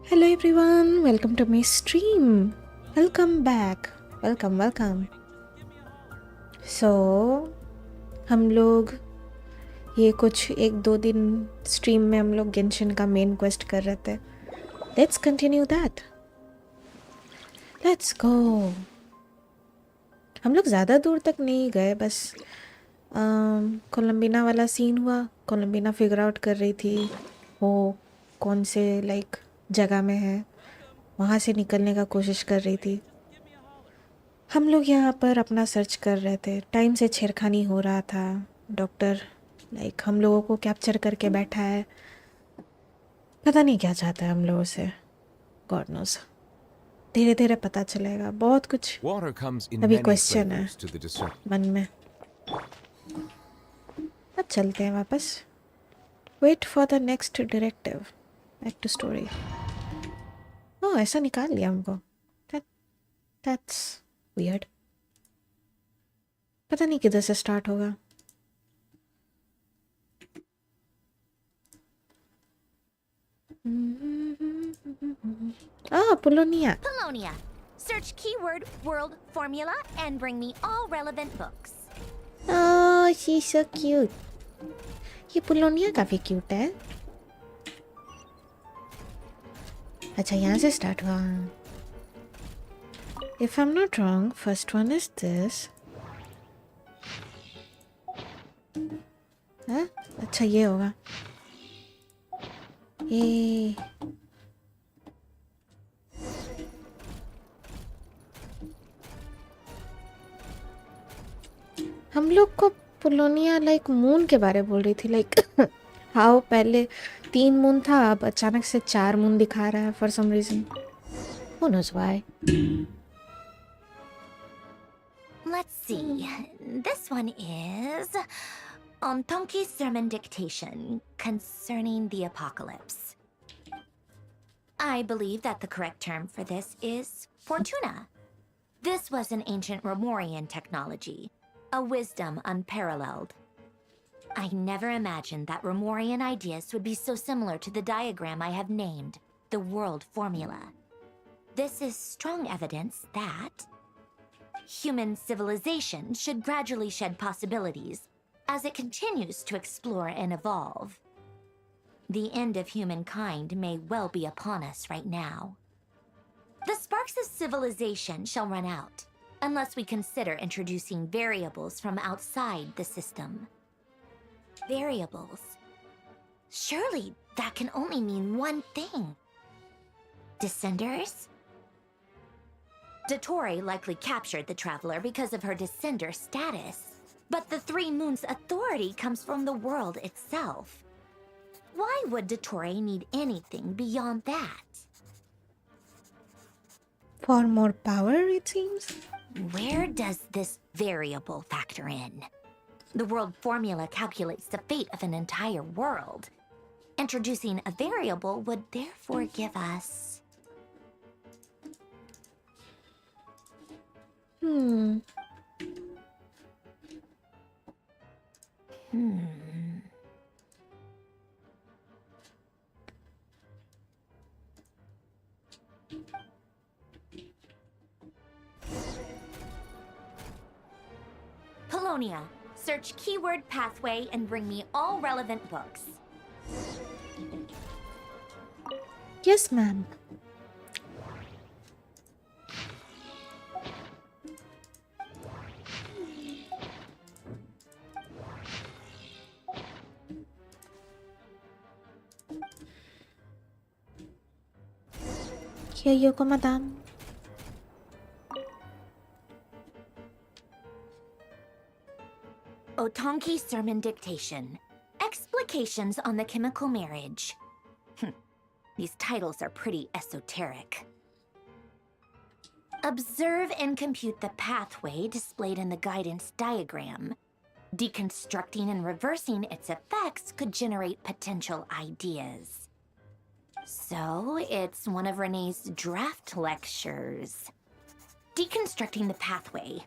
Hello everyone, welcome to my stream. Welcome back. Welcome. So, हम लोग ये कुछ 1-2 दिन स्ट्रीम में हम लोग गेंशिन का मेन क्वेस्ट कर रहे थे. Let's continue that. Let's go. हम लोग ज़्यादा दूर तक नहीं गए, बस कोलंबिना वाला सीन हुआ. कोलंबिना फिगर आउट कर रही थी वो कौन से जगह में है, वहाँ से निकलने का कोशिश कर रही थी. हम लोग यहाँ पर अपना सर्च कर रहे थे. टाइम से छेड़खानी हो रहा था. डॉक्टर हम लोगों को कैप्चर करके बैठा है. पता नहीं क्या चाहता है हम लोगों से. God knows. धीरे धीरे पता चलेगा. बहुत कुछ अभी क्वेश्चन है मन में. अब चलते हैं वापस. Wait for the next directive. Back to story. Oh, ऐसा निकाल लिया हमको. That's weird. पता नहीं किधर से स्टार्ट होगा. Polonia. Polonia. Search keyword world formula and bring me all relevant books. Oh, she's so cute. ये Polonia काफी क्यूट है. अच्छा, यहाँ से स्टार्ट हुआ. If I'm not wrong, first one is this. हाँ? अच्छा, ये होगा. ये हम लोग को पोलोनिया मून के बारे बोल रही थी. हाउ पहले 3 मून था, अब अचानक से 4 मून दिखा रहा है for some reason. Who knows why? Let's see. This one is Tonki Sermon Dictation concerning the apocalypse. I believe that the correct term for this is Fortuna. This was an ancient Romorian technology, a wisdom unparalleled. I never imagined that Romorian ideas would be so similar to the diagram I have named, the world formula. This is strong evidence that human civilization should gradually shed possibilities as it continues to explore and evolve. The end of humankind may well be upon us right now. The sparks of civilization shall run out, unless we consider introducing variables from outside the system. Variables? Surely that can only mean one thing. Descenders? Dottore likely captured the traveler because of her descender status. But the Three Moons' authority comes from the world itself. Why would Dottore need anything beyond that? For more power, it seems. Where does this variable factor in? The world formula calculates the fate of an entire world. Introducing a variable would therefore give us... Colonia, search keyword pathway and bring me all relevant books. Yes, ma'am. Here you go, madam. Otonki Sermon Dictation. Explications on the Chemical Marriage. These titles are pretty esoteric. Observe and compute the pathway displayed in the guidance diagram. Deconstructing and reversing its effects could generate potential ideas. So, it's one of Renee's draft lectures. Deconstructing the pathway.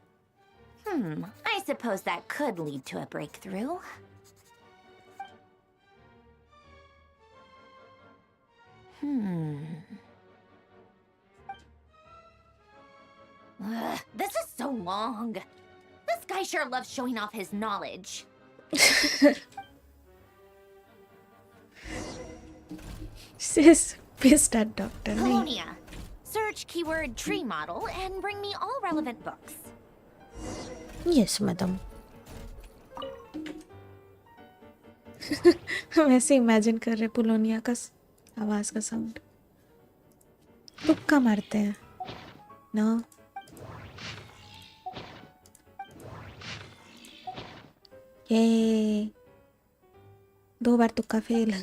I suppose that could lead to a breakthrough. This is so long. This guy sure loves showing off his knowledge. She's pissed at Doctor. Colonia, search keyword tree model and bring me all relevant books. Yes, madam. हम ऐसे imagine कर रहे पुलोनिया का आवाज का sound तुक्का मारते हैं ना ये 2 बार तुक्का fail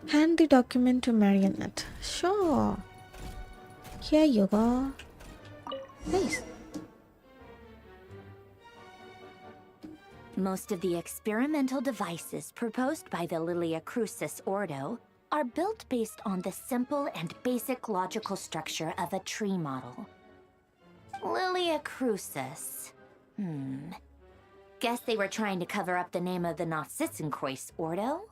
hand the document to Marionette. Sure, here you go. Nice. Most of the experimental devices proposed by the Lilia Crucis Ordo are built based on the simple and basic logical structure of a tree model. Lilia Crucis. Guess they were trying to cover up the name of the Nautitzenkreuz Ordo?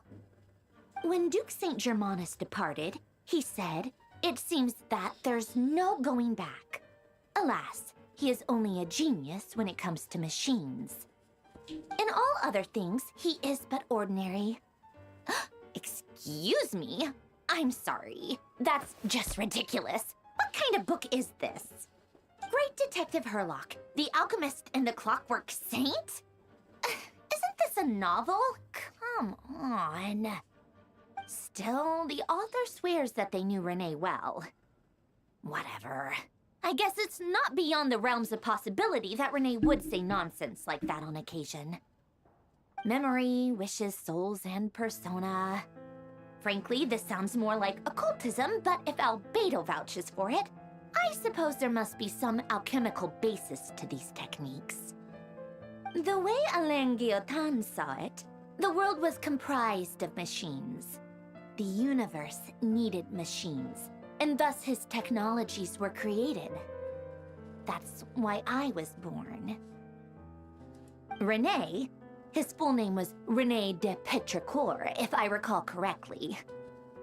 When Duke St. Germanus departed, he said, "It seems that there's no going back." Alas, he is only a genius when it comes to machines. In all other things, he is but ordinary. Excuse me? I'm sorry. That's just ridiculous. What kind of book is this? Great Detective Herlock, the Alchemist and the Clockwork Saint? Isn't this a novel? Come on. Still, the author swears that they knew Renee well. Whatever. I guess it's not beyond the realms of possibility that Renee would say nonsense like that on occasion. Memory, wishes, souls, and persona. Frankly, this sounds more like occultism, but if Albedo vouches for it, I suppose there must be some alchemical basis to these techniques. The way Alain Guillotin saw it, the world was comprised of machines. The universe needed machines, and thus his technologies were created. That's why I was born. René, his full name was René de Petrichor, if I recall correctly.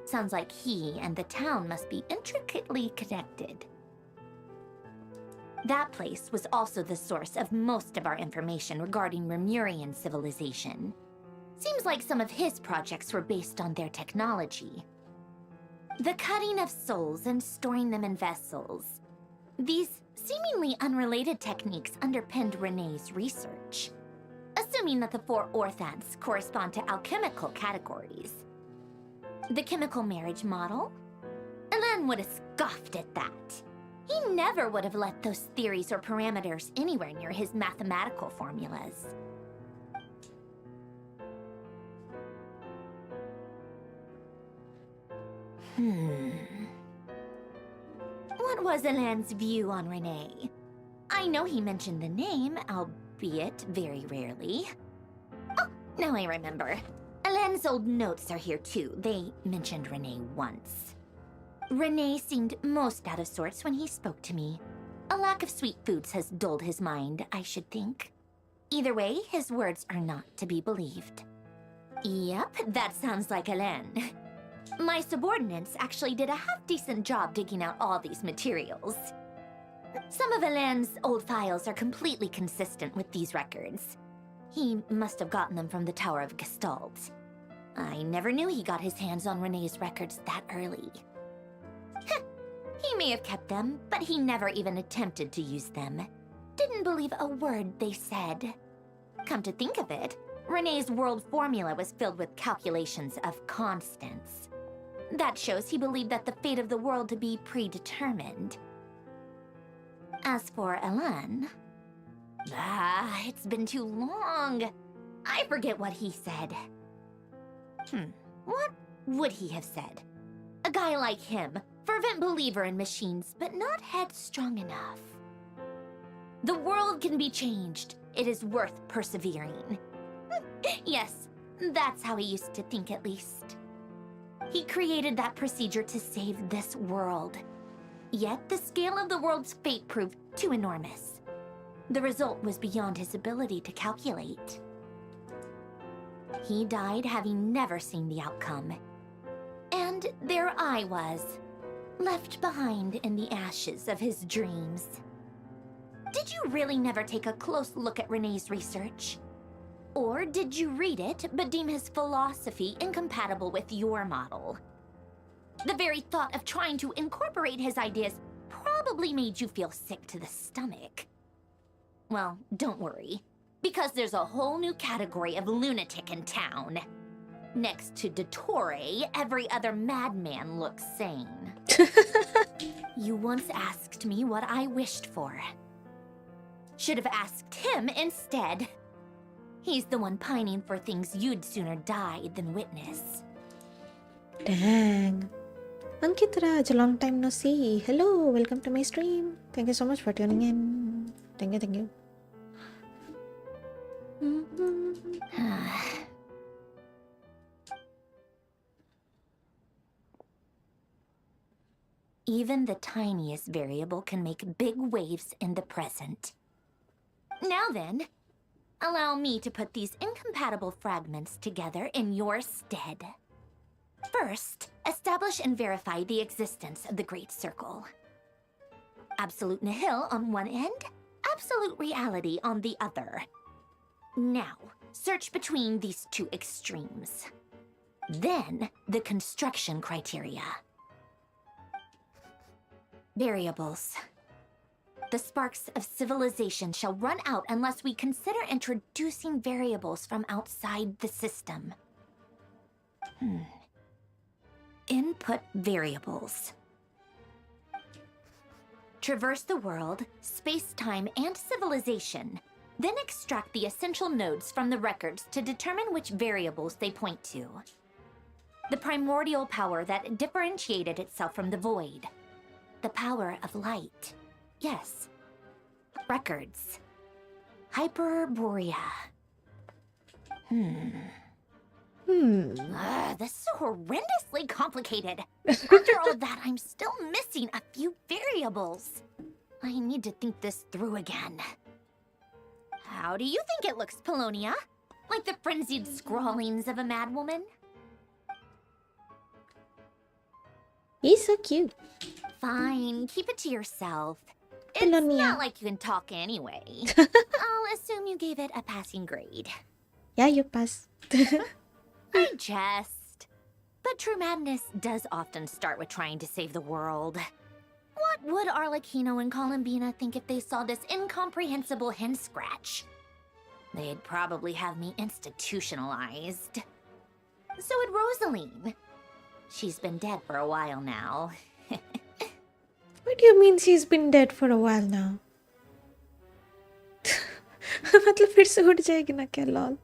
Sounds like he and the town must be intricately connected. That place was also the source of most of our information regarding Remurian civilization. Seems like some of his projects were based on their technology. The cutting of souls and storing them in vessels. These seemingly unrelated techniques underpinned René's research. Assuming that the 4 orthants correspond to alchemical categories. The chemical marriage model? Alain would have scoffed at that. He never would have let those theories or parameters anywhere near his mathematical formulas. What was Alain's view on Renee? I know he mentioned the name, albeit very rarely. Oh, now I remember. Alain's old notes are here too. They mentioned Renee once. Renee seemed most out of sorts when he spoke to me. A lack of sweet foods has dulled his mind, I should think. Either way, his words are not to be believed. Yep, that sounds like Alain. My subordinates actually did a half-decent job digging out all these materials. Some of Alain's old files are completely consistent with these records. He must have gotten them from the Tower of Gestalt. I never knew he got his hands on Renee's records that early. He may have kept them, but he never even attempted to use them. Didn't believe a word they said. Come to think of it, Renee's world formula was filled with calculations of constants. That shows he believed that the fate of the world to be predetermined. As for Alain... it's been too long. I forget what he said. What would he have said? A guy like him, fervent believer in machines, but not headstrong enough. The world can be changed. It is worth persevering. Yes, that's how he used to think at least. He created that procedure to save this world. Yet the scale of the world's fate proved too enormous. The result was beyond his ability to calculate. He died having never seen the outcome. And there I was, left behind in the ashes of his dreams. Did you really never take a close look at Renee's research? Or did you read it but deem his philosophy incompatible with your model? The very thought of trying to incorporate his ideas probably made you feel sick to the stomach. Well, don't worry, because there's a whole new category of lunatic in town. Next to Dottore, every other madman looks sane. You once asked me what I wished for. Should have asked him instead. He's the one pining for things you'd sooner die than witness. Dang. Ankit Raj, long time no see. Hello, welcome to my stream. Thank you so much for tuning in. Thank you, thank you. Even the tiniest variable can make big waves in the present. Now then, allow me to put these incompatible fragments together in your stead. First, establish and verify the existence of the Great Circle. Absolute nihil on one end, absolute reality on the other. Now, search between these two extremes. Then, the construction criteria. Variables. The sparks of civilization shall run out unless we consider introducing variables from outside the system. Input variables. Traverse the world, space-time, and civilization. Then extract the essential nodes from the records to determine which variables they point to. The primordial power that differentiated itself from the void. The power of light. Yes. Records. Hyperborea. This is horrendously complicated. After all that, I'm still missing a few variables. I need to think this through again. How do you think it looks, Polonia? Like the frenzied scrawlings of a madwoman? He's so cute. Fine, keep it to yourself. It's Polonia. not like you can talk anyway. I'll assume you gave it a passing grade. Yeah, you pass. I jest. But true madness does often start with trying to save the world. What would Arlecchino and Columbina think if they saw this incomprehensible hen scratch? They'd probably have me institutionalized. So would Rosaline. She's been dead for a while now. What do you mean she's been dead for a while now? मतलब फिर से उठ जाएगी ना क्या lol.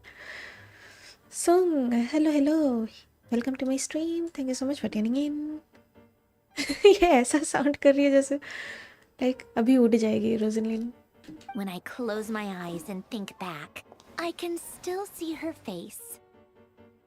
Sung, hello. Welcome to my stream. Thank you so much for tuning in. ये ऐसा sound कर रही है जैसे like अभी उठ जाएगी Rosalind. When I close my eyes and think back, I can still see her face.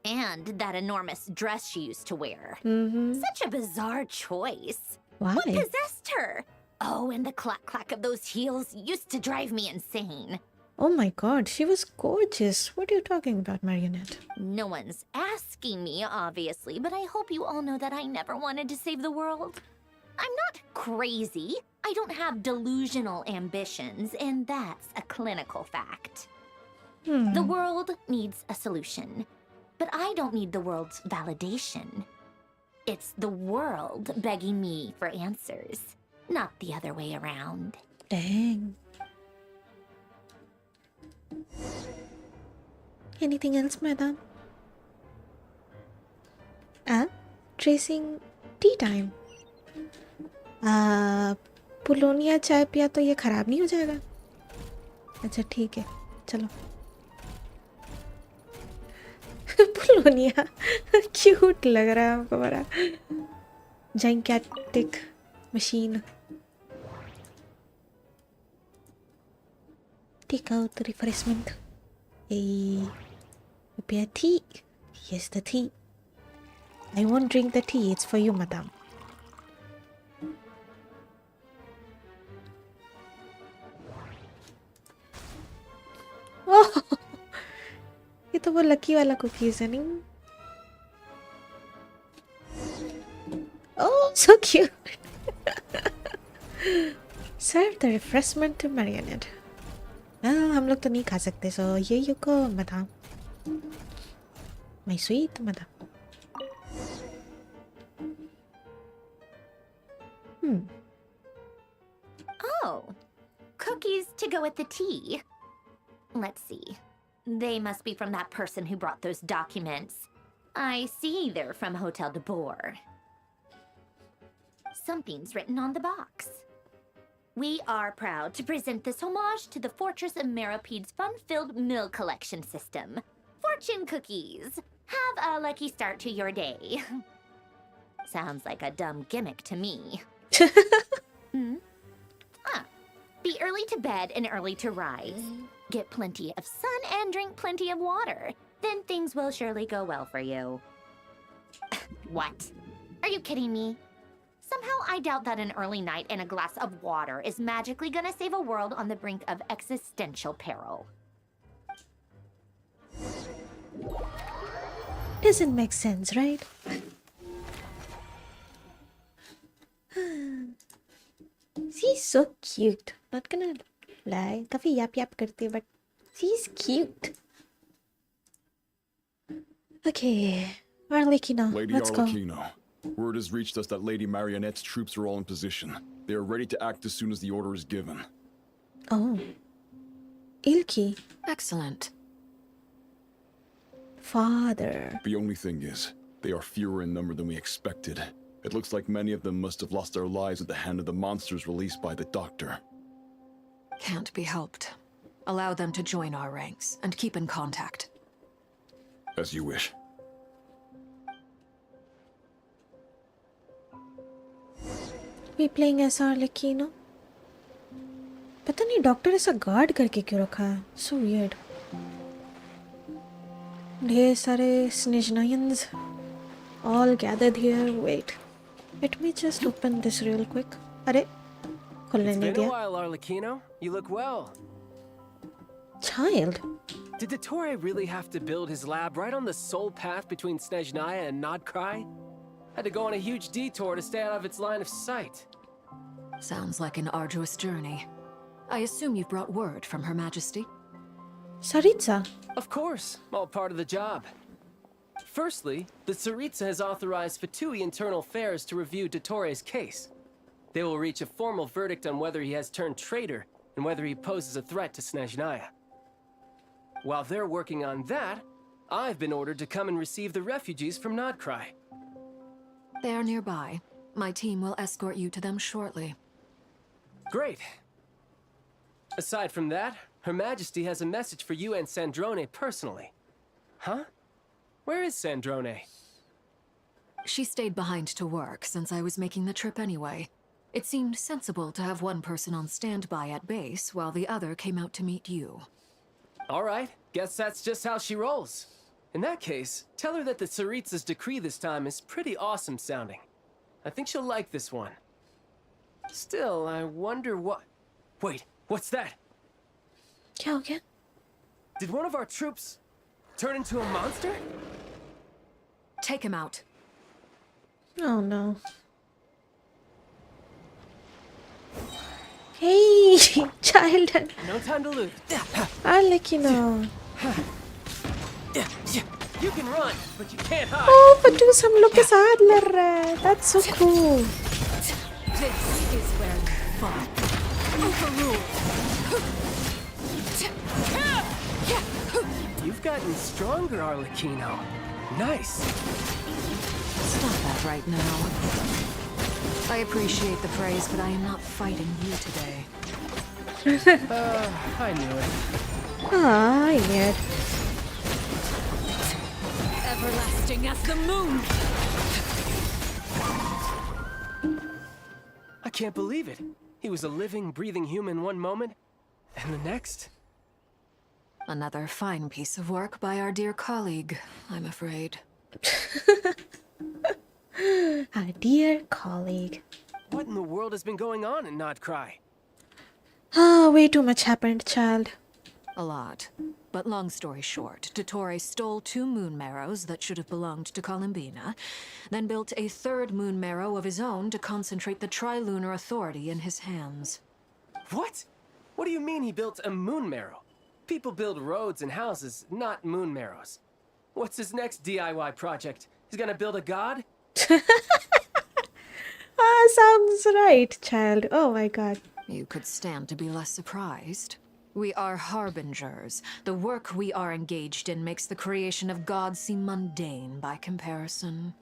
And that enormous dress she used to wear. Such a bizarre choice. Why? What possessed her? Oh, and the clack-clack of those heels used to drive me insane. Oh my god, she was gorgeous. What are you talking about, Marionette? No one's asking me, obviously, but I hope you all know that I never wanted to save the world. I'm not crazy. I don't have delusional ambitions, and that's a clinical fact. The world needs a solution, but I don't need the world's validation. It's the world begging me for answers, not the other way around. Dang. Anything else, madam? Tracing tea time. पुलोनिया चाय पिया तो ये खराब नहीं हो जाएगा? अच्छा ठीक है, चलो. पुलोनिया क्यूट लग रहा है हमको बड़ा. Gigantic machine. Take out the refreshment. A prepare tea. Yes, the tea. I won't drink the tea. It's for you, madam. Oh, ये तो वो लकी वाला कुकीज है नहीं? Oh, so cute. Serve the refreshment to marionette. हम लोग तो नहीं खा सकते, so here you go, madam. My sweet madam. Oh, cookies to go with the tea. Let's see. They must be from that person who brought those documents. I see they're from Hotel de Boer. Something's written on the box. We are proud to present this homage to the Fortress of Maripede's fun-filled meal collection system. Fortune cookies. Have a lucky start to your day. Sounds like a dumb gimmick to me. Be early to bed and early to rise. Get plenty of sun and drink plenty of water. Then things will surely go well for you. What? Are you kidding me? Somehow I doubt that an early night and a glass of water is magically gonna save a world on the brink of existential peril. Doesn't make sense, right? She's so cute. Not gonna lie. काफी yap yap करती है, but she's cute. Okay, Arlecchino, Lady let's go. Arlecchino, word has reached us that Lady Marionette's troops are all in position. They are ready to act as soon as the order is given. Oh, Ilki, Excellent. father. The only thing is, they are fewer in number than we expected. It looks like many of them must have lost their lives at the hand of the monsters released by the Doctor. Can't be helped. Allow them to join our ranks and keep in contact. As you wish. We playing as Arlecchino? पता नहीं doctor ऐसा guard करके क्यों रखा है? So weird. ढेर सारे Snezhnayans all gathered here. Wait, let me just open this real quick. अरे खोलने It's नहीं been a दिया. while, Arlecchino. You look well. Child. Did Dottore really have to build his lab right on the sole path between Snezhnaya and Nodcry? Had to go on a huge detour to stay out of its line of sight. Sounds like an arduous journey. I assume you've brought word from Her Majesty? Saritsa. Of course, all part of the job. Firstly, the Tsaritsa has authorized Fatui Internal Affairs to review Dottore's case. They will reach a formal verdict on whether he has turned traitor and whether he poses a threat to Snezhnaya. While they're working on that, I've been ordered to come and receive the refugees from Nodcry. They are nearby. My team will escort you to them shortly. Great. Aside from that, Her Majesty has a message for you and Sandrone personally. Huh? Where is Sandrone? She stayed behind to work since I was making the trip anyway. It seemed sensible to have one person on standby at base while the other came out to meet you. All right, guess that's just how she rolls. In that case, tell her that the Tsaritsa's decree this time is pretty awesome sounding. I think she'll like this one. Still, I wonder what... Wait, what's that? क्या हो गया? Did one of our troops turn into a monster? Take him out. Oh no. Hey, child. No time to lose. I'll let you know. You can run, but you can't hide. Oh, Patus हम लोग के साथ लड़ रहा है. That's so cool. This is where you fall. Overruled. You've gotten stronger, Arlecchino. Nice. Stop that right now. I appreciate the praise, but I am not fighting you today. I knew it. Ah, yeah. Everlasting as the moon! I can't believe it. He was a living, breathing human one moment, and the next. Another fine piece of work by our dear colleague, I'm afraid. Our dear colleague. What in the world has been going on in Nodcry? Ah, way too much happened, child. A lot. But long story short, Dottore stole 2 moon marrows that should have belonged to Columbina, then built a 3rd moon marrow of his own to concentrate the Trilunar Authority in his hands. What? What do you mean he built a moon marrow? People build roads and houses, not moon marrows. What's his next DIY project? He's gonna build a god? Ah, sounds right, child. Oh my god. You could stand to be less surprised. We are harbingers. The work we are engaged in makes the creation of gods seem mundane by comparison.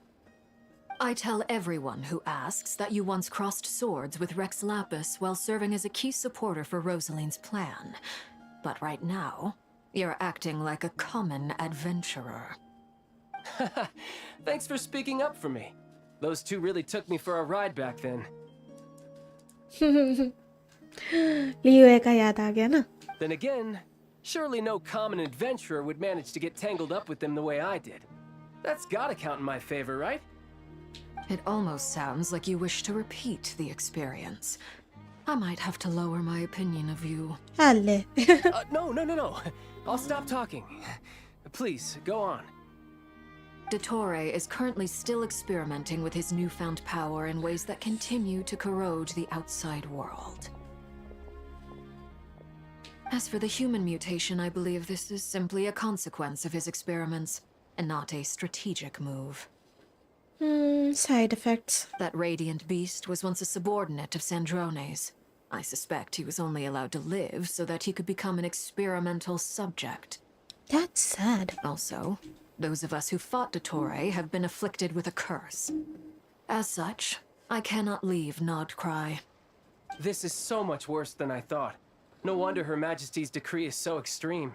I tell everyone who asks that you once crossed swords with Rex Lapis while serving as a key supporter for Rosaline's plan. But right now, you're acting like a common adventurer. Thanks for speaking up for me. Those 2 really took me for a ride back then. लियो का याद आ गया ना. Then again, surely no common adventurer would manage to get tangled up with them the way I did. That's gotta count in my favor, right? It almost sounds like you wish to repeat the experience. I might have to lower my opinion of you. Alle. No. I'll stop talking. Please, go on. Dottore is currently still experimenting with his newfound power in ways that continue to corrode the outside world. As for the human mutation, I believe this is simply a consequence of his experiments, and not a strategic move. Side effects. That radiant beast was once a subordinate of Sandrone's. I suspect he was only allowed to live so that he could become an experimental subject. That's sad. Also, those of us who fought Dottore have been afflicted with a curse. As such, I cannot leave Nodcry. This is so much worse than I thought. No wonder Her Majesty's decree is so extreme.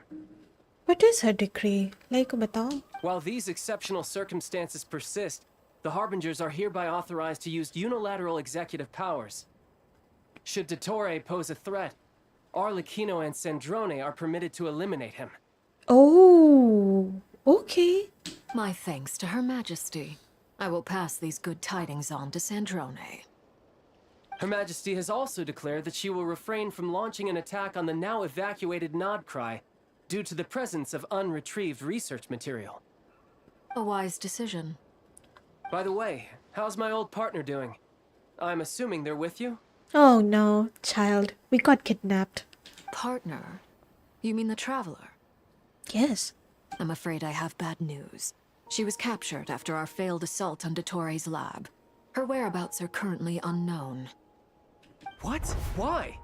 What is her decree? Like, बताओ. While these exceptional circumstances persist, the Harbingers are hereby authorized to use unilateral executive powers. Should Dottore pose a threat, Arlecchino and Sandrone are permitted to eliminate him. Oh, okay. My thanks to Her Majesty. I will pass these good tidings on to Sandrone. Her Majesty has also declared that she will refrain from launching an attack on the now evacuated Nodcry due to the presence of unretrieved research material. A wise decision. By the way, how's my old partner doing? I'm assuming they're with you? Oh no, child. We got kidnapped. Partner? You mean the Traveler? Yes. I'm afraid I have bad news. She was captured after our failed assault on Dottore's lab. Her whereabouts are currently unknown. What? Why?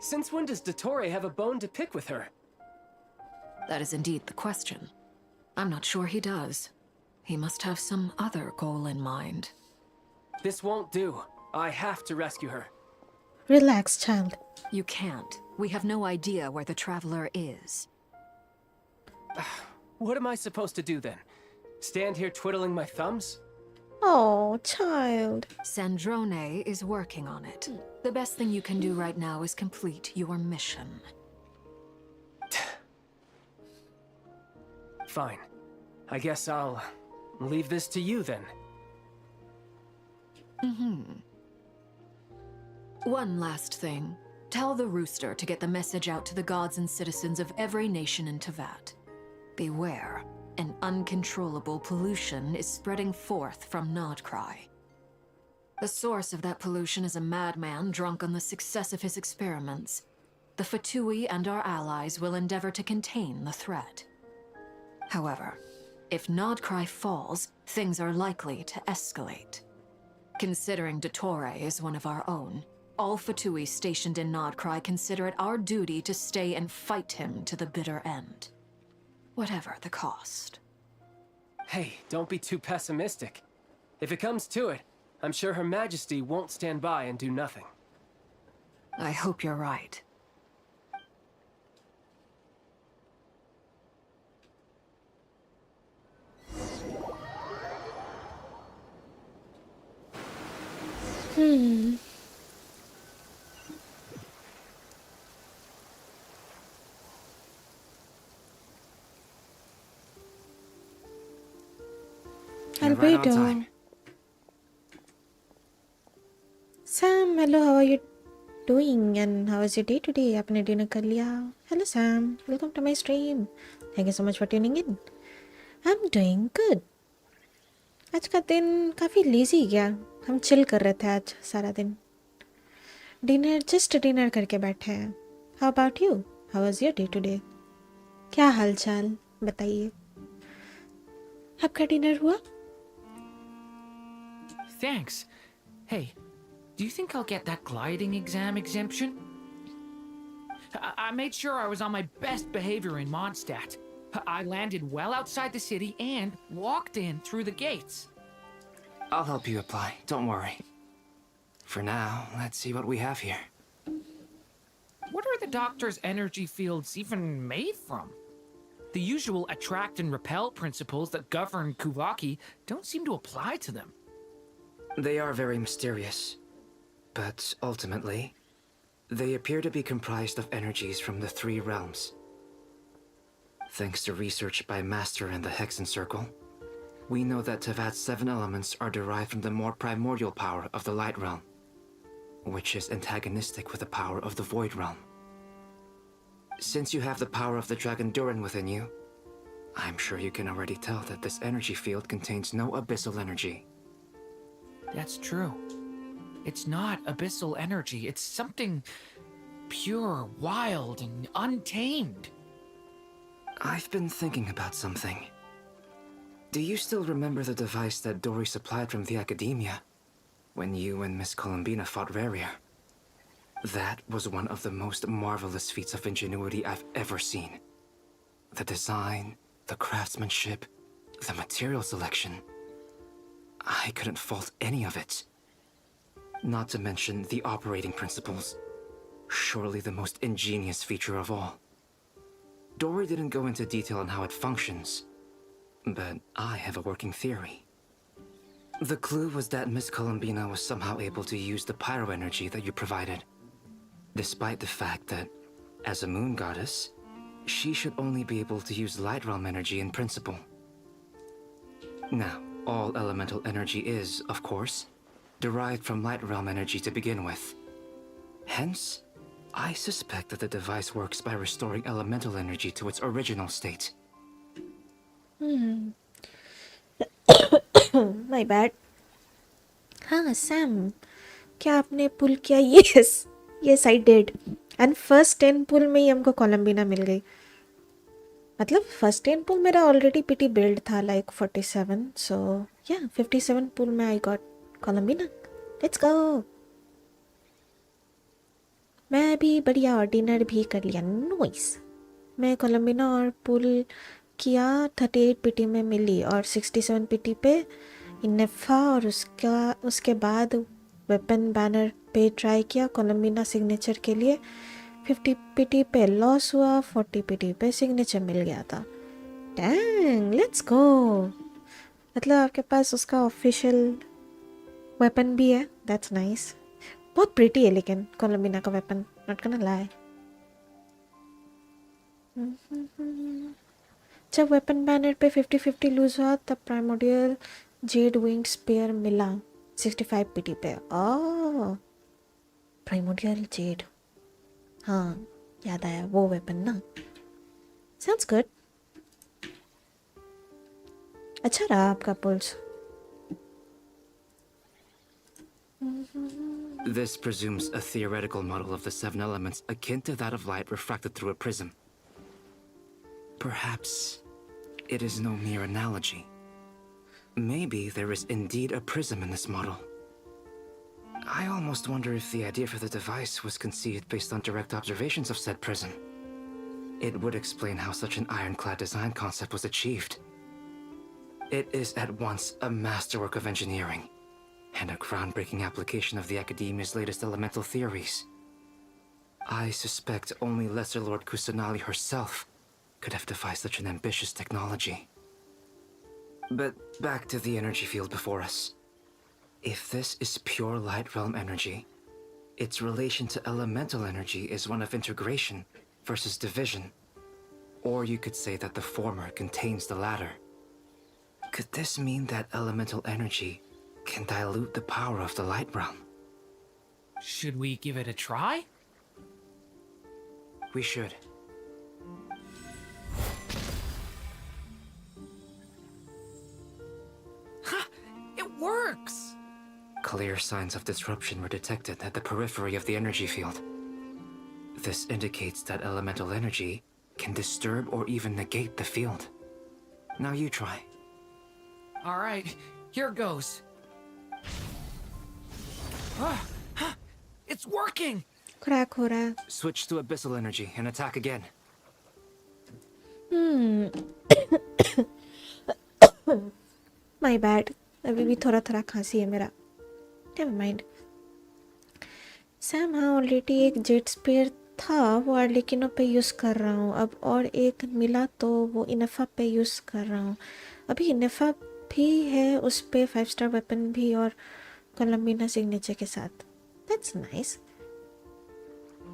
Since when does Dottore have a bone to pick with her? That is indeed the question. I'm not sure he does. He must have some other goal in mind. This won't do. I have to rescue her. Relax, child. You can't. We have no idea where the Traveler is. What am I supposed to do then? Stand here twiddling my thumbs? Oh, child. Sandrone is working on it. The best thing you can do right now is complete your mission. Fine. I guess I'll leave this to you then. One last thing. Tell the Rooster to get the message out to the gods and citizens of every nation in Tevat. Beware. An uncontrollable pollution is spreading forth from Nodcry. The source of that pollution is a madman drunk on the success of his experiments. The Fatui and our allies will endeavor to contain the threat. However, if Nodcry falls, things are likely to escalate. Considering Dottore is one of our own, all Fatui stationed in Nodcry consider it our duty to stay and fight him to the bitter end. Whatever the cost. Hey, don't be too pessimistic. If it comes to it, I'm sure Her Majesty won't stand by and do nothing. I hope you're right. You're right on Albedo. time. Sam, hello, how are you doing? And how was your day today? आपने dinner कर लिया? Hello Sam, welcome to my stream. Thank you so much for tuning in. I'm doing good. आज का दिन काफ़ी lazy गया. हम chill कर रहे थे आज सारा दिन. जस्ट डिनर करके बैठे हैं. How about you? How was your day today? क्या हाल चाल बताइए. आपका डिनर हुआ? Thanks. Hey, do you think I'll get that gliding exam exemption? I made sure I was on my best behavior in Mondstadt. I landed well outside the city and walked in through the gates. I'll help you apply, don't worry. For now, let's see what we have here. What are the doctor's energy fields even made from? The usual attract and repel principles that govern Kuvaki don't seem to apply to them. They are very mysterious, but ultimately, they appear to be comprised of energies from the three realms. Thanks to research by Master in the Hexen Circle, we know that Tevat's 7 elements are derived from the more primordial power of the Light Realm, which is antagonistic with the power of the Void Realm. Since you have the power of the Dragon Durin within you, I'm sure you can already tell that this energy field contains no abyssal energy. That's true. It's not abyssal energy. It's something pure, wild, and untamed. I've been thinking about something. Do you still remember the device that Dory supplied from the Academia when you and Miss Columbina fought Redgear? That was one of the most marvelous feats of ingenuity I've ever seen. The design, the craftsmanship, the material selection. I couldn't fault any of it. Not to mention the operating principles. Surely the most ingenious feature of all. Dory didn't go into detail on how it functions, but I have a working theory. The clue was that Miss Columbina was somehow able to use the pyro energy that you provided, despite the fact that, as a moon goddess, she should only be able to use light realm energy in principle. Now, all elemental energy is, of course, derived from light realm energy to begin with. Hence, I suspect that the device works by restoring elemental energy to its original state. My bad. हाँ Sam, क्या आपने पुल किया? Yes I did. And first 10 पुल में ही हमको कोलम्बिना मिल गई. मतलब first 10 पुल मेरा already PT build था लाइक 47. सो या 57 पुल में आई गॉट कोलम्बिना. Let's go. मैं भी बढ़िया और डिनर भी कर लिया. नॉइस. मैं कोलम्बिना और पुल किया 38 पीटी में मिली और 67 पीटी पे इन्नेफा और उसके बाद वेपन बैनर पे ट्राई किया कोलम्बिना सिग्नेचर के लिए. 50 पीटी पे लॉस हुआ, 40 पीटी पे सिग्नेचर मिल गया था. Dang, let's go. मतलब आपके पास उसका ऑफिशियल वेपन भी है. That's nice. बहुत प्रिटी है लेकिन कोलम्बिना का वेपन, नॉट गोना लाई. जब वेपन बैनर पे 50-50 लूज हुआ तब प्राइमोडियल जेड विंग्ड स्पेयर मिला 65 पीटी पे. ओह, प्राइमोडियल जेड. हाँ, याद आया वो वेपन ना. Sounds good. अच्छा रहा आपका pools. This presumes a theoretical model of the 7 elements akin to that of light refracted through a prism. Perhaps it is no mere analogy. Maybe there is indeed a prism in this model. I almost wonder if the idea for the device was conceived based on direct observations of said prism. It would explain how such an ironclad design concept was achieved. It is at once a masterwork of engineering and a groundbreaking application of the Academia's latest elemental theories. I suspect only Lesser Lord Kusanali herself could have devised such an ambitious technology. But back to the energy field before us. If this is pure light realm energy, its relation to elemental energy is one of integration versus division. Or you could say that the former contains the latter. Could this mean that elemental energy can dilute the power of the light realm? Should we give it a try? We should. Ha! It works! Clear signs of disruption were detected at the periphery of the energy field. This indicates that elemental energy can disturb or even negate the field. Now you try. All right, here goes. It's working! Crack हो रहा है. Switch to abyssal energy and attack again. My bad. अभी भी थोड़ा थोड़ा खांसी है मेरा. Never mind. Somehow already एक जेट स्पेयर था, वो आर्लिकिनो पे यूज़ कर रहा हूँ. अब और एक मिला तो वो इनफा पे यूज़ कर रहा हूँ. अभी इनफा भी है उस पे 5 स्टार वेपन भी और कोलम्बिना सिग्नेचर के साथ. That's nice.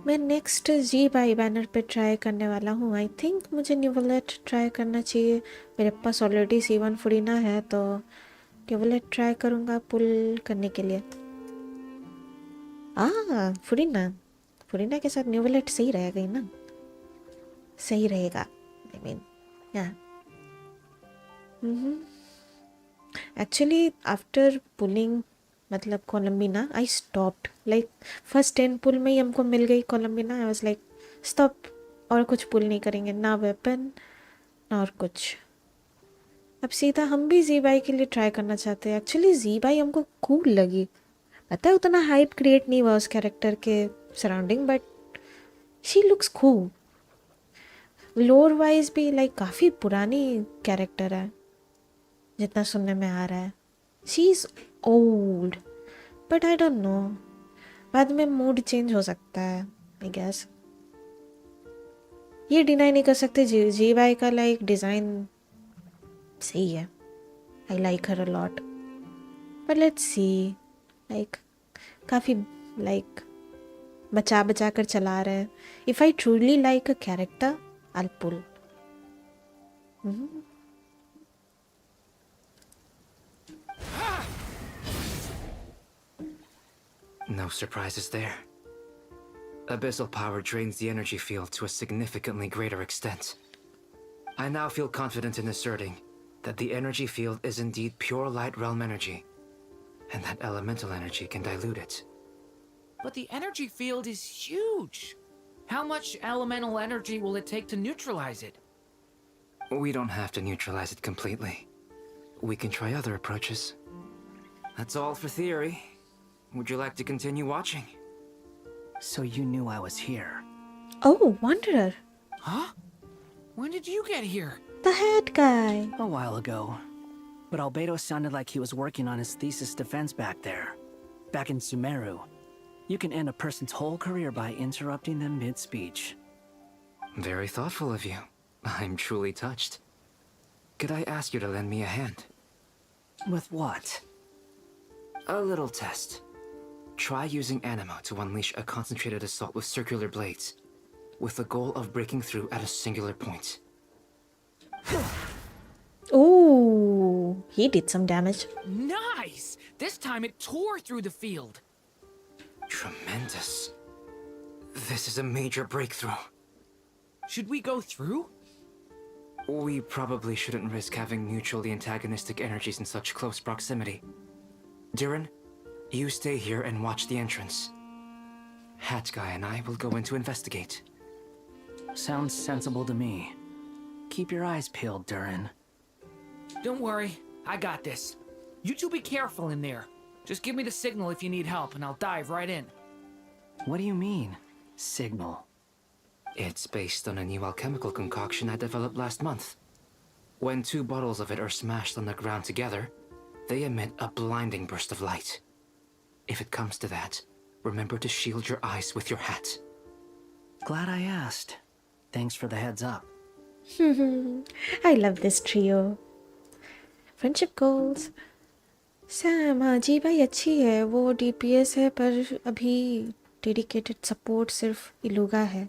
मैं नेक्स्ट जी बाई बैनर पे ट्राई करने वाला हूँ. आई थिंक मुझे न्यूवलेट ट्राई करना चाहिए. मेरे पास ऑलरेडी C1 फुरीना है तो न्यूवलेट ट्राई करूँगा पुल करने के लिए. फुरीना के साथ न्यूवलेट सही रहेगा ही ना. सही रहेगा. आई मीन या एक्चुअली आफ्टर पुलिंग मतलब कोलम्बिना आई स्टॉप्ड. लाइक फर्स्ट 10 पुल में ही हमको मिल गई कोलम्बिना. आई वाज लाइक स्टॉप, और कुछ पुल नहीं करेंगे, ना वेपन ना और कुछ. अब सीधा हम भी जी बाई के लिए ट्राई करना चाहते हैं. एक्चुअली जी बाई हमको कूल लगी. पता है उतना हाइप क्रिएट नहीं हुआ उस कैरेक्टर के surrounding, but she looks cool. लोर वाइज भी लाइक काफ़ी पुरानी कैरेक्टर है जितना सुनने में आ रहा है. She is old but I don't know, बाद में मूड चेंज हो सकता है आई गेस. ये डिनाई नहीं कर सकते जी बाई का लाइक डिज़ाइन सही है. I like her a lot, but let's see. Like काफ़ी लाइक बचा बचा कर चला रहे हैं. If I truly like a character I pull. No surprises there. Abyssal power drains the energy field to a significantly greater extent. I now feel confident in asserting that the energy field is indeed pure light realm energy, and that elemental energy can dilute it. But the energy field is huge! How much elemental energy will it take to neutralize it? We don't have to neutralize it completely. We can try other approaches. That's all for theory. Would you like to continue watching? So you knew I was here. Oh, Wanderer. Huh? When did you get here? The head guy. A while ago. But Albedo sounded like he was working on his thesis defense back there. Back in Sumeru. You can end a person's whole career by interrupting them mid-speech. Very thoughtful of you. I'm truly touched. Could I ask you to lend me a hand? With what? A little test. Try using Animo to unleash a concentrated assault with circular blades, with the goal of breaking through at a singular point. Ooh, he did some damage. Nice! This time it tore through the field. Tremendous. This is a major breakthrough. Should we go through? We probably shouldn't risk having mutually antagonistic energies in such close proximity. Durin, You stay here and watch the entrance. Hat Guy and I will go in to investigate. Sounds sensible to me. Keep your eyes peeled, Durin. Don't worry, I got this. You two be careful in there. Just give me the signal if you need help, and I'll dive right in. What do you mean, signal? It's based on a new alchemical concoction I developed last month. When 2 bottles of it are smashed on the ground together, they emit a blinding burst of light. If it comes to that, remember to shield your eyes with your hat. Glad I asked. Thanks for the heads up. I love this trio. Friendship goals. Sam हाँ जी भाई अच्छी है, वो DPS है पर अभी dedicated support सिर्फ इलुगा है,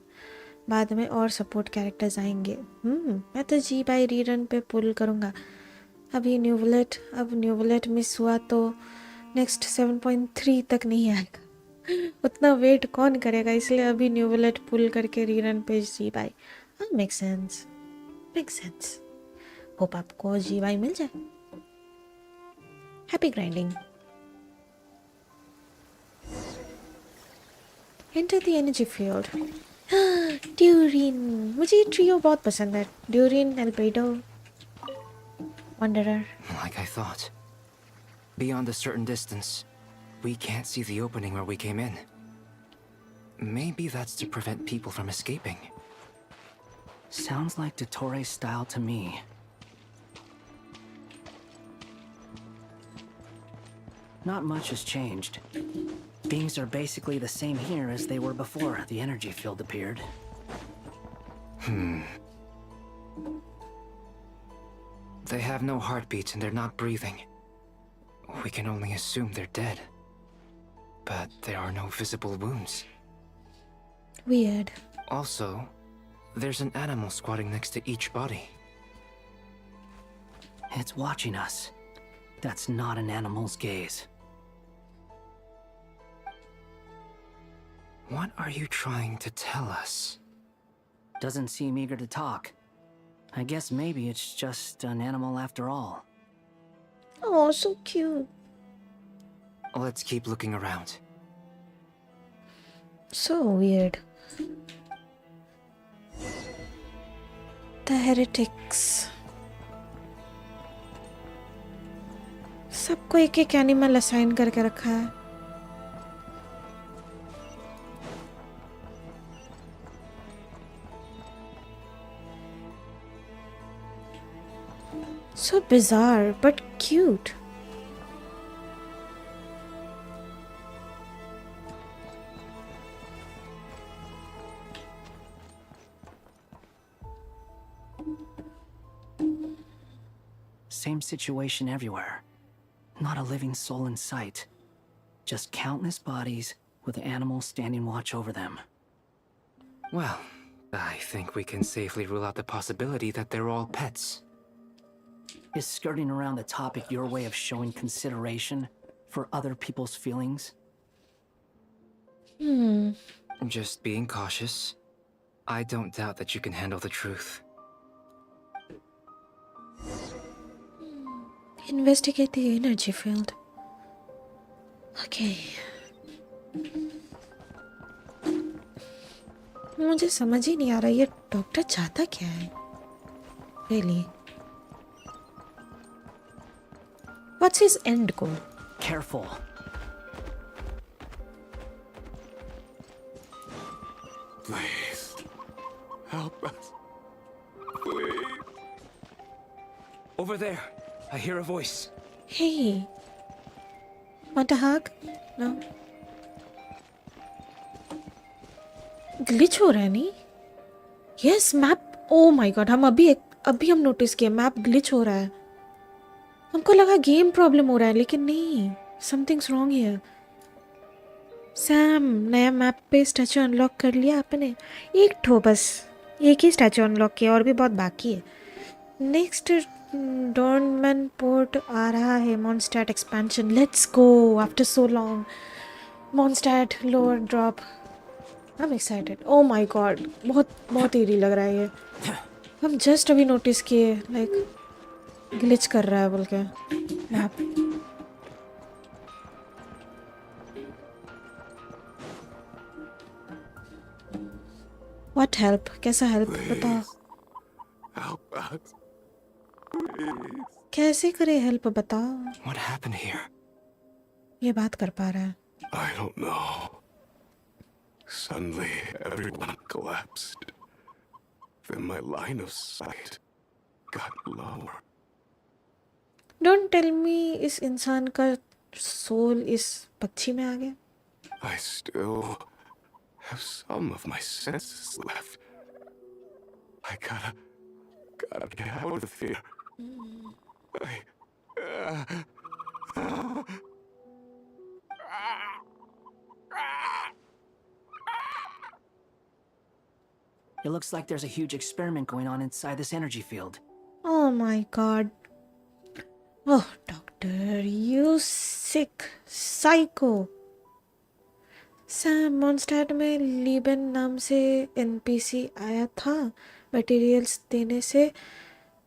बाद में और सपोर्ट कैरेक्टर्स आएंगे। मैं तो जी भाई रीरन पे पुल करूँगा। अभी न्यूवलेट मिस हुआ तो नेक्स्ट 7.3 तक नहीं आएगा, उतना वेट कौन करेगा, इसलिए अभी न्यूवलेट पुल करके रीरन पे जी भाई। हाँ मेक सेंस। होप आपको जी भाई मिल जाए। Happy grinding. Enter the energy field. Durin. मुझे ये ट्रियो बहुत पसंद है। Durin, Albedo, Wanderer. Like I thought. Beyond a certain distance, we can't see the opening where we came in. Maybe that's to prevent people from escaping. Sounds like Dottore style to me. Not much has changed. Beings are basically the same here as they were before the energy field appeared. They have no heartbeats and they're not breathing. We can only assume they're dead. But there are no visible wounds. Weird. Also, there's an animal squatting next to each body. It's watching us. That's not an animal's gaze. What are you trying to tell us? Doesn't seem eager to talk. I guess maybe it's just an animal after all. Oh, so cute. Let's keep looking around. So weird. The heretics. सबको एक एक animal assign करके रखा है। So bizarre but cute. Same situation everywhere. Not a living soul in sight. Just countless bodies with animals standing watch over them. Well, I think we can safely rule out the possibility that they're all pets. Is skirting around the topic your way of showing consideration for other people's feelings? Just being cautious. I don't doubt that you can handle the truth. Investigate the energy field. Okay. मुझे समझ ही नहीं आ रहा ये doctor चाहता क्या है? Really? What's his end goal? Careful. Please, help us. Please. Over there, I hear a voice. Hey. Want a hug? No? Glitch हो रहा है नहीं? Yes, map. Oh my god, हम अभी हम नोटिस किए मैप ग्लिच हो रहा है। हमको लगा गेम प्रॉब्लम हो रहा है लेकिन नहीं, समथिंग्स रॉन्ग हियर। सैम, नया मैप पे स्टैचू अनलॉक कर लिया आपने? एक ठो बस, एक ही स्टैचू अनलॉक किया और भी बहुत बाकी है। नेक्स्ट डॉर्नमैन पोर्ट आ रहा है, Mondstadt expansion. Let's go after so long. Mondstadt lower drop. I am excited. Oh my god, बहुत ईरी लग रहा है ये। हम जस्ट अभी नोटिस किए लाइक ग्लिच कर रहा है बोल के मैप। What help? कैसा हेल्प बताओ? Help us. Please. कैसे करे हेल्प बताओ? What happened here? ये बात कर पा रहा है? I don't know. Suddenly, everyone collapsed. Then my line of sight got lower. Don't tell me इस इंसान का सोल इस पक्षी में आ गया. I still have some of my senses left. I gotta get out of here. It looks like there's a huge experiment going on inside this energy field. Oh my god. Oh, doctor, you sick psycho. Sam Mondstadt में Liben नाम से NPC आया था materials देने से.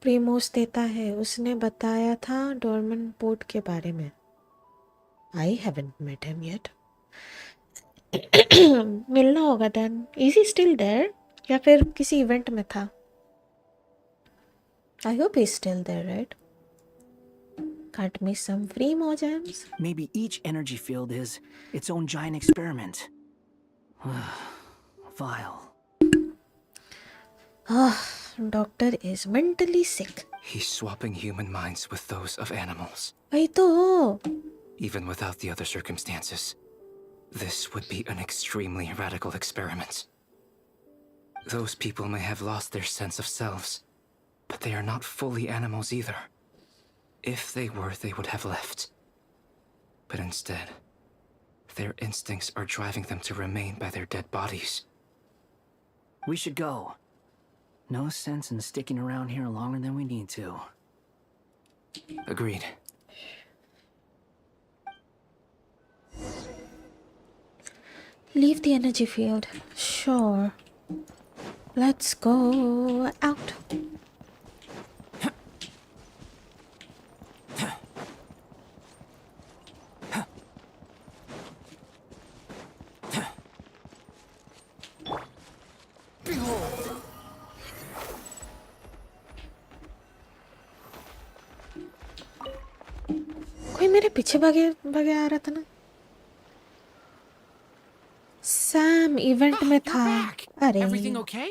प्रीमोस देता है. उसने बताया था डॉर्मन पोर्ट के बारे में. I haven't met him yet. मिलना होगा then. Is he still there या फिर किसी इवेंट में था? I hope he still there right. Cut me some free mogems. Maybe each energy field is its own giant experiment. Vile. Doctor is mentally sick. He's swapping human minds with those of animals. वही तो. Even without the other circumstances, this would be an extremely radical experiment. Those people may have lost their sense of selves, but they are not fully animals either. If they were, they would have left. But instead, their instincts are driving them to remain by their dead bodies. We should go. No sense in sticking around here longer than we need to. Agreed. Leave the energy field. Sure. Let's go out. कोई मेरे पीछे भागे भागे आ रहा था ना. Sam event में था. अरे Everything okay?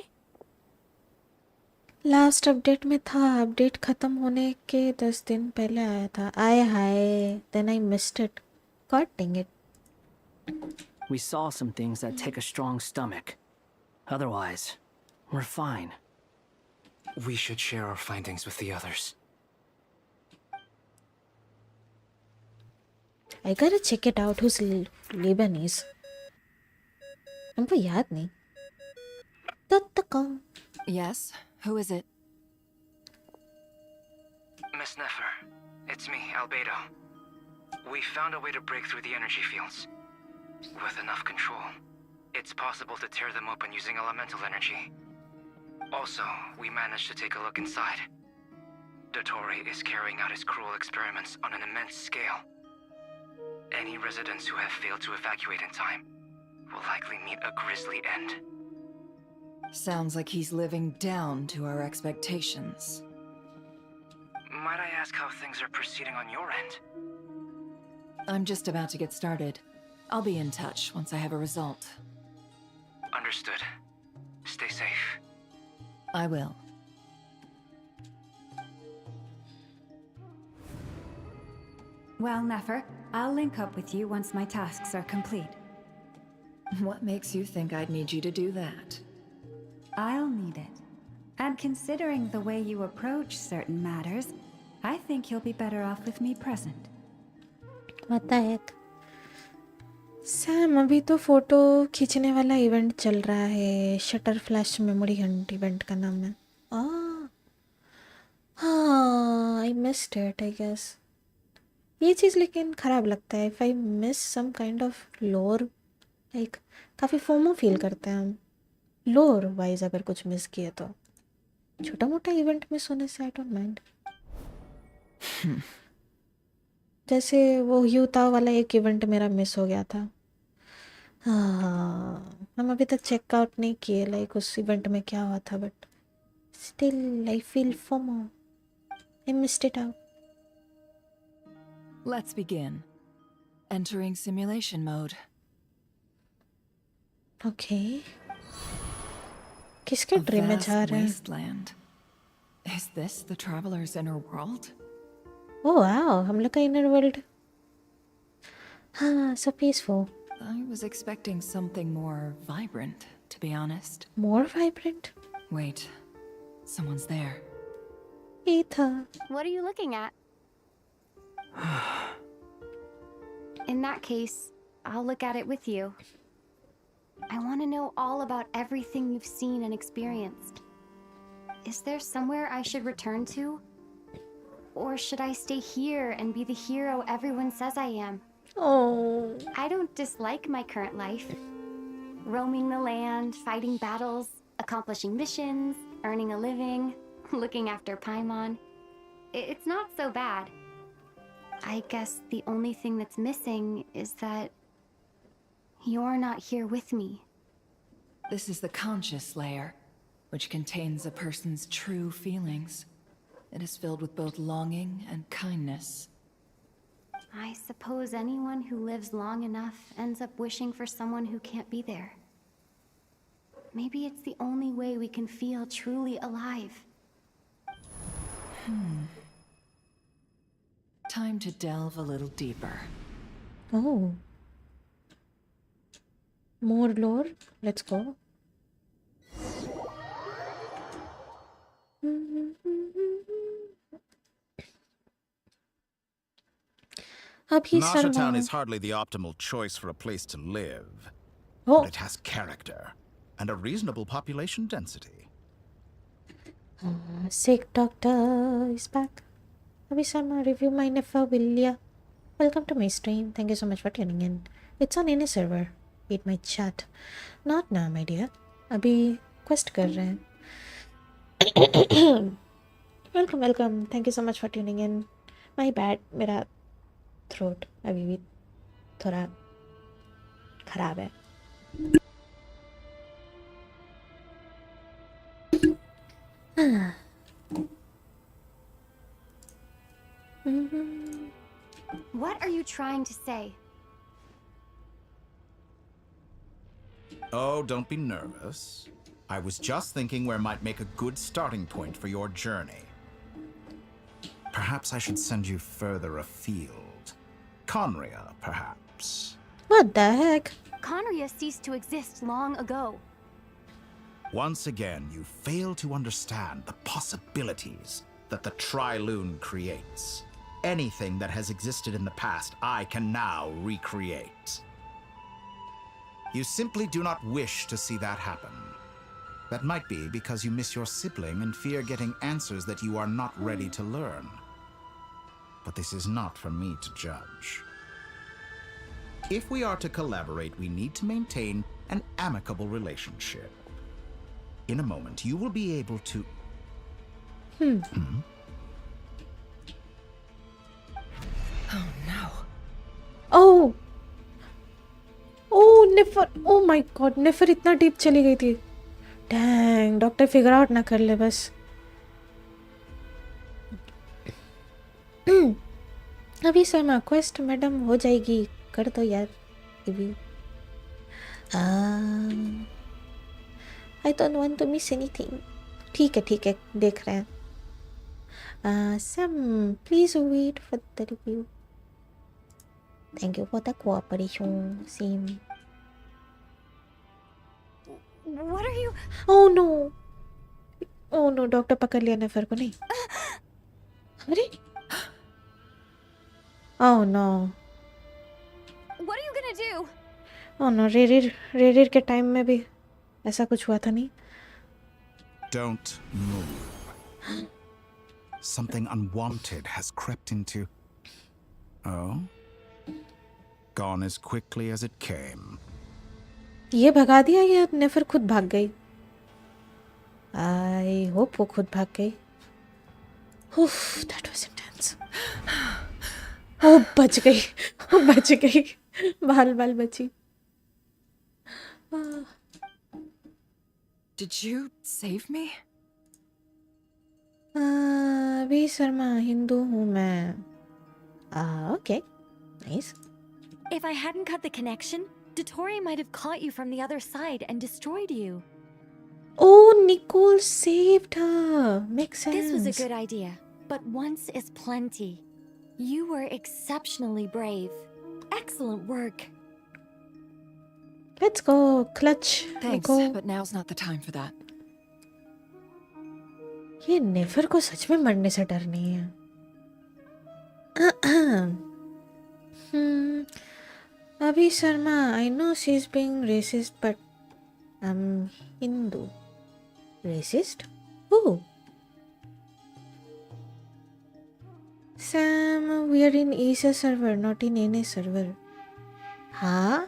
लास्ट अपडेट में था. अपडेट खत्म होने के 10 दिन पहले आया था. आए हाय. Then I missed it. God dang it. We saw some things that take a strong stomach. Otherwise, we're fine. We should share our findings with the others. I gotta check it out. Who's Lebanese? हमको याद नहीं. Yes? Who is it? Miss Nefer, it's me, Albedo. We found a way to break through the energy fields. With enough control, it's possible to tear them open using elemental energy. Also, we managed to take a look inside. Dottore is carrying out his cruel experiments on an immense scale. Any residents who have failed to evacuate in time will likely meet a grisly end. Sounds like he's living down to our expectations. Might I ask how things are proceeding on your end? I'm just about to get started. I'll be in touch once I have a result. Understood. Stay safe. I will. Well, Nefer, I'll link up with you once my tasks are complete. What makes you think I'd need you to do that? I'll need it. And considering the way you approach certain matters, I think you'll be better off with me present. What the heck? Sam अभी तो photo खींचने वाला event चल रहा है. Shutter flash memory hunt event का नाम है. हाँ I missed it I guess. ये चीज़ लेकिन ख़राब लगता है. If I miss some kind of lore like काफ़ी फोमो फील करते हैं हम लोर वाइज अगर कुछ मिस किए तो. छोटा मोटा इवेंट मिस होने से आई डोंट माइंड. जैसे वो यूता वाला एक इवेंट मेरा मिस हो गया था. हाँ, हम अभी तक चेकआउट नहीं किए लाइक उस इवेंट में क्या हुआ था, but still I feel FOMO, I missed it out. Let's begin. Entering simulation mode. Okay, किसके A ड्रीम में vast जा रहे हैं? wasteland. Is this the traveler's inner world? Oh wow, हम लोग का इनर वर्ल्ड. हाँ, so peaceful, I was expecting something more vibrant, to be honest. more vibrant. Wait, someone's there. ये था. What are you looking at? In that case, I'll look at it with you. I want to know all about everything you've seen and experienced. Is there somewhere I should return to? Or should I stay here and be the hero everyone says I am? Oh, I don't dislike my current life. Roaming the land, fighting battles, accomplishing missions, earning a living, looking after Paimon. It's not so bad. I guess the only thing that's missing is that you're not here with me. This is the conscious layer, which contains a person's true feelings. It is filled with both longing and kindness. I suppose anyone who lives long enough ends up wishing for someone who can't be there. Maybe it's the only way we can feel truly alive. Time to delve a little deeper. oh. More lore. Let's go. अभी Nasha Town Sharma. is hardly the optimal choice for a place to live, Oh, but it has character and a reasonable population density. sick doctor is back. Abhi Sharma, review my Nephilia. Welcome to my stream. Thank you so much for tuning in. It's on any server. It might chat. Not now, my dear. Abhi quest कर रहे हैं. Welcome, welcome. Thank you so much for tuning in. My bad. मेरा throat अभी भी थोड़ा खराब है. What are you trying to say? Oh, don't be nervous. I was just thinking where might make a good starting point for your journey. Perhaps I should send you further afield. Conria, perhaps. What the heck? Conria ceased to exist long ago. Once again, you fail to understand the possibilities that the Trilune creates. Anything that has existed in the past, I can now recreate. You simply do not wish to see that happen. That might be because you miss your sibling and fear getting answers that you are not ready to learn. But this is not for me to judge. If we are to collaborate, we need to maintain an amicable relationship. In a moment, you will be able to... Oh no. Oh! Oh, Nefer! Oh my god, Nefer इतना deep चली गई थी. Dang, doctor figure out ना कर ले बस. अभी Sharma quest madam हो जाएगी, कर दो यार. अभी I don't want to miss anything. ठीक है, देख रहे हैं. Sam, please wait for the review. Thank you for the cooperation, Sim. What are you? Oh no! Oh no, doctor पकड़ लिया नेफर को. नहीं. अरे? Oh no. What are you gonna do? Oh no, रेडियर के टाइम में भी ऐसा कुछ हुआ था नहीं. Don't move. Something unwanted has crept into... Oh? Gone as quickly as it came. ये भगा दिया या नेफर खुद भाग गई? I hope वो खुद भाग गई. Oof, that was intense. Oh, बच गई. बाल बची. Did you save me? अभी शर्मा हिंदू हूँ मैं. Okay, nice. If I hadn't cut the connection, Dottore might have caught you from the other side and destroyed you. Oh, Nicole saved her. Makes sense. This was a good idea, but once is plenty. You were exceptionally brave. Excellent work. Let's go, clutch. Thanks, Nicole. but now's not the time for that. ये नेफर को सच में मरने से डर नहीं है. Abhi Sharma, I know she's being racist, but I'm Hindu. Racist? Who? Sam, we are in Acer server, not in NA server. Huh?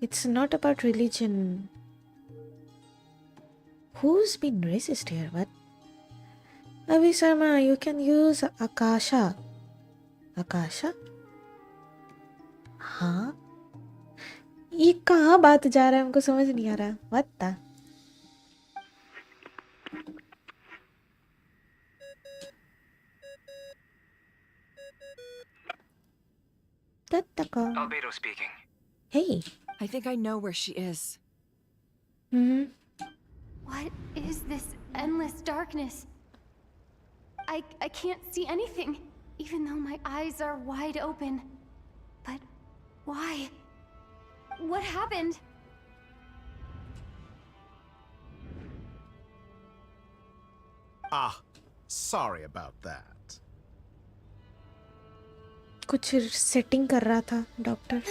It's not about religion. Who's been racist here? What? Abhi Sharma, you can use Akasha. Akasha? हाँ ये कहाँ बात जा रहा है हमको समझ नहीं आ रहा. What the? Albedo speaking. Hey. I think I know where she is. What is this endless darkness? I can't see anything, even though my eyes are wide open. But why? What happened? Ah, sorry about that. कुछ setting कर रहा था doctor.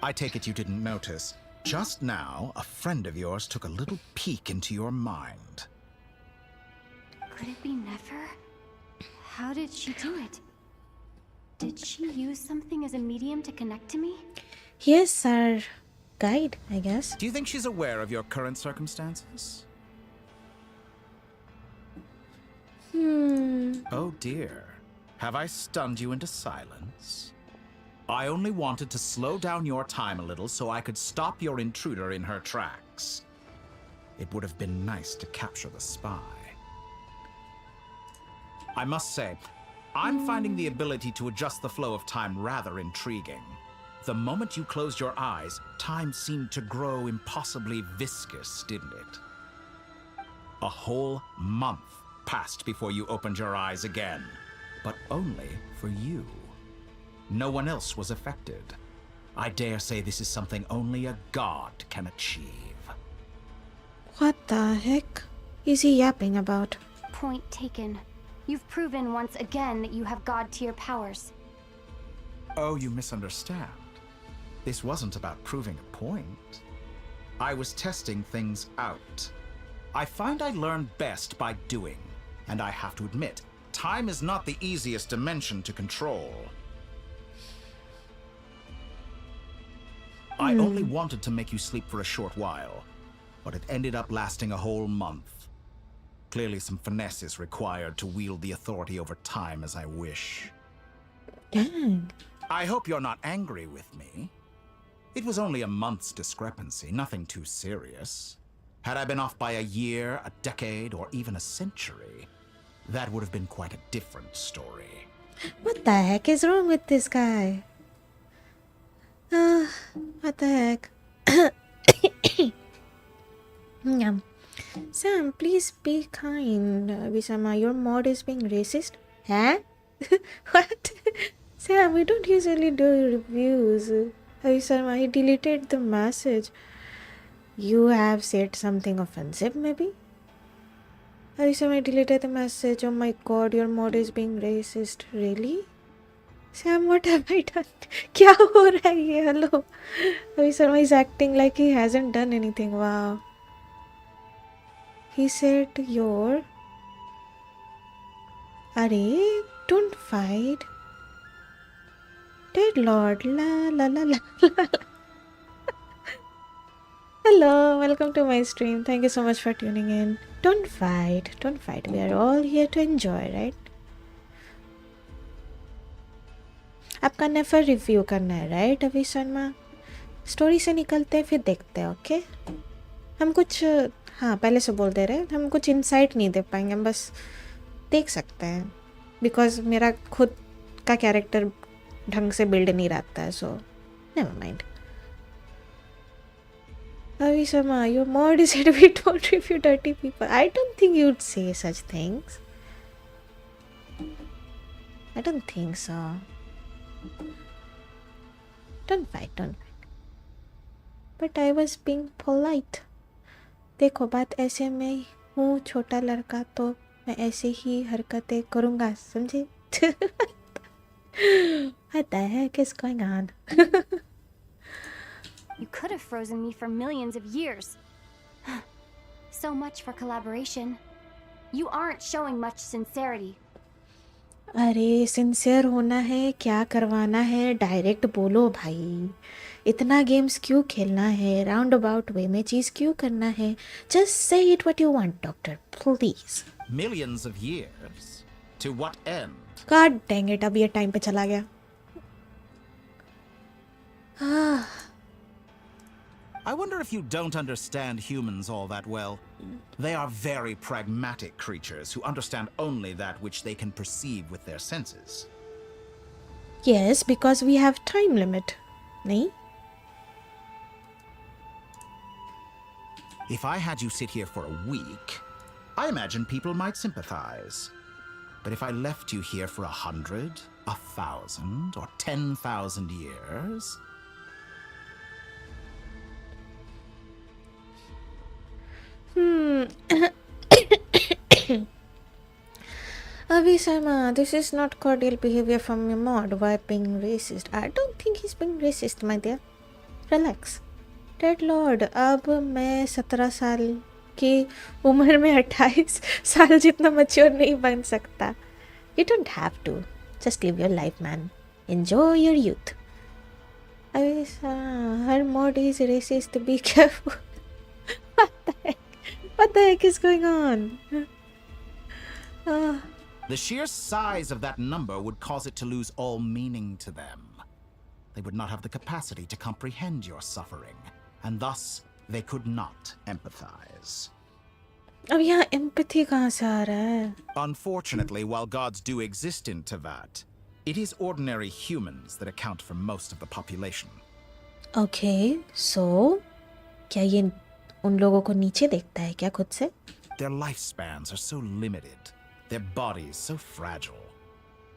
I take it you didn't notice. Just now, a friend of yours took a little peek into your mind. Could it be Nefer? How did she do it? Did she use something as a medium to connect to me? Yes, our guide, I guess. Do you think she's aware of your current circumstances? Oh dear. Have I stunned you into silence? I only wanted to slow down your time a little so I could stop your intruder in her tracks. It would have been nice to capture the spy. I must say, I'm finding the ability to adjust the flow of time rather intriguing. The moment you closed your eyes, time seemed to grow impossibly viscous, didn't it? A whole month passed before you opened your eyes again, but only for you. No one else was affected. I dare say this is something only a god can achieve. What the heck is he yapping about? Point taken. You've proven once again that you have god tier powers. Oh, you misunderstand. This wasn't about proving a point. I was testing things out. I find I learn best by doing, and I have to admit, time is not the easiest dimension to control. I only wanted to make you sleep for a short while, but it ended up lasting a whole month. Clearly some finesse is required to wield the authority over time as I wish. Dang. I hope you're not angry with me. It was only a month's discrepancy, nothing too serious. Had I been off by a year, a decade, or even a century, that would have been quite a different story. What the heck is wrong with this guy? What the heck? Yum. Sam, please be kind. Visama, your mod is being racist. Huh? What? Sam, we don't usually do reviews. Visama, he deleted the message. You have said something offensive, maybe? Visama deleted the message. Oh my god, your mod is being racist. Really? Sam, what have I done? क्या हो रहा है ये? Hello. Abhi Sharma is acting like he hasn't done anything. Wow. He said your... Arey, don't fight. Dead Lord. La la la la la. Hello, welcome to my stream. Thank you so much for tuning in. Don't fight. Don't fight. We are all here to enjoy, right? आपका नेफर review करना है right अभी Sharma. Story से निकलते हैं फिर देखते हैं. ओके हम कुछ हाँ पहले से बोल दे रहे हैं, हम कुछ इंसाइट नहीं दे पाएंगे, हम बस देख सकते हैं बिकॉज मेरा खुद का कैरेक्टर ढंग से बिल्ड नहीं रहता है. So never mind. Avi Sama, your mod said we don't review dirty people. I don't think you'd say such things. I don't think so. Don't fight. But I was being polite. देखो बात ऐसे मैं हूँ छोटा लड़का तो मैं ऐसे ही हरकतें करूँगा समझे. What the heck is going on? You could have frozen me for millions of years. So much for collaboration. You aren't showing much sincerity. अरे सिंसियर होना है क्या करवाना है डायरेक्ट बोलो भाई. इतना गेम्स क्यों खेलना है, राउंड अबाउट वे में चीज क्यों करना है. Just say it what you want doctor please. Millions of years? To what end? God dang it, अब ये टाइम पे चला गया. I wonder if you don't understand humans all that well. They are very pragmatic creatures who understand only that which they can perceive with their senses. Yes, because we have time limit. नहीं? If I had you sit here for a week, I imagine people might sympathize. But if I left you here for 100, 1,000, or 10,000 years... Avi Sama, this is not cordial behavior from your mod. Why being racist? I don't think he's being racist, my dear. Relax. Dead Lord, अब मैं 17 साल की उम्र में 28 साल जितना mature नहीं बन सकता. You don't have to. Just live your life, man. Enjoy your youth. Avi Sama, her mod is racist. Be careful. What the heck? What the heck is going on? The sheer size of that number would cause it to lose all meaning to them. They would not have the capacity to comprehend your suffering, and thus they could not empathize. अब यहाँ empathy कहाँ से आ रहा है? Unfortunately, while gods do exist in Tevat, it is ordinary humans that account for most of the population. Okay, so क्या ये उन लोगों को नीचे देखता है क्या खुद से? Their lifespans are so limited, their bodies so fragile.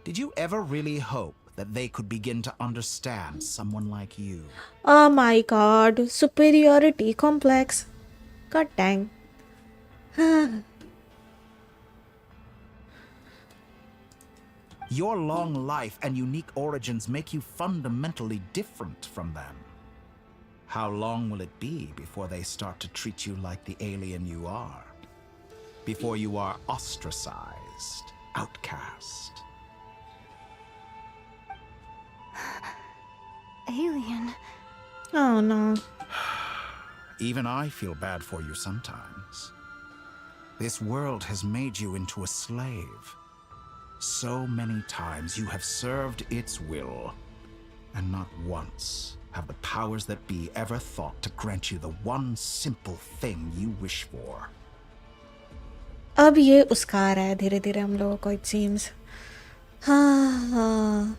Did you ever really hope that they could begin to understand someone like you? Oh my god, superiority complex. God dang. Your long life and unique origins make you fundamentally different from them. How long will it be before they start to treat you like the alien you are? Before you are ostracized, outcast? Alien. Oh no. Even I feel bad for you sometimes. This world has made you into a slave. So many times you have served its will, and not once have the powers that be ever thought to grant you the one simple thing you wish for. अब ये उसका आ रहा है धीरे धीरे हम लोगों को it seems. हाँ.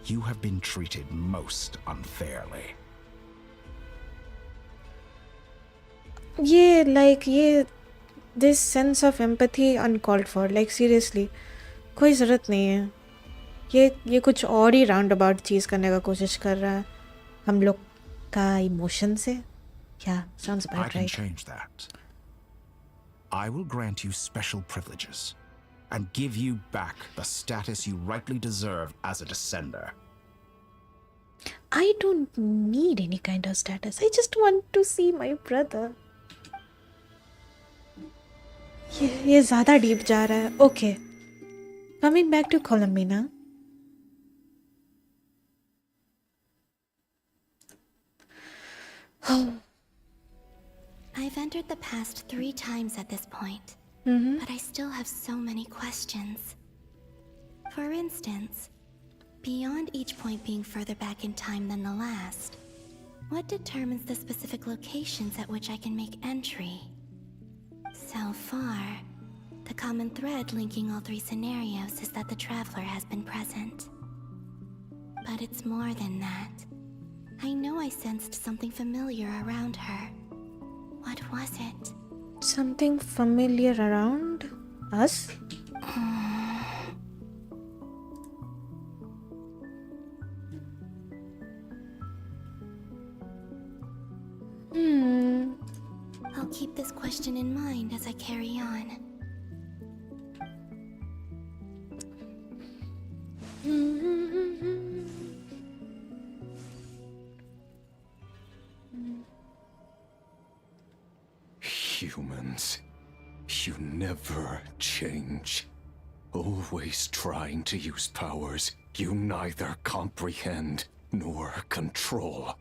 You have been treated most unfairly. ये like ये this sense of empathy uncalled for, like seriously कोई ज़रूरत नहीं है. ये कुछ और ही राउंड अबाउट चीज़ करने का कोशिश कर रहा है हम लोग का इमोशन से. Yeah, sounds about I can right. change that. I will grant you special privileges and give you back the status you rightly deserve as a descender. I don't need any kind of status. I just want to see my brother. ये ज़्यादा deep जा रहा है. Okay. Coming back to Columbina. I've entered the past 3 times at this point, but I still have so many questions. For instance, Beyond each point being further back in time than the last, what determines the specific locations at which I can make entry? So far, the common thread linking all three scenarios is that the traveler has been present. But it's more than that. I know I sensed something familiar around her. What was it? Something familiar around us? I'll keep this question in mind as I carry on. Humans, you never change. Always trying to use powers you neither comprehend nor control.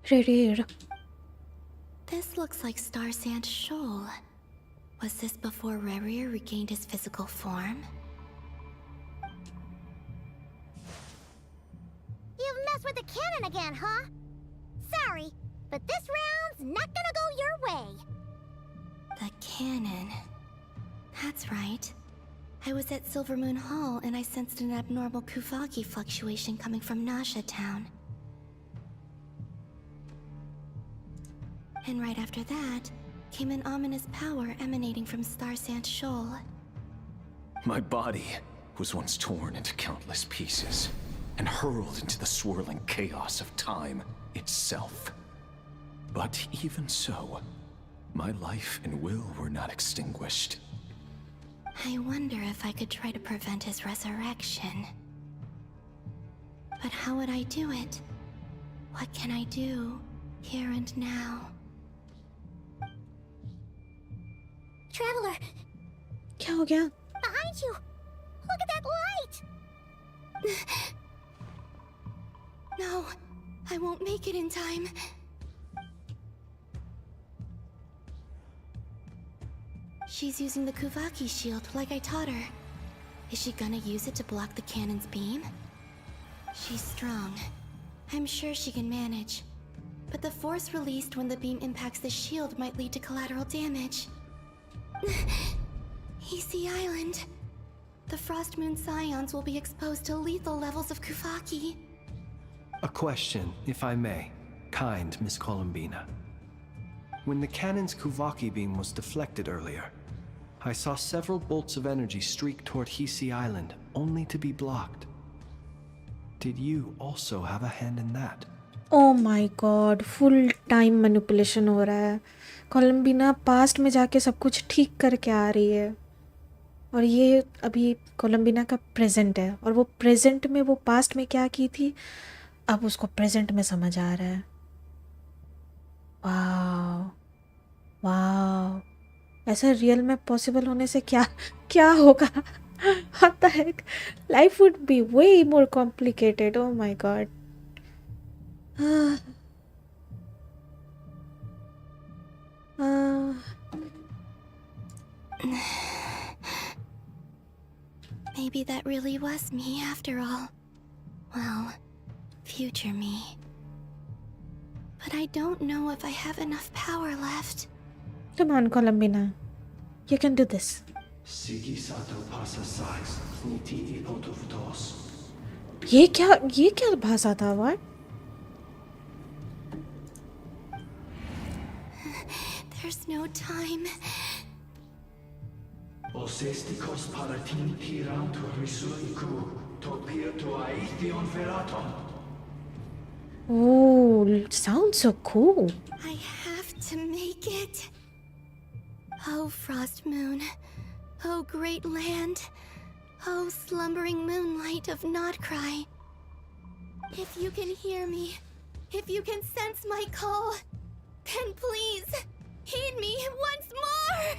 Redgear. This looks like Star Sand Shoal. Was this before Redgear regained his physical form? You've messed with the cannon again, huh? Sorry, but this round's not gonna go your way. The cannon. That's right. I was at Silver Moon Hall and I sensed an abnormal Kuvaki fluctuation coming from Nasha Town. And right after that, came an ominous power emanating from Star Sand Shoal. My body was once torn into countless pieces and hurled into the swirling chaos of time itself. But even so, my life and will were not extinguished. I wonder if I could try to prevent his resurrection. But how would I do it? What can I do, here and now? Traveler, क्या हो गया? behind you! Look at that light! No, I won't make it in time. She's using the Kuvaki shield like I taught her. Is she gonna use it to block the cannon's beam? She's strong. I'm sure she can manage. But the force released when the beam impacts the shield might lead to collateral damage. Easy Island. The Frost Moon Scions will be exposed to lethal levels of Kuvaki. A question, if I may. Kind Miss Columbina. When the cannon's Kuvaki beam was deflected earlier, I saw several bolts of energy streak toward Hisi Island, only to be blocked. Did you also have a hand in that? Oh my god, full time manipulation हो रहा है. कोलम्बिना past में जाके सब कुछ ठीक करके आ रही है और ये अभी कोलम्बिना का प्रेजेंट है और वो प्रेजेंट में वो पास्ट में क्या की थी अब उसको प्रेजेंट में समझ आ रहा है. वाह वाह, ऐसा रियल में पॉसिबल होने से क्या क्या होगा? What the heck? Life would be way more complicated. Oh my god. Maybe that really was me after all. Well, future me. But I don't know if I have enough power left. Come on, Columbina. You can do this. ये क्या भाषा था? What? There's no time. Oh, sounds so cool. I have to make it. Oh, Frost Moon. Oh, great land. Oh, slumbering moonlight of Nodcry. If you can hear me, if you can sense my call, then please, heed me once more!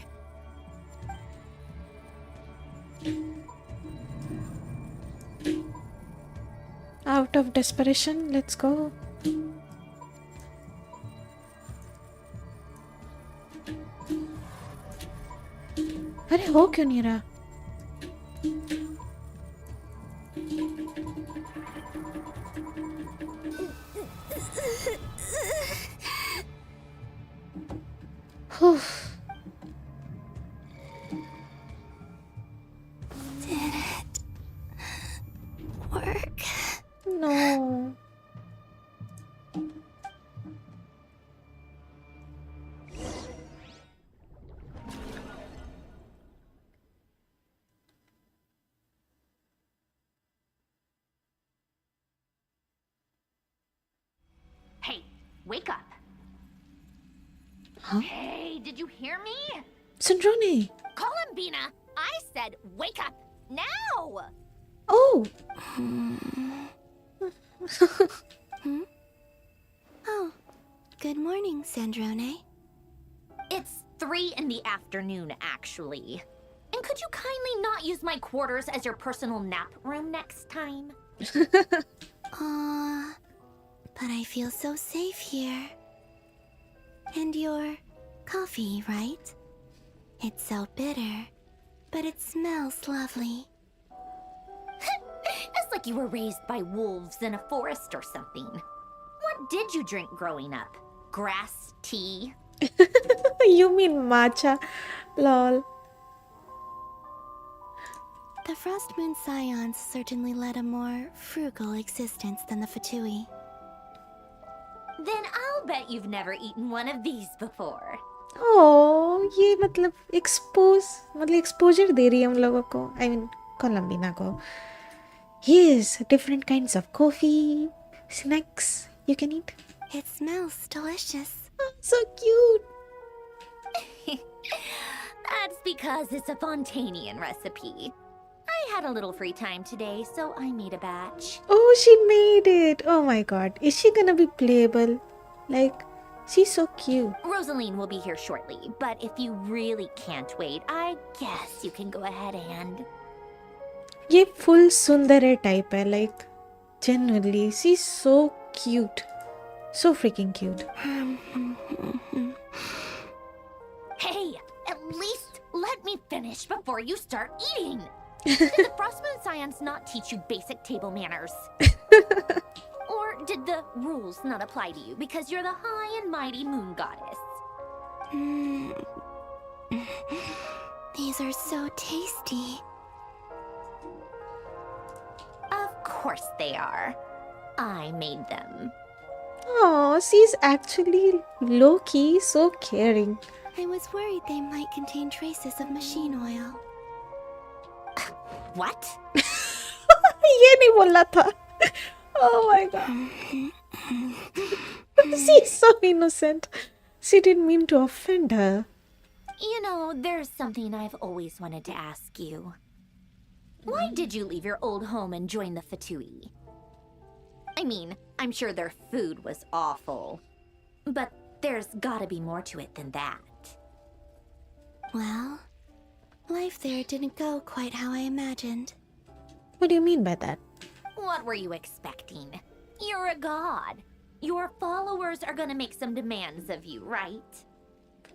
Out of desperation, let's go. अरे हो क्यों नहीं रहा? Whew. Did it work? No. Hey, wake up. Huh? Hey, did you hear me? Sandrone. Columbina, I said wake up now! Oh. Oh, good morning, Sandrone. It's 3 in the afternoon, actually. And could you kindly not use my quarters as your personal nap room next time? But I feel so safe here. And your coffee, right? It's so bitter, but it smells lovely. It's like you were raised by wolves in a forest or something. What did you drink growing up? Grass tea? You mean matcha? Lol. The Frost Moon Scions certainly led a more frugal existence than the Fatui. Then I'll bet you've never eaten one of these before. Oh, ये मतलब exposure दे रही है हम लोगों को. I mean, Columbina को. Yes, different kinds of coffee, snacks you can eat. It smells delicious. Oh, so cute. That's because it's a Fontanian recipe. I had a little free time today, so I made a batch. Oh, she made it. Oh my god. Is she gonna be playable? Like, she's so cute. Rosaline will be here shortly, but if you really can't wait, I guess you can go ahead and... ये full sundare type है. Like, genuinely, she's so cute. So freaking cute. Hey, at least let me finish before you start eating. Did the Frostmoon Scions not teach you basic table manners? Or did the rules not apply to you because you're the high and mighty moon goddess? These are so tasty. Of course they are. I made them. Oh, she's actually low-key so caring. I was worried they might contain traces of machine oil. What? ये नहीं बोलना था. Oh my god. She's so innocent. She didn't mean to offend her. You know, there's something I've always wanted to ask you. Why did you leave your old home and join the Fatui? I mean, I'm sure their food was awful. But there's gotta be more to it than that. Well, life there didn't go quite how I imagined. What do you mean by that? What were you expecting? You're a god. Your followers are gonna make some demands of you, right?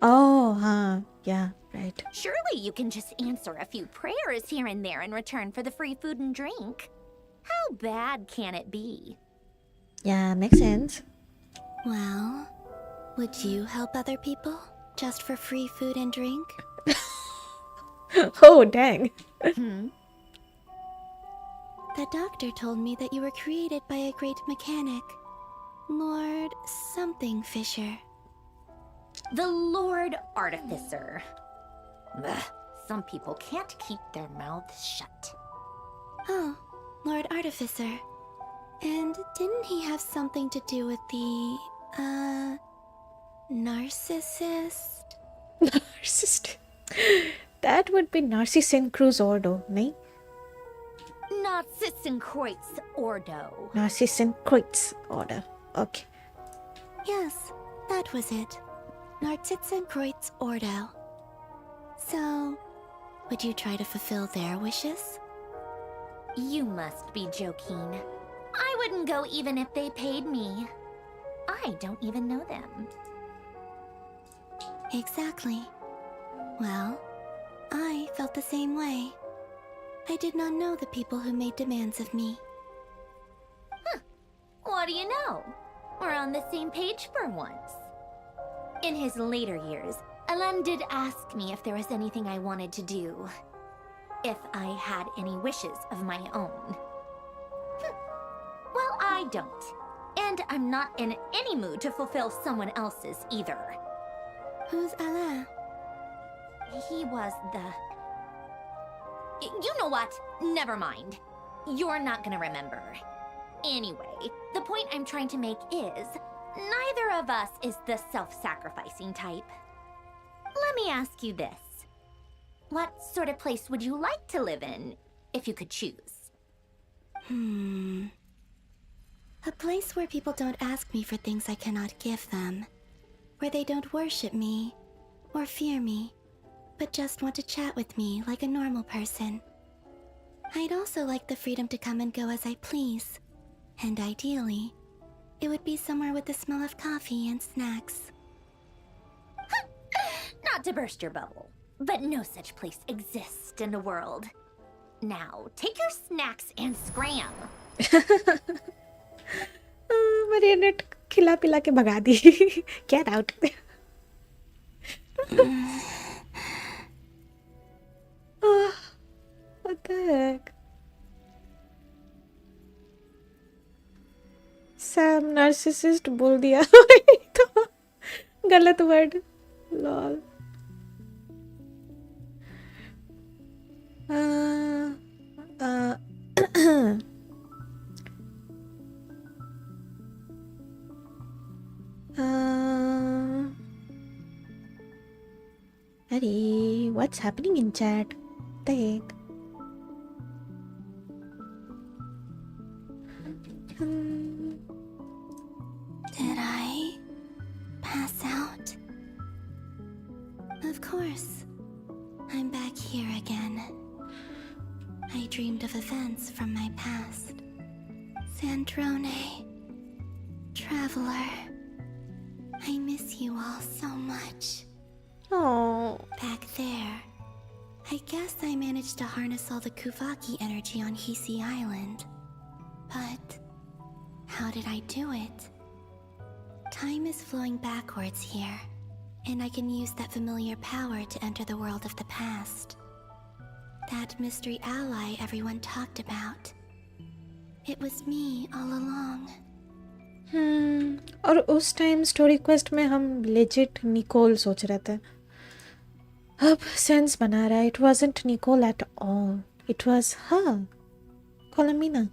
Oh, huh. Yeah, right. Surely you can just answer a few prayers here and there in return for the free food and drink. How bad can it be? Yeah, makes sense. Well, would you help other people just for free food and drink? Oh, dang. The doctor told me that you were created by a great mechanic, Lord something Fisher. The Lord Artificer. Ugh, some people can't keep their mouths shut. Oh, Lord Artificer. And didn't he have something to do with the, narcissist? Narcissist. That would be Narcissin Cruz Ordo, nahi? Narcissenkreuz Ordo. Narcissin Cruz Order. Okay. Yes, that was it. Narcissenkreuz Ordo. So, would you try to fulfill their wishes? You must be joking. I wouldn't go even if they paid me. I don't even know them. Exactly. Well, I felt the same way. I did not know the people who made demands of me. Huh. What do you know? We're on the same page for once. In his later years, Alan did ask me if there was anything I wanted to do. If I had any wishes of my own. Well, I don't. And I'm not in any mood to fulfill someone else's either. Who's Alain? He was the... You know what? Never mind. You're not gonna remember. Anyway, the point I'm trying to make is, neither of us is the self-sacrificing type. Let me ask you this. What sort of place would you like to live in, if you could choose? A place where people don't ask me for things I cannot give them. Where they don't worship me, or fear me, but just want to chat with me like a normal person. I'd also like the freedom to come and go as I please. And ideally, it would be somewhere with the smell of coffee and snacks. Not to burst your bubble, but no such place exists in the world. Now, take your snacks and scram. मरियनेट खिला पिला के भगा दी. Get out. What the heck? Sam narcissist बोल दिया. तो गलत word. Lol. Hey, what's happening in chat? The heck? Did I pass out? Of course. I'm back here again. I dreamed of events from my past. Sandrone. Traveler. I miss you all so much. Oh. Back there. I guess I managed to harness all the Kuvaki energy on Hisi Island. But how did I do it? Time is flowing backwards here, and I can use that familiar power to enter the world of the past. That mystery ally everyone talked about. It was me all along. और उस time story quest में हम legit Nicol सोच रहे थे. अब sense बना रहा है. It wasn't Nicole at all. It was her, Colomina,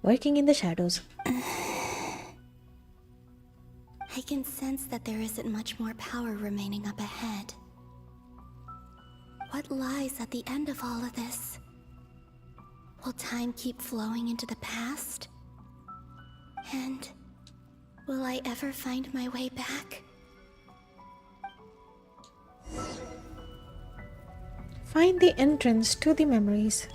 working in the shadows. I can sense that there isn't much more power remaining up ahead. What lies at the end of all of this? Will time keep flowing into the past? And will I ever find my way back? Find the entrance to the memories.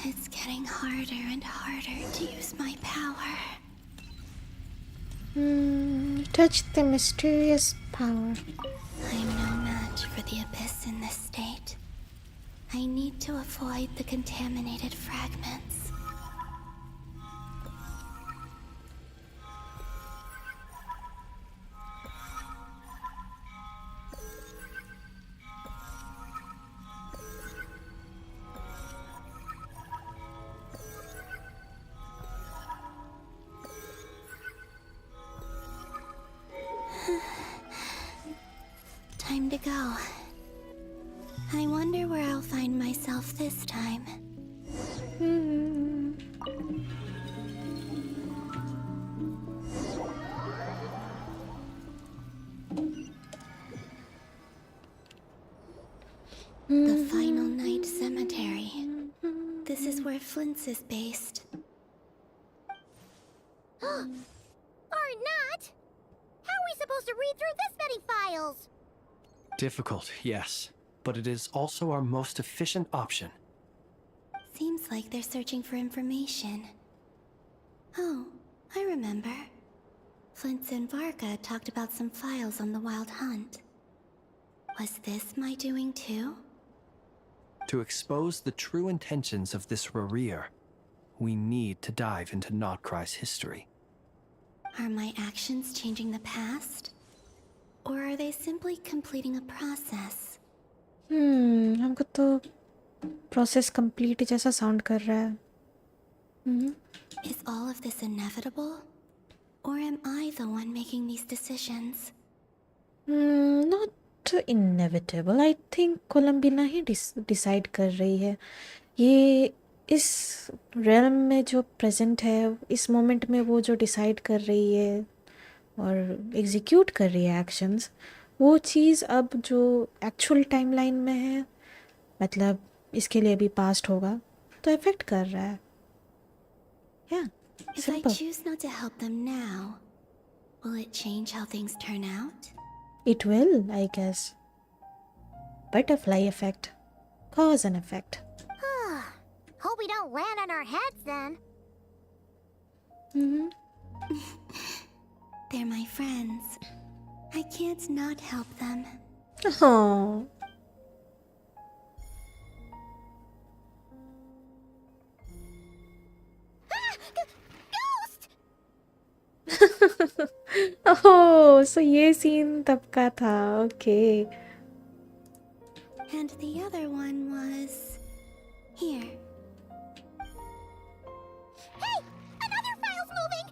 It's getting harder and harder to use my power. Touch the mysterious power. I'm no match for the abyss in this state. I need to avoid the contaminated fragments. Time to go. I wonder where I'll find myself this time. The Final Night Cemetery. This is where Flint's is based. Or not! How are we supposed to read through this many files? Difficult, yes, but it is also our most efficient option. Seems like they're searching for information. Oh, I remember. Flint's and Varga talked about some files on the Wild Hunt. Was this my doing too? To expose the true intentions of this Redgear, we need to dive into Notcry's history. Are my actions changing the past? Or are they simply completing a process? हमको तो process complete जैसा sound कर रहा है. Is all of this inevitable? Or am I the one making these decisions? Not inevitable. I think Columbina ही decide कर रही है. ये इस realm में जो प्रेजेंट है, इस मोमेंट में वो जो डिसाइड कर रही है और एग्जीक्यूट कर रही है एक्शंस, वो चीज़ अब जो एक्चुअल टाइमलाइन में है, मतलब इसके लिए भी पास्ट होगा, तो इफेक्ट कर रहा है. Yeah, If simple. I choose not to help them now, will it change how things turn out? It will, I guess. Butterfly effect. Cause and effect. Hope we don't land on our heads then. They're my friends. I can't not help them. Oh. Oh, so ये scene तब का था. Okay. And the other one was here. Hey! Another file's moving!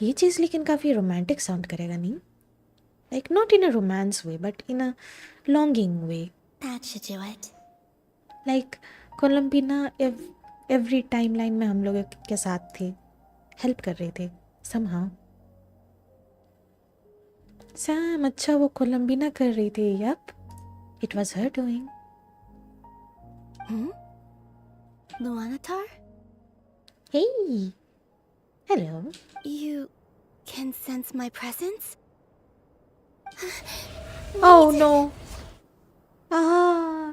ये चीज़ लेकिन काफ़ी romantic sound करेगा नहीं? Like not in a romance way, but in a longing way. That should do it. Like कोलंबिना every timeline में हम लोगों के साथ थी, हेल्प कर रही थी somehow. सैम, अच्छा वो कोलंबिना कर रही थी. Yup, it was her doing. Luanatar? Hey, hello. You can sense my presence? Oh no.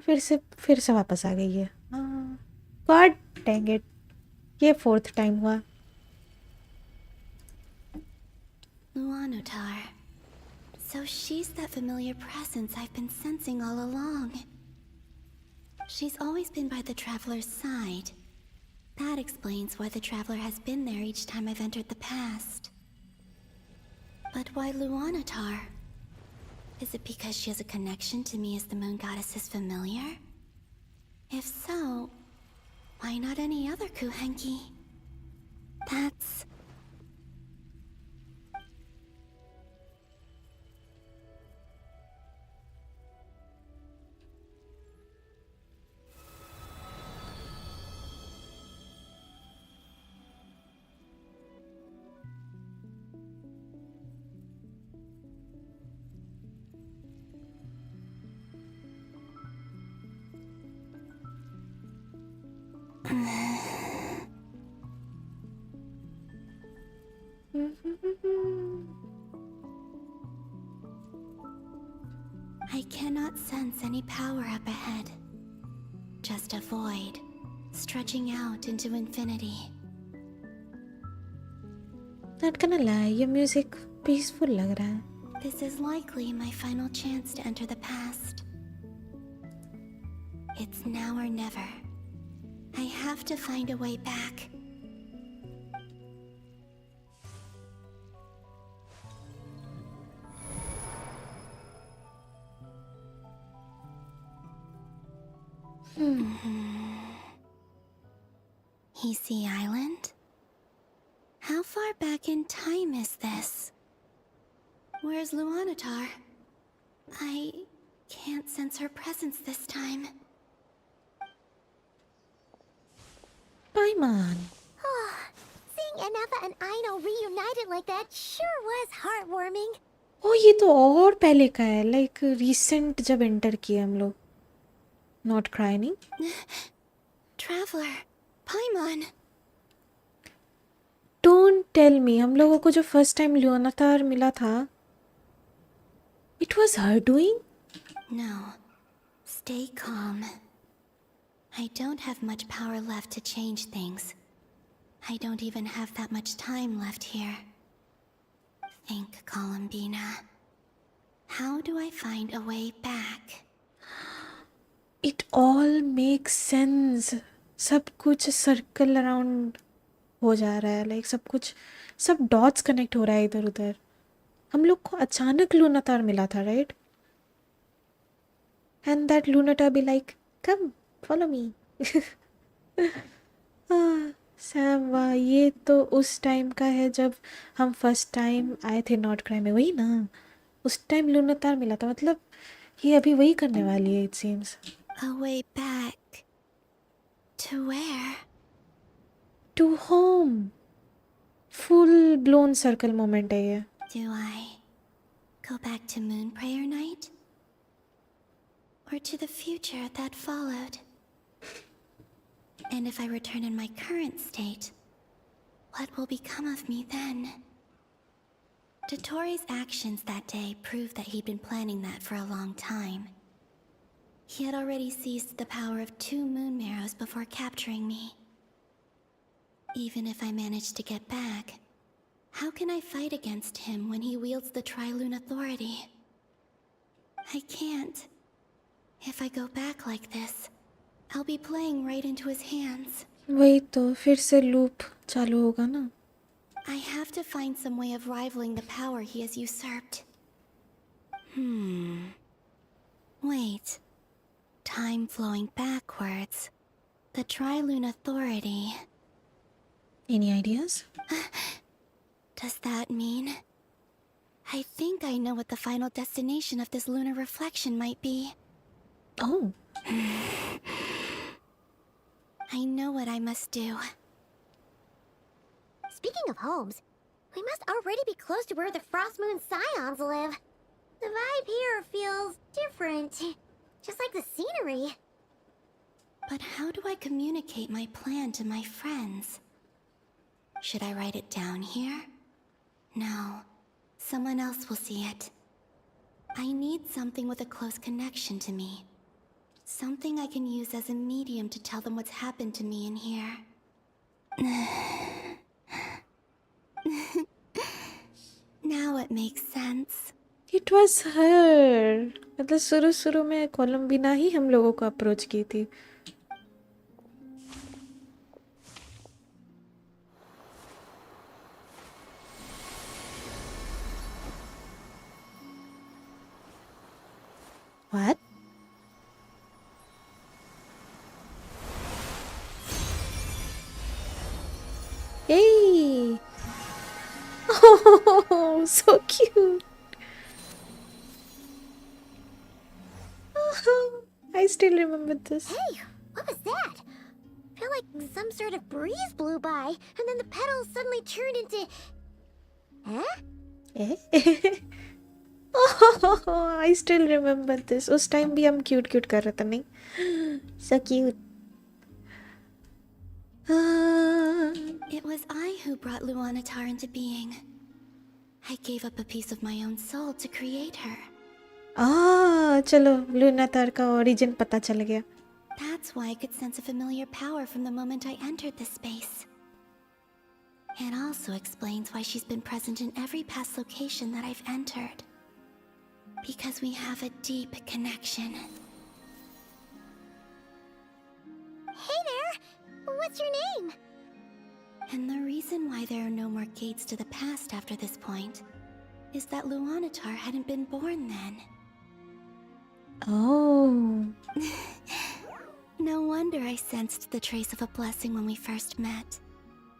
फिर से वापस आ गई है. God dang it. ये 4th टाइम हुआ. Luanatar. So she's that familiar presence I've been sensing all along. She's always been by the Traveler's side. That explains why the Traveler has been there each time I've entered the past. But why Luanatar? Is it because she has a connection to me as the Moon Goddess's familiar? If so, why not any other Kuhenki? That's... I cannot sense any power up ahead. Just a void, stretching out into infinity. Not gonna lie, your music peaceful लग रहा है. This is likely my final chance to enter the past. It's now or never. I have to find a way back. Heesey Island? How far back in time is this? Where's Luanatar? I can't sense her presence this time. Paimon. Seeing Enefa and Aino reunited like that sure was heartwarming. Oh, ये तो और पहले का है. Like recent जब enter किए हम लोग. Not crying. Traveler, Paimon. Don't tell me हम लोगों को जो first time Luanatar मिला था, it was her doing? No. Stay calm. I don't have much power left to change things. I don't even have that much time left here. Think, Columbina. How do I find a way back? It all makes sense. सब कुछ circle around हो जा रहा है, like सब dots connect हो रहा है इधर उधर. हम लोग को अचानक लूनातार मिला था, राइट? एंड दैट लूनातार be like, come follow me. Sam, वाह, ये तो उस टाइम का है जब हम फर्स्ट टाइम आए थे नॉर्थ क्राइम में, वही ना? उस टाइम लूनातार मिला था, मतलब ये अभी वही करने वाली है, it seems. A way back. To where? To home. Full blown circle moment है ये. Do I go back to Moon Prayer Night? Or to the future that followed? And if I return in my current state, what will become of me then? Dotori's actions that day proved that he'd been planning that for a long time. He had already seized the power of 2 moon marrows before capturing me. Even if I manage to get back, how can I fight against him when he wields the Tri-Lune Authority? I can't. If I go back like this, I'll be playing right into his hands. वही तो, फिर से loop चालू होगा ना. I have to find some way of rivaling the power he has usurped. Wait. Time flowing backwards. The Tri-Lune Authority. Any ideas? Does that mean? I think I know what the final destination of this lunar reflection might be. Oh. I know what I must do. Speaking of homes, we must already be close to where the Frost Moon Scions live. The vibe here feels different. Just like the scenery. But how do I communicate my plan to my friends? Should I write it down here? No. Someone else will see it. I need something with a close connection to me. Something I can use as a medium to tell them what's happened to me in here. Now it makes sense. It was her. मतलब शुरू में कोलम्बिना ही हम लोगों को approach की थी. What? Hey! Oh, so cute. I still remember this. Hey, what was that? I feel like some sort of breeze blew by, and then the petals suddenly turned into... Huh? Eh? Oh, I still remember this. उस time भी हम cute कर रहे थे, नहीं? So cute. It was I who brought Luanatar into being. I gave up a piece of my own soul to create her. चलो लूनातार का origin पता चल गया. That's why I could sense a familiar power from the moment I entered this space. It also explains why she's been present in every past location that I've entered. Because we have a deep connection. Hey there! What's your name? And the reason why there are no more gates to the past after this point is that Luanatar hadn't been born then. Oh. No wonder I sensed the trace of a blessing when we first met.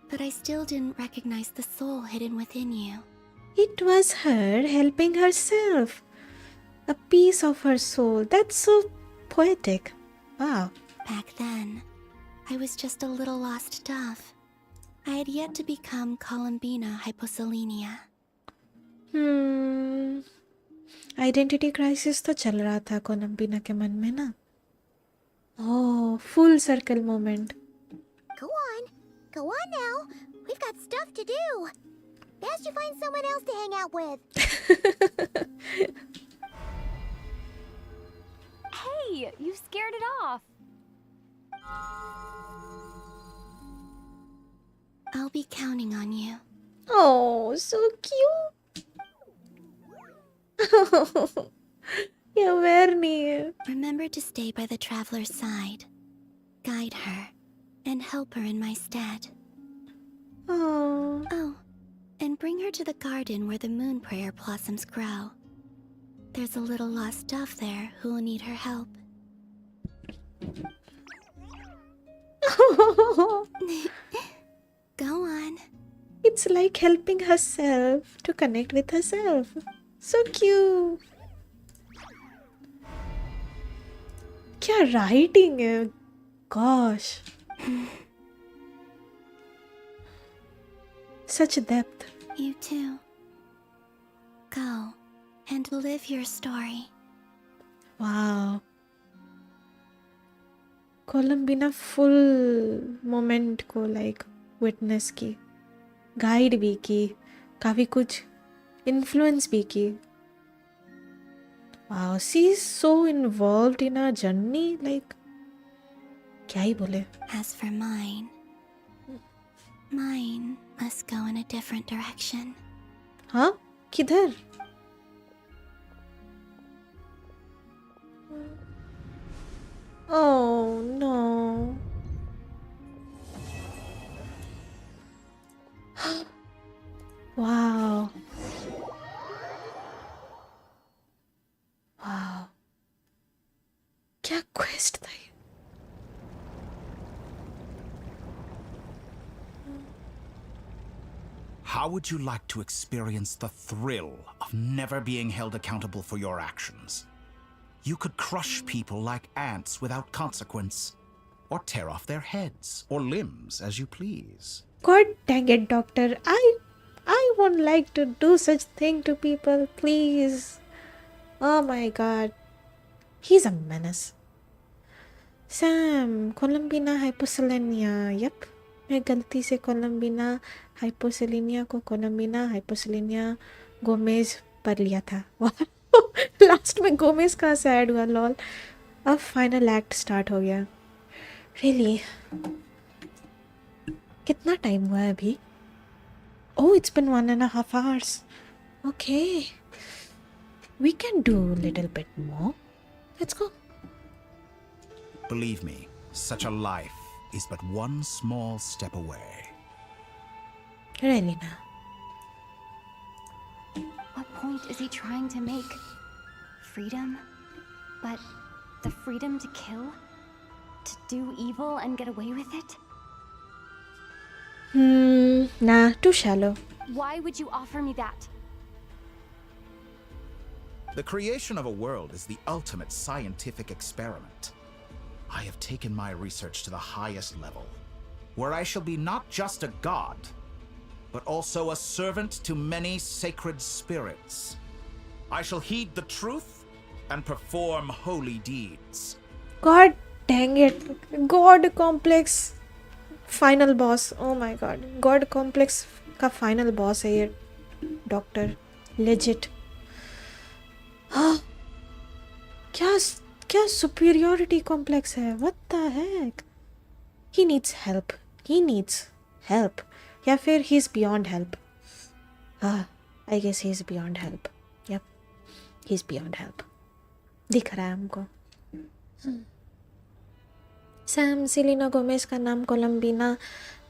But I still didn't recognize the soul hidden within you. It was her helping herself. A piece of her soul. That's so poetic. Wow. Back then, I was just a little lost dove. I had yet to become Columbina Hyposelenia. Identity crisis तो चल रहा था कोलम्बिना के मन में ना. Oh, full circle moment. Go on now. We've got stuff to do. Best you find someone else to hang out with. Hey, you scared it off. I'll be counting on you. Oh, so cute. You're very. Remember to stay by the traveler's side. Guide her and help her in my stead. Oh. Oh, and bring her to the garden where the moon prayer blossoms grow. There's a little lost dove there who will need her help. Go on. It's like helping herself to connect with herself. So cute. क्या writing है? Gosh. Such depth. You too. Go and live your story. Wow. Columbina full moment को like witness की, guide भी की, काफ़ी कुछ influence भी की. Wow, she is so involved in a journey, like क्या ही बोले. As for mine must go in a different direction. हाँ, किधर? Oh no. Wow. Wow. क्या क्वेस्ट था ये? How would you like to experience the thrill of never being held accountable for your actions? You could crush people like ants without consequence, or tear off their heads or limbs as you please. God dang it, Doctor. I won't like to do such thing to people, please. Oh my God. He's a menace. Sam, Columbina hyposelenia. Yep. मैं गलती से कोलम्बिना हाइपोसेलिनिया को कोलम्बिना Hyposelenia Gomez पर लिया था. Last में Gomez कहाँ से ऐड हुआ? लॉल. अब फाइनल एक्ट स्टार्ट हो गया. रियली कितना टाइम हुआ है अभी? Oh, it's been 1.5 hours. Okay. We can do a little bit more. Let's go. Believe me, such a life is but one small step away. Really now. What point is he trying to make? Freedom? But the freedom to kill? To do evil and get away with it? Nah, too shallow. Why would you offer me that? The creation of a world is the ultimate scientific experiment. I have taken my research to the highest level, where I shall be not just a god, but also a servant to many sacred spirits. I shall heed the truth and perform holy deeds. God dang it. God complex final boss. Oh my God. God complex का final boss है ये doctor. Legit. क्या superiority complex है? What the heck? He needs help. He needs help. या फिर he's beyond help. I guess he's beyond help. Yep. He's beyond help. दिख रहा है हमको. सैम सेलिना गोमेज का नाम कोलम्बिना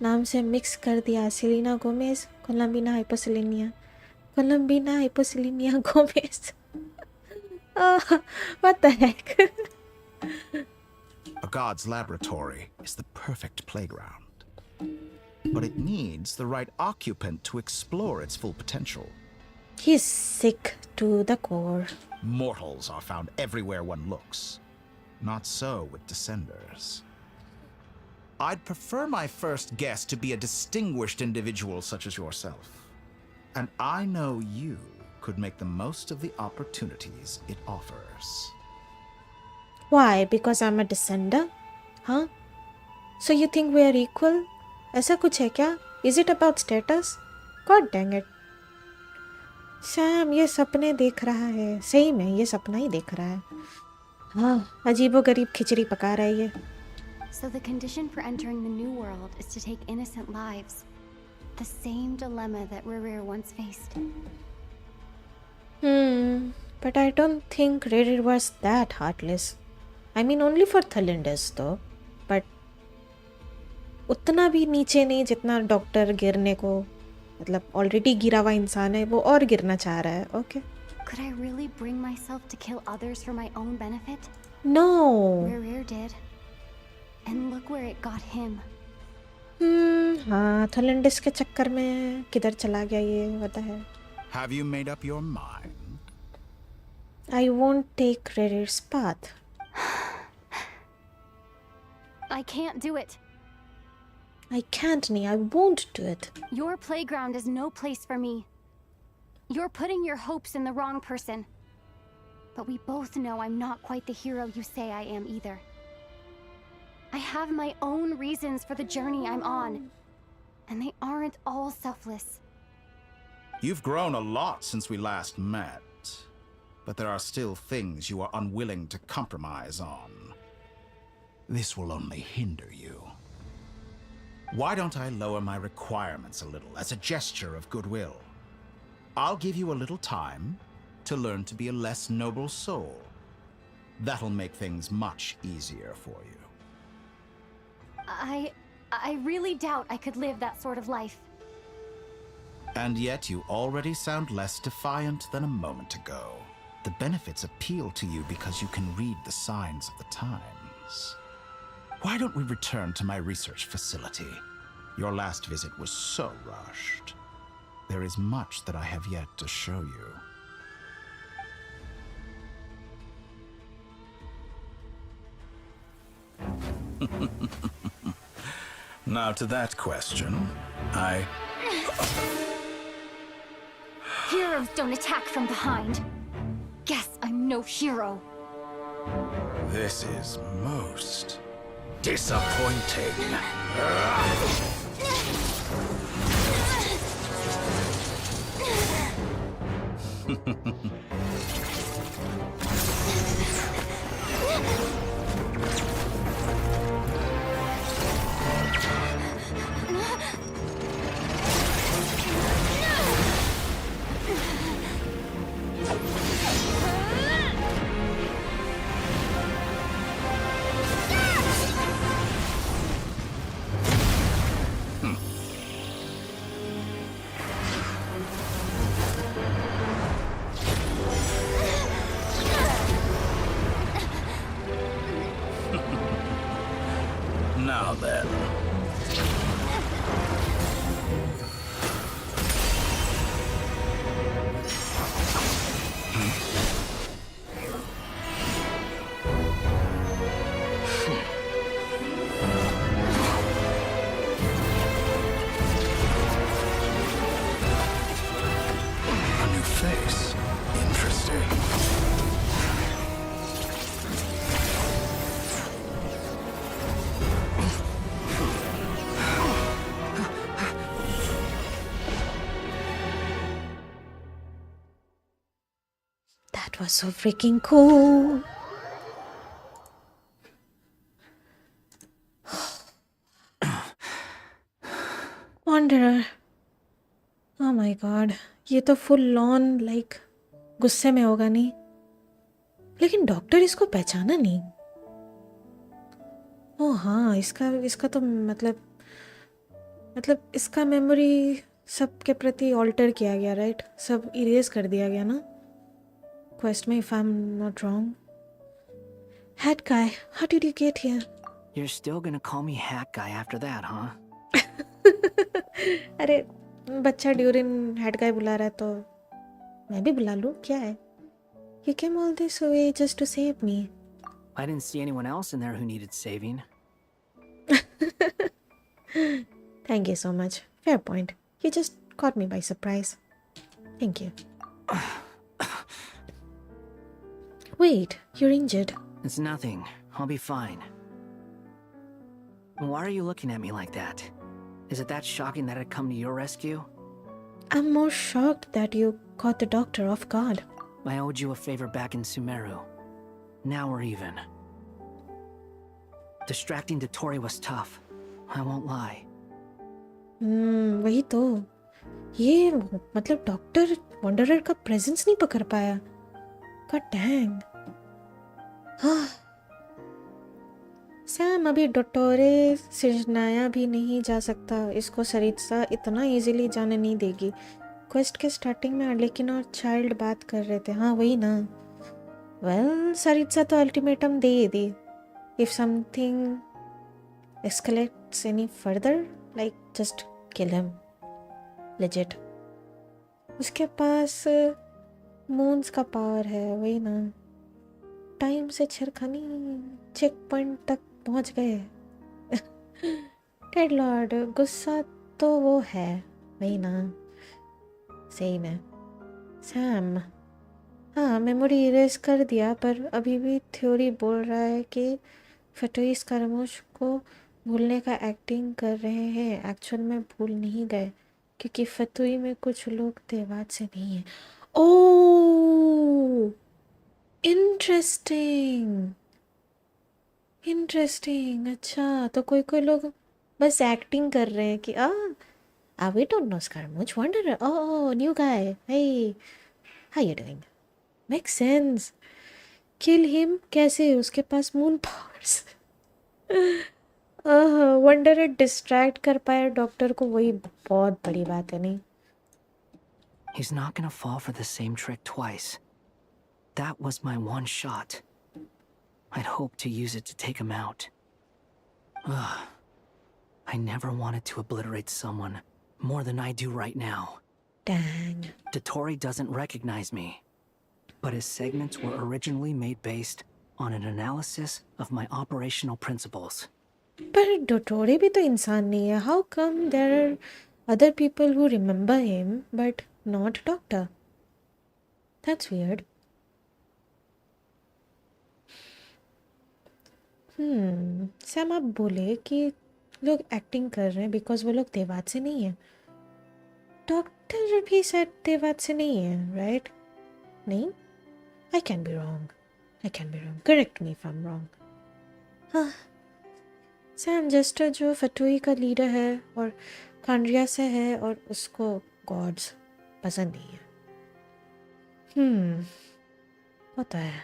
नाम से मिक्स कर दिया. Selena Gomez, Columbina Hyposelenia. Columbina Hyposelenia Gomez. What the heck? A god's laboratory is the perfect playground, but it needs the right occupant to explore its full potential. He's sick to the core. Mortals are found everywhere one looks. Not so with Descenders. I'd prefer my first guest to be a distinguished individual such as yourself. And I know you could make the most of the opportunities it offers. Why? Because I'm a descender? Huh? So you think we are equal? ऐसा कुछ है क्या? Is it about status? God dang it. Sam ये सपने देख रहा है. सही में ये सपना ही देख रहा है. हाँ, अजीबोगरीब खिचड़ी पका रहा है ये. So the condition for entering the new world is to take innocent lives. The same dilemma that Redragon once faced. But I don't think Reddit was that heartless. I mean, only for Thalindus though. But उतना भी नीचे नहीं जितना doctor गिरने को, मतलब already गिरा हुआ इंसान है वो और गिरना चाह रहा है. Okay. Could I really bring myself to kill others for my own benefit? No. Redragon did. And look where it got him. हाँ, Thalindus के चक्कर में किधर चला गया ये पता है. Have you made up your mind? I won't take Reddit's path. I can't do it. I can't, I won't do it. Your playground is no place for me. You're putting your hopes in the wrong person. But we both know I'm not quite the hero you say I am either. I have my own reasons for the journey I'm on. And they aren't all selfless. You've grown a lot since we last met. But there are still things you are unwilling to compromise on. This will only hinder you. Why don't I lower my requirements a little as a gesture of goodwill? I'll give you a little time to learn to be a less noble soul. That'll make things much easier for you. I really doubt I could live that sort of life. And yet you already sound less defiant than a moment ago. The benefits appeal to you because you can read the signs of the times. Why don't we return to my research facility? Your last visit was so rushed. There is much that I have yet to show you. Now to that question, Heroes don't attack from behind. Guess I'm no hero. This is most disappointing. Now then. A new face. Interesting. That was so freaking cool. Wanderer. Oh my god. ये तो full on like गुस्से में होगा नहीं. लेकिन doctor इसको पहचाना नहीं. ओह हाँ, इसका तो मतलब इसका मेमोरी सबके प्रति ऑल्टर किया गया, राइट? सब इरेज कर दिया गया ना? Quest me if I'm not wrong. Hat guy, how did you get here? You're still gonna call me Hat Guy after that, huh? अरे बच्चा ड्यूरिन हेड गाय बुला रहा है तो मैं भी बुला लूँ, क्या है? You came all this way just to save me. I didn't see anyone else in there who needed saving. Thank you so much. Fair point. You just caught me by surprise. Thank you. Wait, you're injured. It's nothing. I'll be fine. Why are you looking at me like that? Is it that shocking that I'd come to your rescue? I'm more shocked that you caught the doctor off guard. I owed you a favor back in Sumeru. Now we're even. Distracting Dotori was tough. I won't lie. वही तो। ये मतलब doctor wanderer का presence नहीं पकड़ पाया। God dang. हाँ, Sam अभी डोटोरे सिजनाया भी नहीं जा सकता। इसको सरित्सा इतना इजीली जाने नहीं देगी। क्वेस्ट के स्टार्टिंग में अर्लेकिन और चाइल्ड बात कर रहे थे। हाँ वही ना। वेल सरित्सा तो ultimatum they he the. If something escalates any further, like just kill him. Legit. उसके पास मून्स का पावर है, वही ना। टाइम से छरखानी चेक पॉइंट तक पहुंच गए। टेड लॉर्ड गुस्सा तो वो है, वही ना। सही में सैम। हाँ मेमोरी इरेज कर दिया, पर अभी भी थ्योरी बोल रहा है कि फटोई स्कारमोश को भूलने का एक्टिंग कर रहे हैं। एक्चुअल में भूल नहीं गए, क्योंकि फतुई में कुछ लोग देवात से नहीं है। Oh interesting interesting. अच्छा तो कोई कोई लोग बस एक्टिंग कर रहे हैं कि we don't know Scaramouche Wanderer. Oh new guy, hey how you doing. Make sense. Kill him कैसे, उसके पास मून पावर्स। वंडर डिस्ट्रैक्ट कर पाया डॉक्टर को, वही बहुत बड़ी बात है। नहीं He's not gonna fall for the same trick twice. That was my one shot. I'd hoped to use it to take him out. Ugh. I never wanted to obliterate someone more than I do right now. Dang. Dotori doesn't recognize me, but his segments were originally made based on an analysis of my operational principles. पर डोटोरे भी तो इंसान नहीं है। How come there are other people who remember him but not doctor. That's weird. Sam आप बोले कि लोग एक्टिंग कर रहे हैं बिकॉज वो लोग देवात से नहीं है। डॉक्टर भी शायद देवात से नहीं है, राइट? नहीं, I can be wrong, correct me if I am wrong. हाँ सैम जेस्टर जो फटुई का लीडर है और कांड्रिया से है, और उसको गॉड्स पसंद नहीं है। पता है।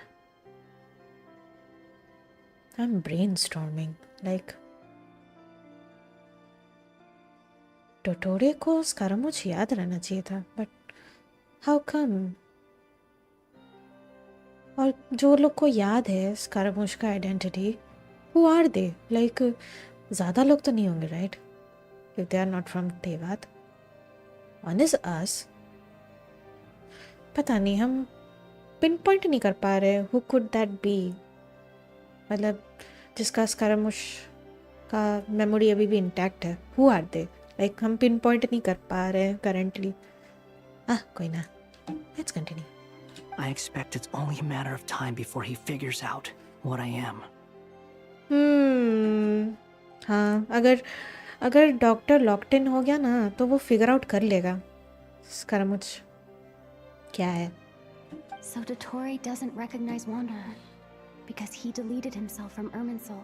आई एम ब्रेनस्टॉर्मिंग लाइक टोटोरे को स्कारमोश याद रहना चाहिए था, बट हाउ कम। और जो लोग को याद है स्कारमोश का identity, Who are they? Like ज़्यादा लोग तो नहीं होंगे, right? If they are not from Tevat. One is us. पता नहीं, हम पिन पॉइंट नहीं कर पा रहे who could that be. मतलब जिसका स्कारमोश का मेमोरी अभी भी इंटैक्ट है, who are they? Like हम पिन पॉइंट नहीं कर पा रहे हैं currently. कोई ना, let's continue. I expect it's only a matter of time before he figures out what I am. हाँ अगर डॉक्टर लॉक्ड इन हो गया ना तो वो फिगर आउट कर लेगा स्कारमोश क्या है। So Dotori doesn't recognize Wanderer because he deleted himself from Irminsul.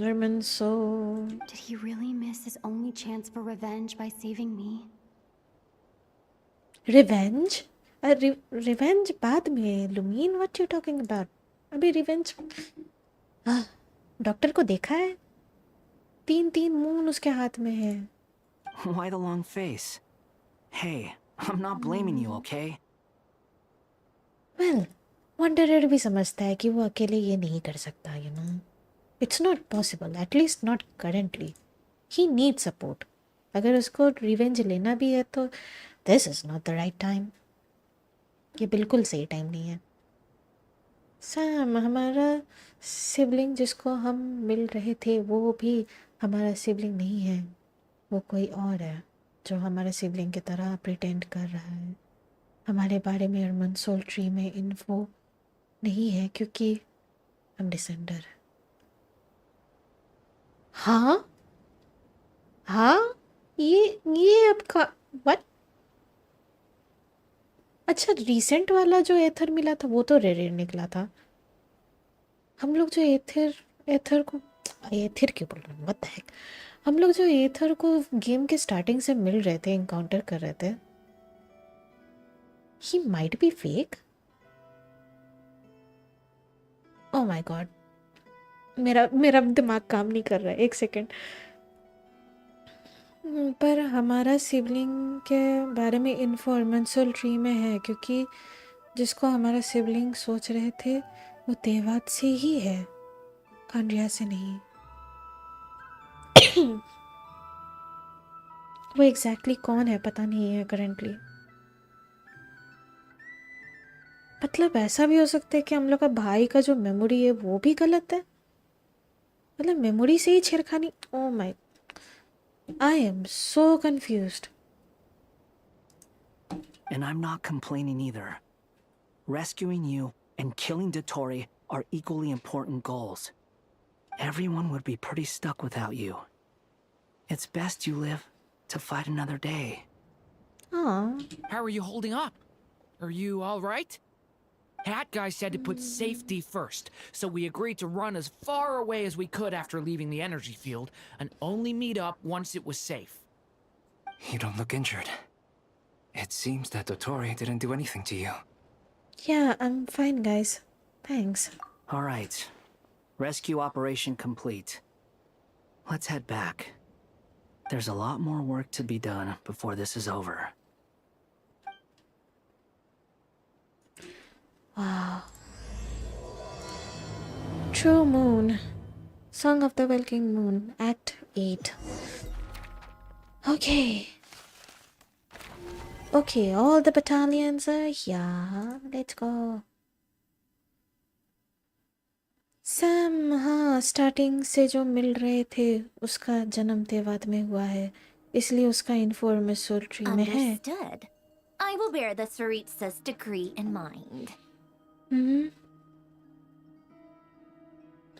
Irminsul. Did he really miss his only chance for revenge by saving me? Revenge? Revenge बाद में। लुमीन, what you talking about? अभी revenge. Doctor को देखा है, 3 moon उसके हाथ में है। Why the long face? Hey, I'm not blaming you, okay? Well, wanderer भी समझता है कि वो अकेले ये नहीं कर सकता, you know. It's not possible, at least not currently. He needs support. अगर उसको रिवेंज लेना भी है तो this is not the right time. ये बिल्कुल सही टाइम नहीं है। सैम हमारा सिबलिंग जिसको हम मिल रहे थे वो भी हमारा सिबलिंग नहीं है, वो कोई और है जो हमारे सिबलिंग की तरह प्रिटेंड कर रहा है। हमारे बारे में अर्मनसोल ट्री में इन्फो नहीं है क्योंकि हम डिसेंडर हैं। हाँ ये अब का व्हाट? अच्छा रीसेंट वाला जो एथर मिला था वो तो रेयर निकला था। हम लोग जो एथर को एथर क्यों बोल रहा हूँ, व्हाट द हेक। हम लोग जो एथर को गेम के स्टार्टिंग से मिल रहे थे, इनकाउंटर कर रहे थे, he might be fake. Oh my God, मेरा मेरा दिमाग काम नहीं कर रहा है, एक सेकेंड। पर हमारा सिबलिंग के बारे में इन्फॉर्मेंसल ट्री में है, क्योंकि जिसको हमारा सिबलिंग सोच रहे थे वो तेवात से ही है, कांड्रिया से नहीं। वो एग्जैक्टली कौन है पता नहीं है करेंटली। मतलब ऐसा भी हो सकता है कि हम लोग का भाई का जो मेमोरी है वो भी गलत है, मतलब मेमोरी से ही छेड़खानी। Oh my, I am so confused. And I'm not complaining either. Rescuing you and killing Dottore are equally important goals. Everyone would be pretty stuck without you. It's best you live to fight another day. Aww. How are you holding up? Are you all right? Hat guy said to put safety first, so we agreed to run as far away as we could after leaving the energy field, and only meet up once it was safe. You don't look injured. It seems that Dottore didn't do anything to you. Yeah, I'm fine, guys. Thanks. All right. Rescue operation complete. Let's head back. There's a lot more work to be done before this is over. Wow. True Moon. Song of the Waking Moon, Act 8. Okay. Okay, all the battalions are here. Let's go. Sam, हाँ, starting से जो मिल रहे थे उसका जन्म तेवात में हुआ है, इसलिए उसका इन्फॉर्मेशन ट्री में है। Understood. I will bear the Tsaritsa's decree in mind.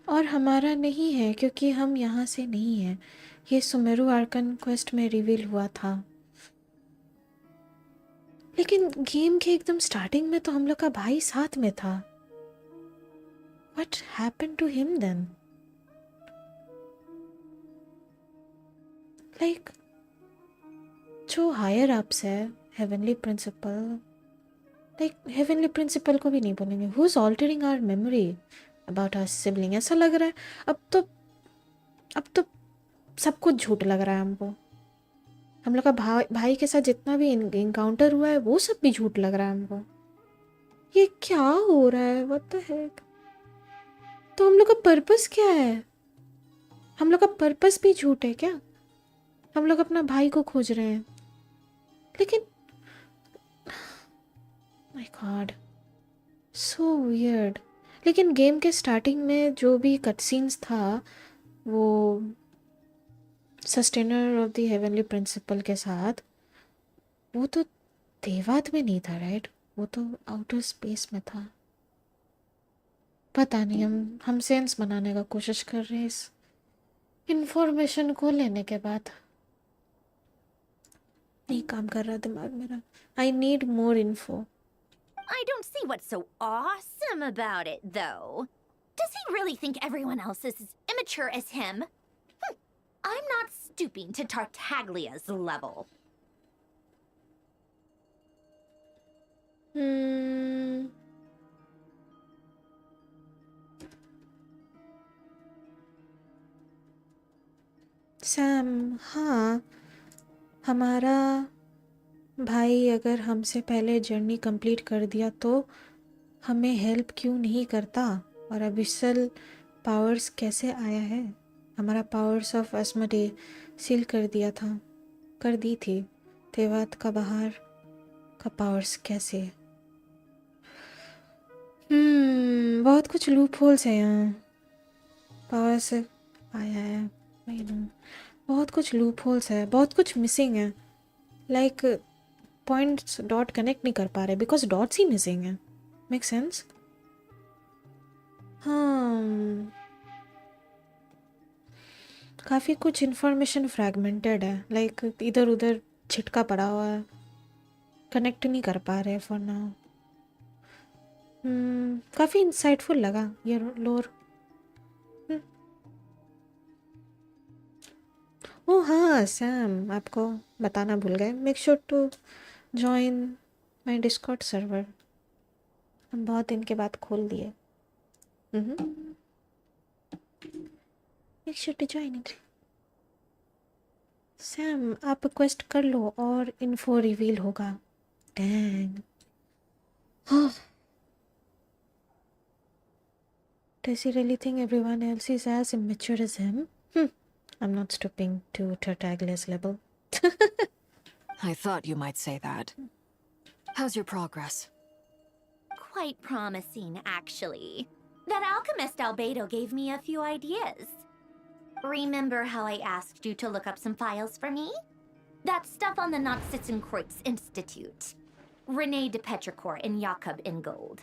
और हमारा नहीं है क्योंकि हम यहाँ से नहीं हैं। ये सुमेरु आर्कन क्वेस्ट में रिवील हुआ था, लेकिन गेम के एकदम स्टार्टिंग में तो हम लोग का भाई साथ में था। What happened to him then? Like, जो हायर अप्स है, heavenly principal, like heavenly principal को भी नहीं बोलेंगे। Who is altering our memory about our sibling? ऐसा लग रहा है अब तो सब कुछ झूठ लग रहा है हमको। हम लोग का भाई के साथ जितना भी इनकाउंटर हुआ है वो सब भी झूठ लग रहा है हमको। ये क्या हो रहा है? What the heck? तो हम लोग का पर्पस क्या है? हम लोग का पर्पस भी झूठ है क्या? हम लोग अपना भाई को खोज रहे हैं, लेकिन माय गॉड, सो वियर्ड। लेकिन गेम के स्टार्टिंग में जो भी कट सीन्स था वो sustainer of the heavenly principal के साथ, वो तो तेवात में नहीं था, राइट? वो तो आउटर स्पेस में था। पता नहीं, हम सेंस बनाने का कोशिश कर रहे हैं इस इंफॉर्मेशन को लेने के बाद। नहीं काम कर रहा दिमाग मेरा। I need more info. I don't see what's so awesome about it, though. Does he really think everyone else is as immature as him? I'm not stooping to Tartaglia's level. Sam, हाँ, हमारा भाई अगर हमसे पहले journey complete कर दिया तो हमें हेल्प क्यों नहीं करता? और अबिसल पावर्स कैसे आया है? हमारा पावर्स ऑफ असमडे सील कर दी थी। तेवात का बाहर का पावर्स कैसे? बहुत कुछ लूप होल्स है यहाँ। पावर से आया है, आई नो। बहुत कुछ लूप होल्स है, बहुत कुछ मिसिंग है। लाइक पॉइंट्स डॉट कनेक्ट नहीं कर पा रहे बिकॉज डॉट्स ही मिसिंग है। Make sense? हाँ, काफ़ी कुछ इन्फॉर्मेशन फ्रैगमेंटेड है, लाइक इधर उधर छिटका पड़ा हुआ है, कनेक्ट नहीं कर पा रहे फॉर नाउ। काफ़ी इंसाइटफुल लगा ये लोर। ओह हाँ सैम, आपको बताना भूल गए, make sure to join my Discord server. हम बहुत दिन के बाद खोल दिए। Make sure to join it. Sam आप क्वेस्ट कर लो और इन्फो रिवील होगा। Dang. Does he really think everyone else is as immature as him? I'm not stooping to Tartaglia's level. I thought you might say that. How's your progress? Quite promising, actually. That alchemist Albedo gave me a few ideas. Remember how I asked you to look up some files for me? That stuff on the Nachtschitzenkreuz Institute. Rene de Petrichor and Jakob Ingold.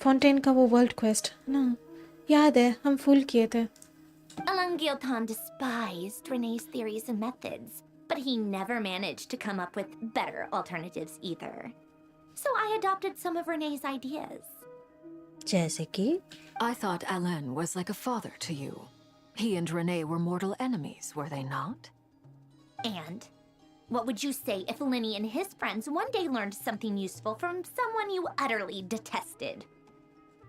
Fontaine का वो world quest ना, याद है हम फूल किए थे। Alan Giltan despised Rene's theories and methods, but he never managed to come up with better alternatives either. So I adopted some of Rene's ideas. जैसे कि? I thought Alain was like a father to you. He and Rene were mortal enemies, were they not? And what would you say if Lenny and his friends one day learned something useful from someone you utterly detested?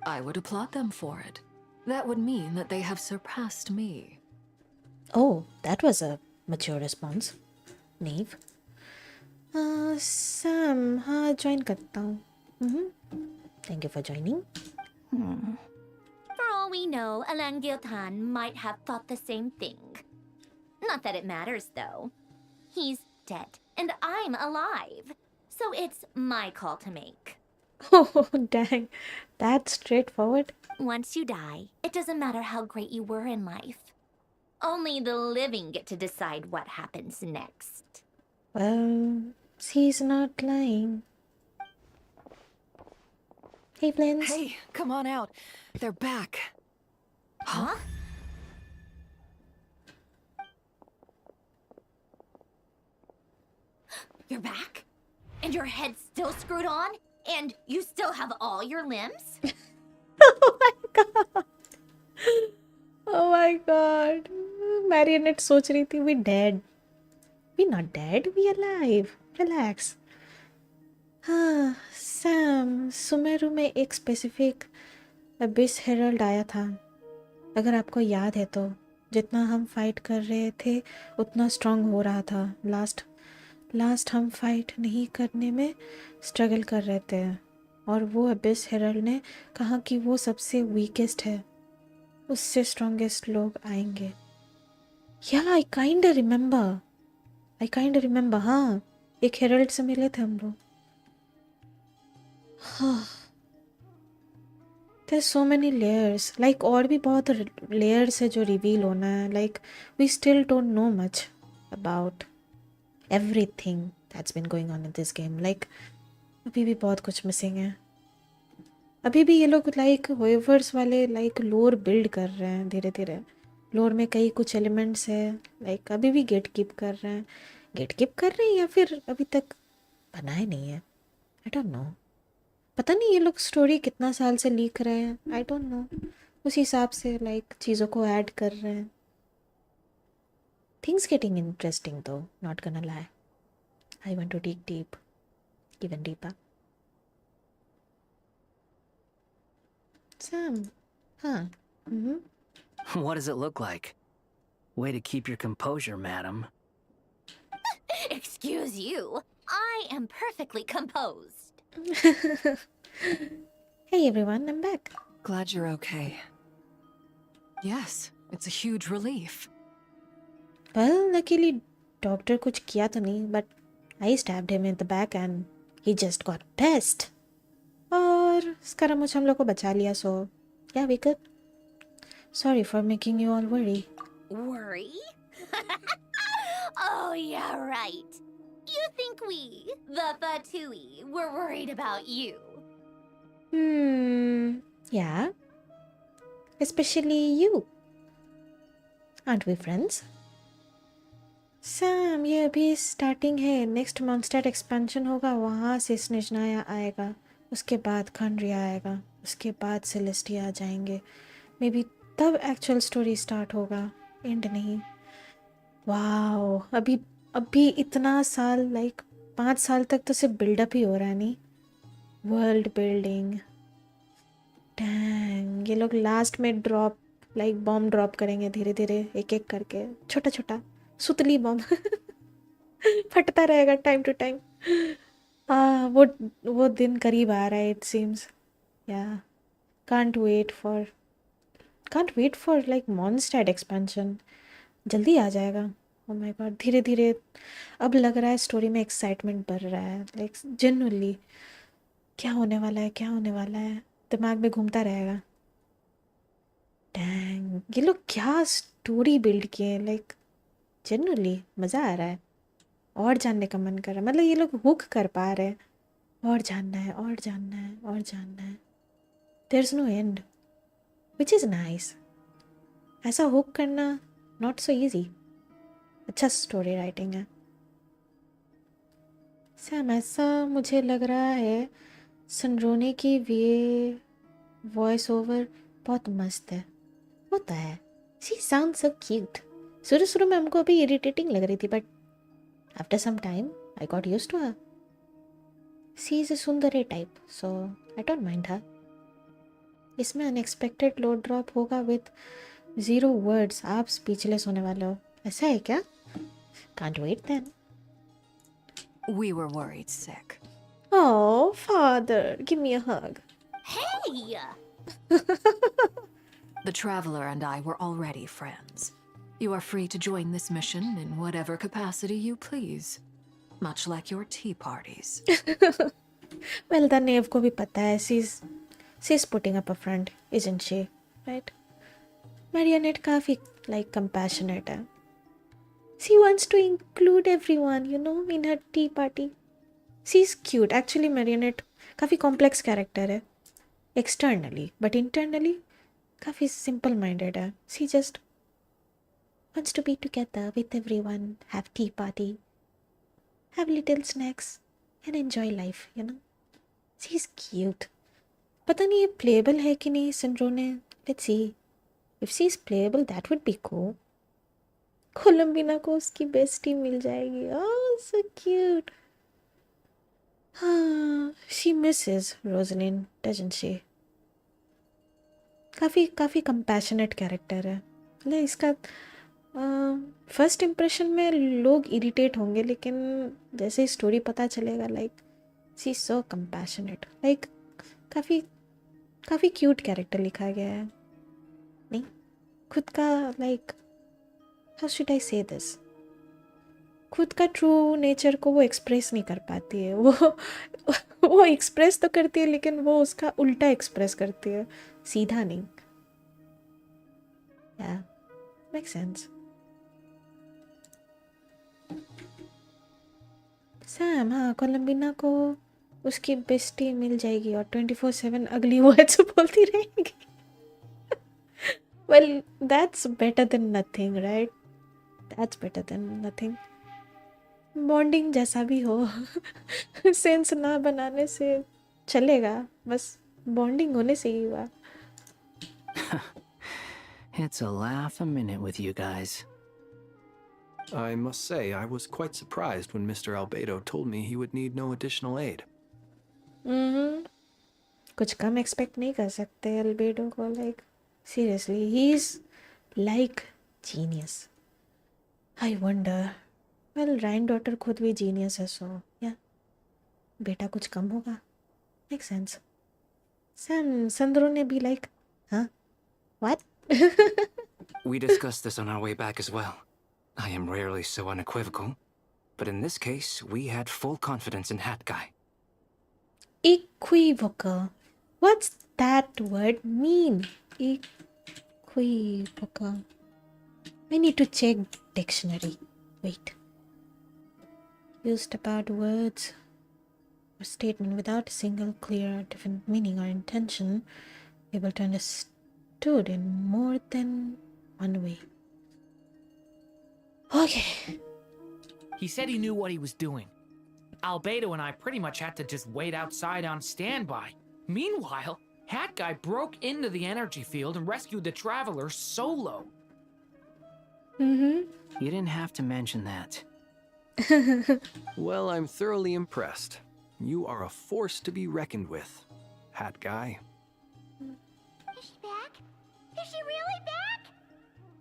I would applaud them for it. That would mean that they have surpassed me. Oh, that was a mature response. Neve. Sam, हाँ join करता हूँ। Thank you for joining. For all we know, Alain Giltan might have thought the same thing. Not that it matters, though. He's dead, and I'm alive. So it's my call to make. Oh, dang. That's straightforward. Once you die, it doesn't matter how great you were in life. Only the living get to decide what happens next. Well, he's not lying. Hey, Blins. Hey, come on out. They're back. Huh? You're back? And your head's still screwed on? And you still have all your limbs? Oh my god. Oh my god. Marionette सोच रही थी we dead. We not dead, we alive. Relax. हाँ, Sam, Sumeru में एक specific Abish Herald आया था। अगर आपको याद है तो जितना हम फाइट कर रहे थे उतना स्ट्रांग हो रहा था। लास्ट हम फाइट नहीं करने में स्ट्रगल कर रहे थे और वो अबिस हेरल्ड ने कहा कि वो सबसे वीकेस्ट है, उससे स्ट्रॉन्गेस्ट लोग आएंगे। या आई काइंड रिमेंबर हाँ, एक हेरल्ड से मिले थे हम लोग। There's so many layers, like और भी बहुत layers है जो रिवील होना है। Like we still don't know much about everything that's been going on in this game. Like अभी भी बहुत कुछ मिसिंग है। अभी भी ये लोग like वेवर्स वाले like लोर बिल्ड कर रहे हैं धीरे धीरे। लोर में कई कुछ एलिमेंट्स है, like अभी भी गेट कीप कर रहे हैं या फिर अभी तक बनाए नहीं है। I don't know. पता नहीं ये लोग स्टोरी कितना साल से लिख रहे हैं। आई डोंट नो, उस हिसाब से लाइक चीज़ों को ऐड कर रहे हैं। थिंग्स गेटिंग इंटरेस्टिंग दो, not गonna lie. I want to dig deep, even deeper. Sam, huh? What does it look like? Way to keep your composure, madam. Excuse you. I am perfectly composed. Hey everyone, I'm back. Glad you're okay. Yes, it's a huge relief. Well, luckily doctor कुछ किया तो नहीं, but I stabbed him in the back and he just got pissed. और स्कैरामुच हम लोग को बचा लिया, so yeah, we good. Sorry for making you all worry. Worry? Oh yeah, right. You think we, the Fatui, were worried about you? Yeah. Especially you. Aren't we friends? Sam, ये अभी starting है। Next monster expansion होगा, वहाँ से स्निजनाया आएगा, उसके बाद खंड्रिया आएगा, उसके बाद सेलेस्टिया आ जाएंगे। मे बी तब एक्चुअल स्टोरी स्टार्ट होगा, एंड नहीं। वाओ, अभी अभी इतना साल, लाइक 5 साल तक तो सिर्फ बिल्डअप ही हो रहा है नहीं? World building. डैंग, ये लोग लास्ट में ड्रॉप, लाइक बॉम्ब ड्रॉप करेंगे धीरे धीरे, एक एक करके, छोटा छोटा सुतली बॉम्ब फटता रहेगा टाइम टू टाइम। वो दिन करीब आ रहा है it seems. Yeah can't wait for like monster expansion. जल्दी आ जाएगा। ओ माय गॉड, धीरे धीरे अब लग रहा है स्टोरी में एक्साइटमेंट बढ़ रहा है, लाइक जेन्युइनली। क्या होने वाला है, क्या होने वाला है, दिमाग में घूमता रहेगा। डैंग, ये लोग क्या स्टोरी बिल्ड किए, लाइक जेन्युइनली मज़ा आ रहा है। और जानने का मन कर रहा है, मतलब ये लोग हुक कर पा रहे हैं। और जानना है, और जानना है, और जानना है। There is no end, which is nice. ऐसा हुक करना नॉट सो ईजी। अच्छा स्टोरी राइटिंग है। सैम, ऐसा मुझे लग रहा है सनरोने की ये वॉइस ओवर बहुत मस्त है। होता है, शी साउंड सो क्यूट। शुरू शुरू में हमको अभी इरिटेटिंग लग रही थी, but after some time I got used to her. She is a tsundere type, so I don't mind her. इसमें अनएक्सपेक्टेड लोड ड्रॉप होगा विथ 0 वर्ड्स। आप स्पीचलेस होने वाले हो। ऐसा है क्या? Can't wait then. We were worried sick. Oh, father, give me a hug. Hey! The Traveler and I were already friends. You are free to join this mission in whatever capacity you please. Much like your tea parties. Well, the knave को भी पता है she's putting up a front, isn't she? Right? Marionette काफी like compassionate है. She wants to include everyone, you know, in her tea party. She's cute. Actually, Marionette काफी complex character है externally, but internally काफी simple-minded है. She just wants to be together with everyone, have tea party, have little snacks, and enjoy life, you know. She's cute. पता नहीं ये playable है कि नहीं सनरोने. Let's see. If she's playable, that would be cool. कोलंबिना को उसकी bestie मिल जाएगी. Oh, so cute. हाँ, she misses Rosalind, doesn't she? काफ़ी कंपैशनेट कैरेक्टर है. मतलब इसका फर्स्ट इम्प्रेशन में लोग इरिटेट होंगे, लेकिन जैसे ही स्टोरी पता चलेगा, like she so compassionate. Like काफ़ी क्यूट कैरेक्टर लिखा गया है. नहीं, खुद का लाइक हाउ शुड आई से दिस, खुद का ट्रू नेचर को वो एक्सप्रेस नहीं कर पाती है. वो एक्सप्रेस तो करती है, लेकिन वो उसका उल्टा एक्सप्रेस करती है, सीधा नहीं. या मेक सेंस. सैम, हाँ, कोलंबिना को उसकी बेस्टी मिल जाएगी और 24/7 अगली वर्ड्स बोलती रहेगी. Well, that's better than nothing, right? That's better than nothing. Bonding जैसा भी हो, सेंस ना बनाने से चलेगा, बस बॉन्डिंग होने से ही हुआ. It's a laugh a minute with you guys. I must say, I was quite surprised when Mr. Albedo told me he would need no additional aid. कुछ कम एक्सपेक्ट नहीं कर सकते अल्बेडो को. Like seriously, he is like genius. I wonder. Well, Rhinedottir खुद भी genius है, सो या बेटा कुछ कम होगा. Make sense. सैम, संदरो ने भी लाइक, हाँ, what? We discussed this on our way back as well. I am rarely so unequivocal, but in this case, we had full confidence in Hat Guy. Equivocal. What's that word mean? Equivocal. I need to check dictionary. Wait. Used about words or statement without a single clear or definite meaning or intention, able to understood in more than one way. Okay. He said he knew what he was doing. Albedo and I pretty much had to just wait outside on standby. Meanwhile, Hat Guy broke into the energy field and rescued the Traveler solo. Mm-hmm. You didn't have to mention that. Well, I'm thoroughly impressed. You are a force to be reckoned with, Hat Guy. Is she back? Is she really back?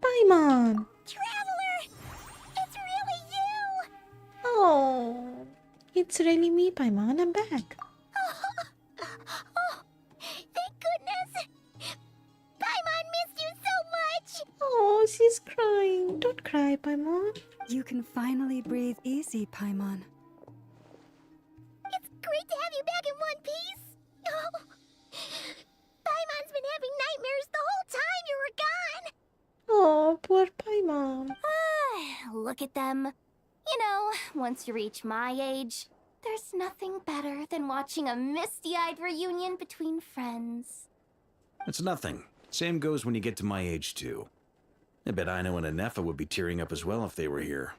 Paimon! Traveler! It's really you! Oh, it's really me, Paimon. I'm back. Oh, thank goodness! Paimon missed you so much! Oh, she's crying. Don't cry, Paimon. You can finally breathe easy, Paimon. It's great to have you back in one piece! Oh, Paimon's been having nightmares the whole time you were gone! Oh, poor Paimon. Look at them. You know, once you reach my age, there's nothing better than watching a misty-eyed reunion between friends. It's nothing. Same goes when you get to my age, too. I bet Ino and Anefa would be tearing up as well if they were here.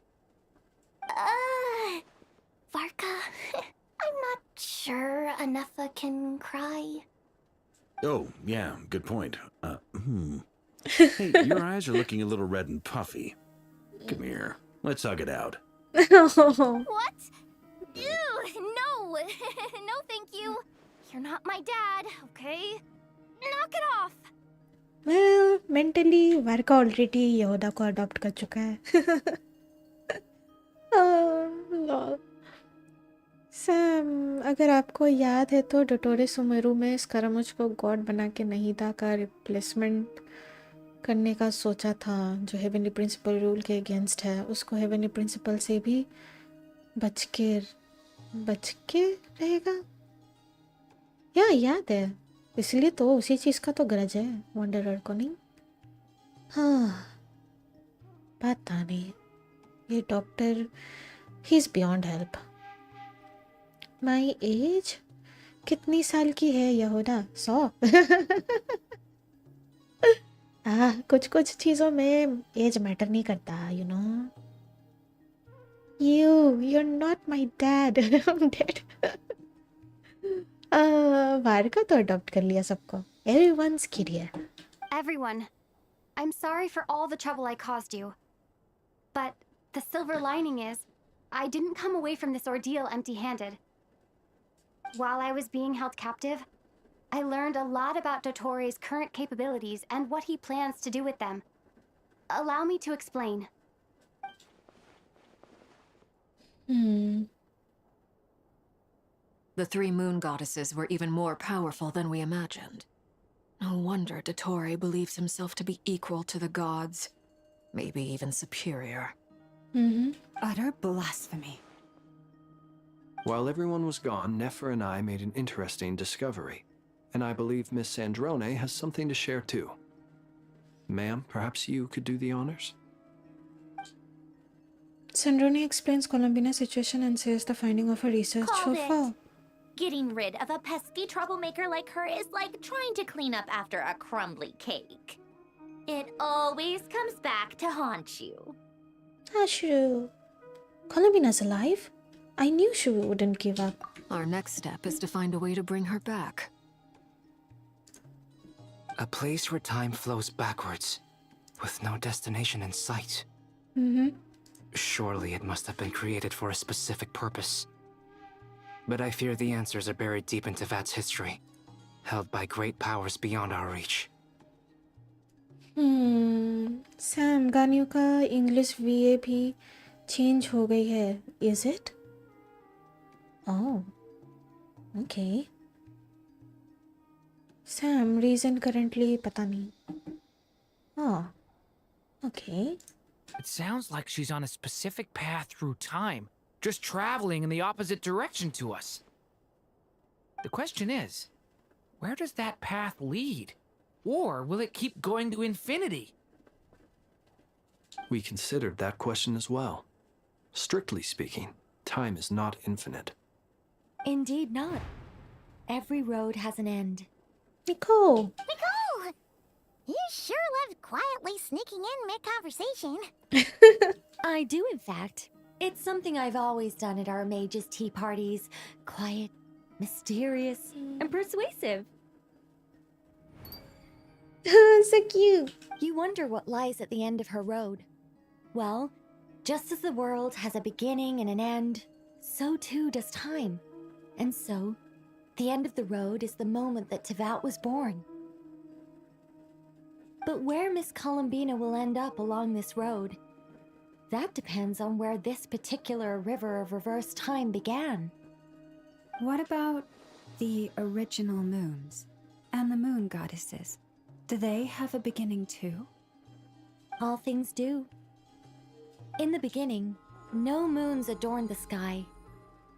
Varka, I'm not sure Anefa can cry. Oh, yeah, good point. Hey, your eyes are looking a little red and puffy. Come here. Let's hug it out. What? Ew, no. No, thank you. You're not my dad, okay? Knock it off. Well, mentally, वर्का already यहूदा को adopt कर चुका है. Lol. Sam, अगर आपको याद है तो डोटोरे सुमेरु में स्कैरामुच को गॉड बना के नहीदा का रिप्लेसमेंट करने का सोचा था, जो हेवनली प्रिंसिपल रूल के अगेंस्ट है. उसको हेवनली प्रिंसिपल से भी बच के रहेगा. याद है, इसलिए तो उसी चीज़ का तो गरज है वंडरर को, नहीं? हाँ, पता नहीं. ये doctor, he is beyond help. My age कितनी साल की है यहूदा? 100. कुछ चीज़ों में एज मैटर नहीं करता, you know. You're not my dad. I'm dead. Varca तो अडॉप्ट कर लिया सबको. Everyone's kid here. Everyone, I'm sorry for all the trouble I caused you. But the silver lining is, I didn't come away from this ordeal empty-handed. While I was being held captive, I learned a lot about Dottoro's current capabilities and what he plans to do with them. Allow me to explain. The three moon goddesses were even more powerful than we imagined. No wonder Dottore believes himself to be equal to the gods. Maybe even superior. Utter blasphemy. While everyone was gone, Nefer and I made an interesting discovery. And I believe Miss Sandrone has something to share too. Ma'am, perhaps you could do the honors? Sandrone explains Columbina's situation and says the finding of her research so far. Getting rid of a pesky troublemaker like her is like trying to clean up after a crumbly cake. It always comes back to haunt you. True. Columbina's alive? I knew she wouldn't give up. Our next step is to find a way to bring her back. A place where time flows backwards, with no destination in sight. Surely it must have been created for a specific purpose. But I fear the answers are buried deep into Vat's history, held by great powers beyond our reach. Sam, गानियों का English VA भी change हो गई है. Is it? Oh. Okay. Sam, reason currently पता नहीं. Oh. Okay. It sounds like she's on a specific path through time, just traveling in the opposite direction to us. The question is, where does that path lead? Or will it keep going to infinity? We considered that question as well. Strictly speaking, time is not infinite. Indeed not. Every road has an end. Nicole! Nicole! You sure loved quietly sneaking in mid-conversation. I do, in fact. It's something I've always done at our mages' tea parties. Quiet, mysterious, and persuasive. So cute. You wonder what lies at the end of her road. Well, just as the world has a beginning and an end, so too does time. And so, the end of the road is the moment that Tevat was born. But where Miss Columbina will end up along this road, that depends on where this particular river of reverse time began. What about the original moons and the moon goddesses? Do they have a beginning too? All things do. In the beginning, no moons adorned the sky.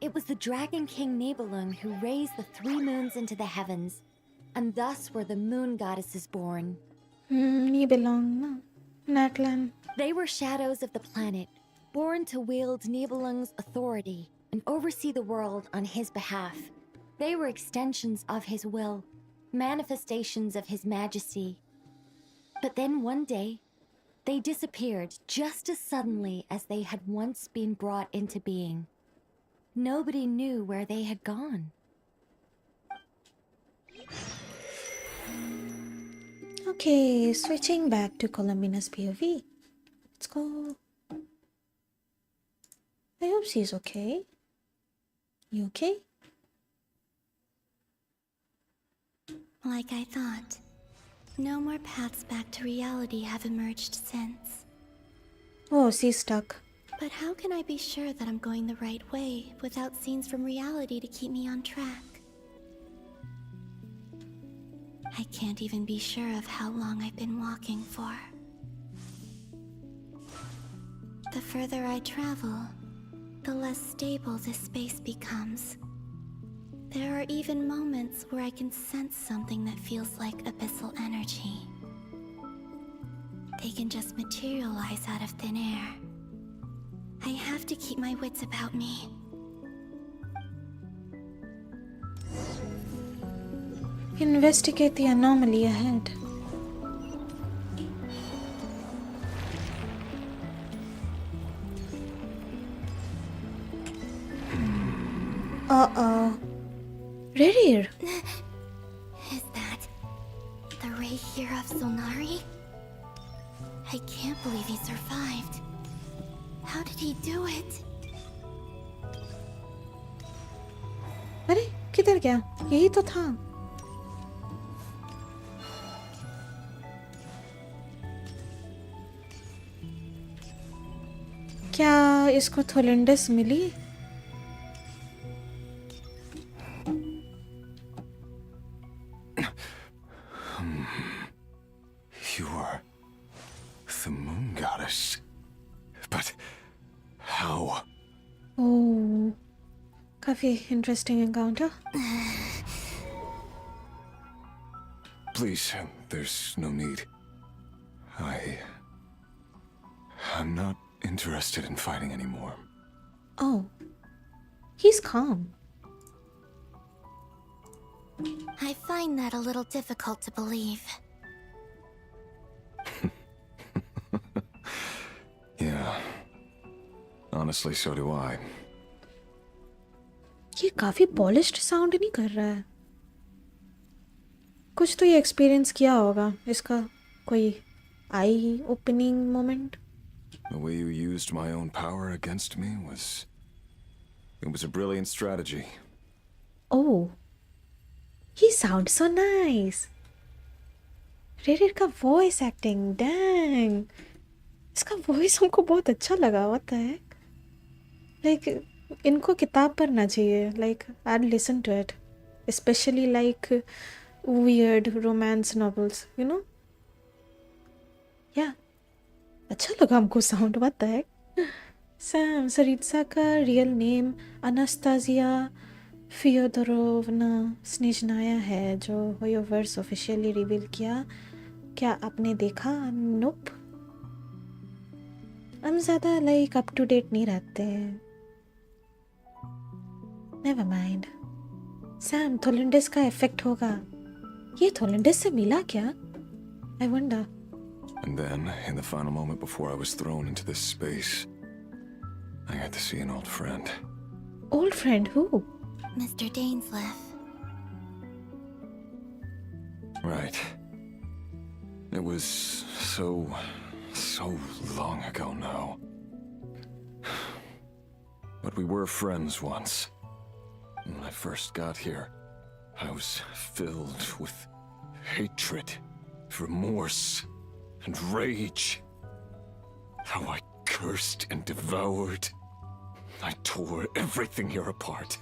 It was the Dragon King Nibelung who raised the 3 moons into the heavens, and thus were the moon goddesses born. Nibelung, Natlan. They were shadows of the planet, born to wield Nibelung's authority and oversee the world on his behalf. They were extensions of his will, manifestations of his majesty. But then one day, they disappeared just as suddenly as they had once been brought into being. Nobody knew where they had gone. Okay, switching back to Columbina's POV. Let's go. I hope she's okay. You okay? Like I thought. No more paths back to reality have emerged since. Oh, she's stuck. But how can I be sure that I'm going the right way without scenes from reality to keep me on track? I can't even be sure of how long I've been walking for. The further I travel, the less stable this space becomes. There are even moments where I can sense something that feels like abyssal energy. They can just materialize out of thin air. I have to keep my wits about me. Investigate the anomaly ahead. Uh-oh. Redgear. Is that the Redgear of Solnari? I can't believe he survived. How did he do it? अरे किधर गया? यही तो था. क्या इसको थोलेंडस मिली? You are the moon goddess. But how? Oh, काफी interesting encounter. Please, there's no need. I'm not interested in fighting anymore. Oh, he's calm. I find that a little difficult to believe. Yeah. Honestly, so do I. ये काफी polished sound नहीं कर रहा है. कुछ तो ये experience किया होगा. इसका कोई eye-opening moment. The way you used my own power against me was... It was a brilliant strategy. Oh, he sounds so nice. Redgear का voice acting, dang. इसका voice हमको बहुत अच्छा लगा. What the heck? Like, इनको किताब पढ़ना चाहिए. Like, I'd listen to it. Especially like weird romance novels, you know? Yeah. अच्छा लगा हमको sound. What the heck? Sam, Saritsa का real name Anastasia Fyodorovna Snezhnaya है जो Hoyoverse officially reveal किया. क्या आपने देखा? Nope. हम ज़्यादा like up to date नहीं रहते हैं. Never mind. Sam, थोलेंडस का effect होगा. ये थोलेंडस से मिला क्या? I wonder. And then, in the final moment before I was thrown into this space, I got to see an old friend. Old friend who? Mr. Dainsleif. Right. It was so so long ago now. But we were friends once. When I first got here, I was filled with hatred, remorse, and rage. How I cursed and devoured. I tore everything here apart.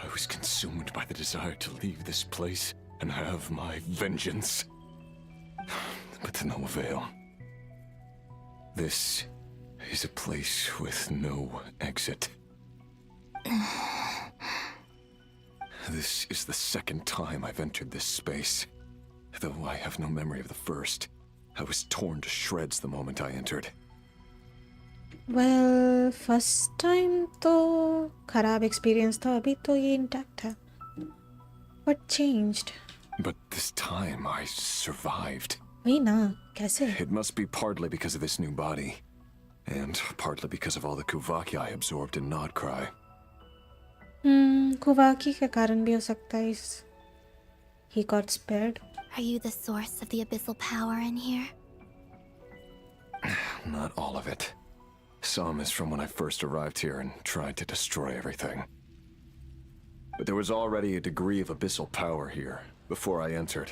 I was consumed by the desire to leave this place and have my vengeance. But to no avail. This is a place with no exit. This is the second time I've entered this space. Though I have no memory of the first. I was torn to shreds the moment I entered. Well, first time तो खराब experience था, अभी तो ये intact है. What changed? But this time I survived. वही ना, कैसे? It must be partly because of this new body. And partly because of all the Kuvaki I absorbed in Nodcry. कुवाकी के कारण भी हो सकता है. He got spared. Are you the source of the abyssal power in here? Not all of it. Some is from when I first arrived here and tried to destroy everything. But there was already a degree of abyssal power here before I entered.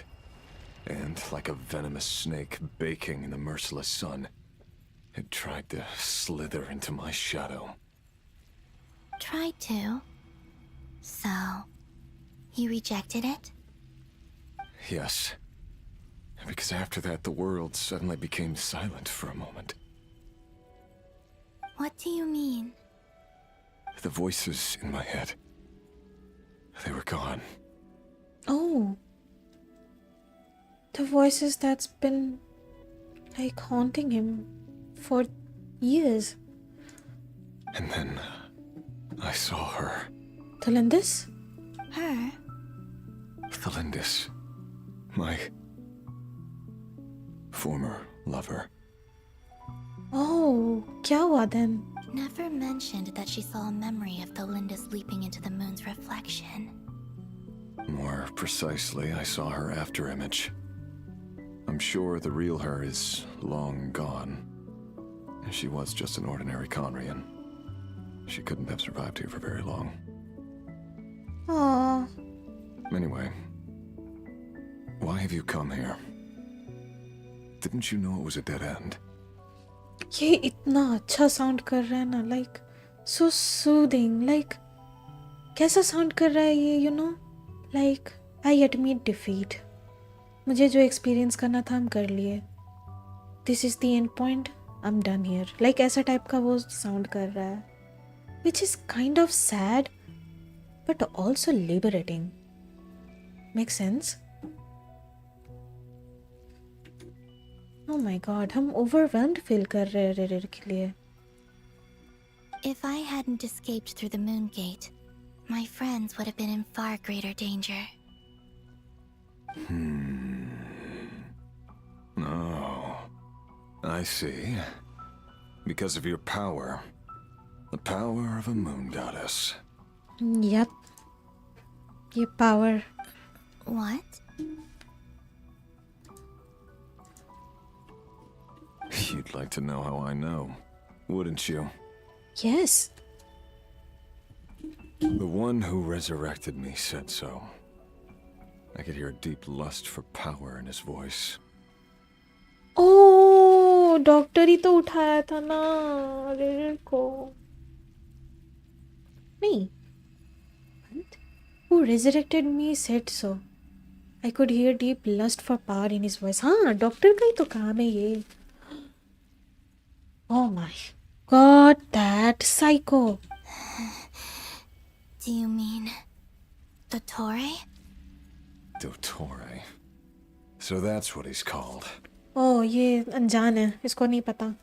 And like a venomous snake baking in the merciless sun, it tried to slither into my shadow. Tried to? So, you rejected it? Yes. Because after that, the world suddenly became silent for a moment. What do you mean? The voices in my head, they were gone. Oh. The voices that's been like haunting him for years. And then I saw her. Thalindis? Her? Thalindis. My former lover. Oh, क्या हुआ then? Never mentioned that she saw a memory of Thalindis leaping into the moon's reflection. More precisely, I saw her afterimage. I'm sure the real her is long gone. She was just an ordinary Conrian. She couldn't have survived here for very long. Aww. Anyway, why have you come here? Didn't you know it was a dead end? ये इतना अच्छा sound कर रहा है ना, like so soothing, like कैसा sound कर रहा है ये, you know, like I admit defeat. मुझे जो एक्सपीरियंस करना था हम कर लिए. This is the end point. I'm done here. Like ऐसा टाइप का वो साउंड कर रहा है, which is kind of sad, but also liberating. Makes sense? Oh my god, हम overwhelmed feel कर रहे हैं रेडर के लिए. If I hadn't escaped through the moon gate, my friends would have been in far greater danger. Oh, I see. Because of your power. The power of a moon goddess. Yep. ये power. What? You'd like to know how I know, wouldn't you? Yes. The one who resurrected me said so. I could hear a deep lust for power in his voice. Oh, doctor ही तो उठाया था ना raider को. नहीं. What? Who resurrected me said so. I could hear deep lust for power in his voice. हाँ, doctor का ही तो काम है ये. Oh my god, that psycho. Do you mean Dottore? Dottore. So that's what he's called. Oh, ये अनजान है, इसको नहीं पता.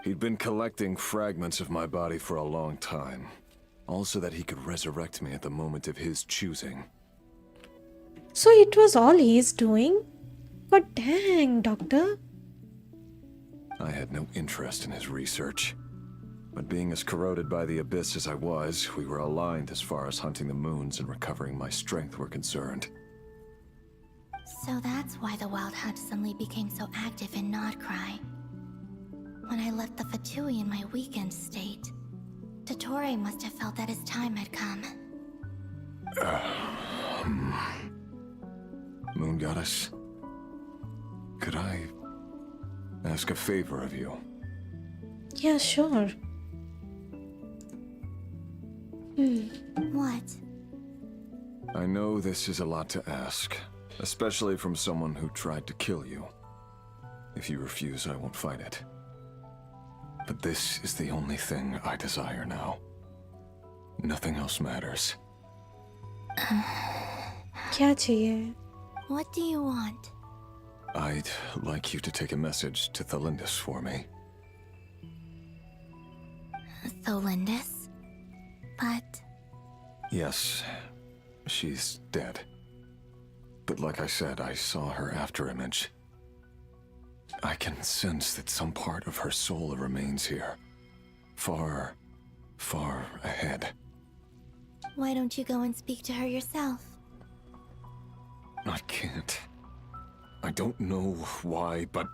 He'd been collecting fragments of my body for a long time. Also that he could resurrect me at the moment of his choosing. So it was all he's doing? But dang, doctor. I had no interest in his research. But being as corroded by the abyss as I was, we were aligned as far as hunting the moons and recovering my strength were concerned. So that's why the Wild Hunt suddenly became so active in Nodcry. When I left the Fatui in my weakened state, Dottore must have felt that his time had come. Moon Goddess, could I ask a favor of you? Yeah, sure. What? I know this is a lot to ask, especially from someone who tried to kill you. If you refuse, I won't fight it. But this is the only thing I desire now. Nothing else matters. क्या चाहिए? What do you want? I'd like you to take a message to Thalindis for me. Tholindis? But... Yes, she's dead. But like I said, I saw her afterimage. I can sense that some part of her soul remains here. Far, far ahead. why don't you go and speak to her yourself? I can't. I don't know why, but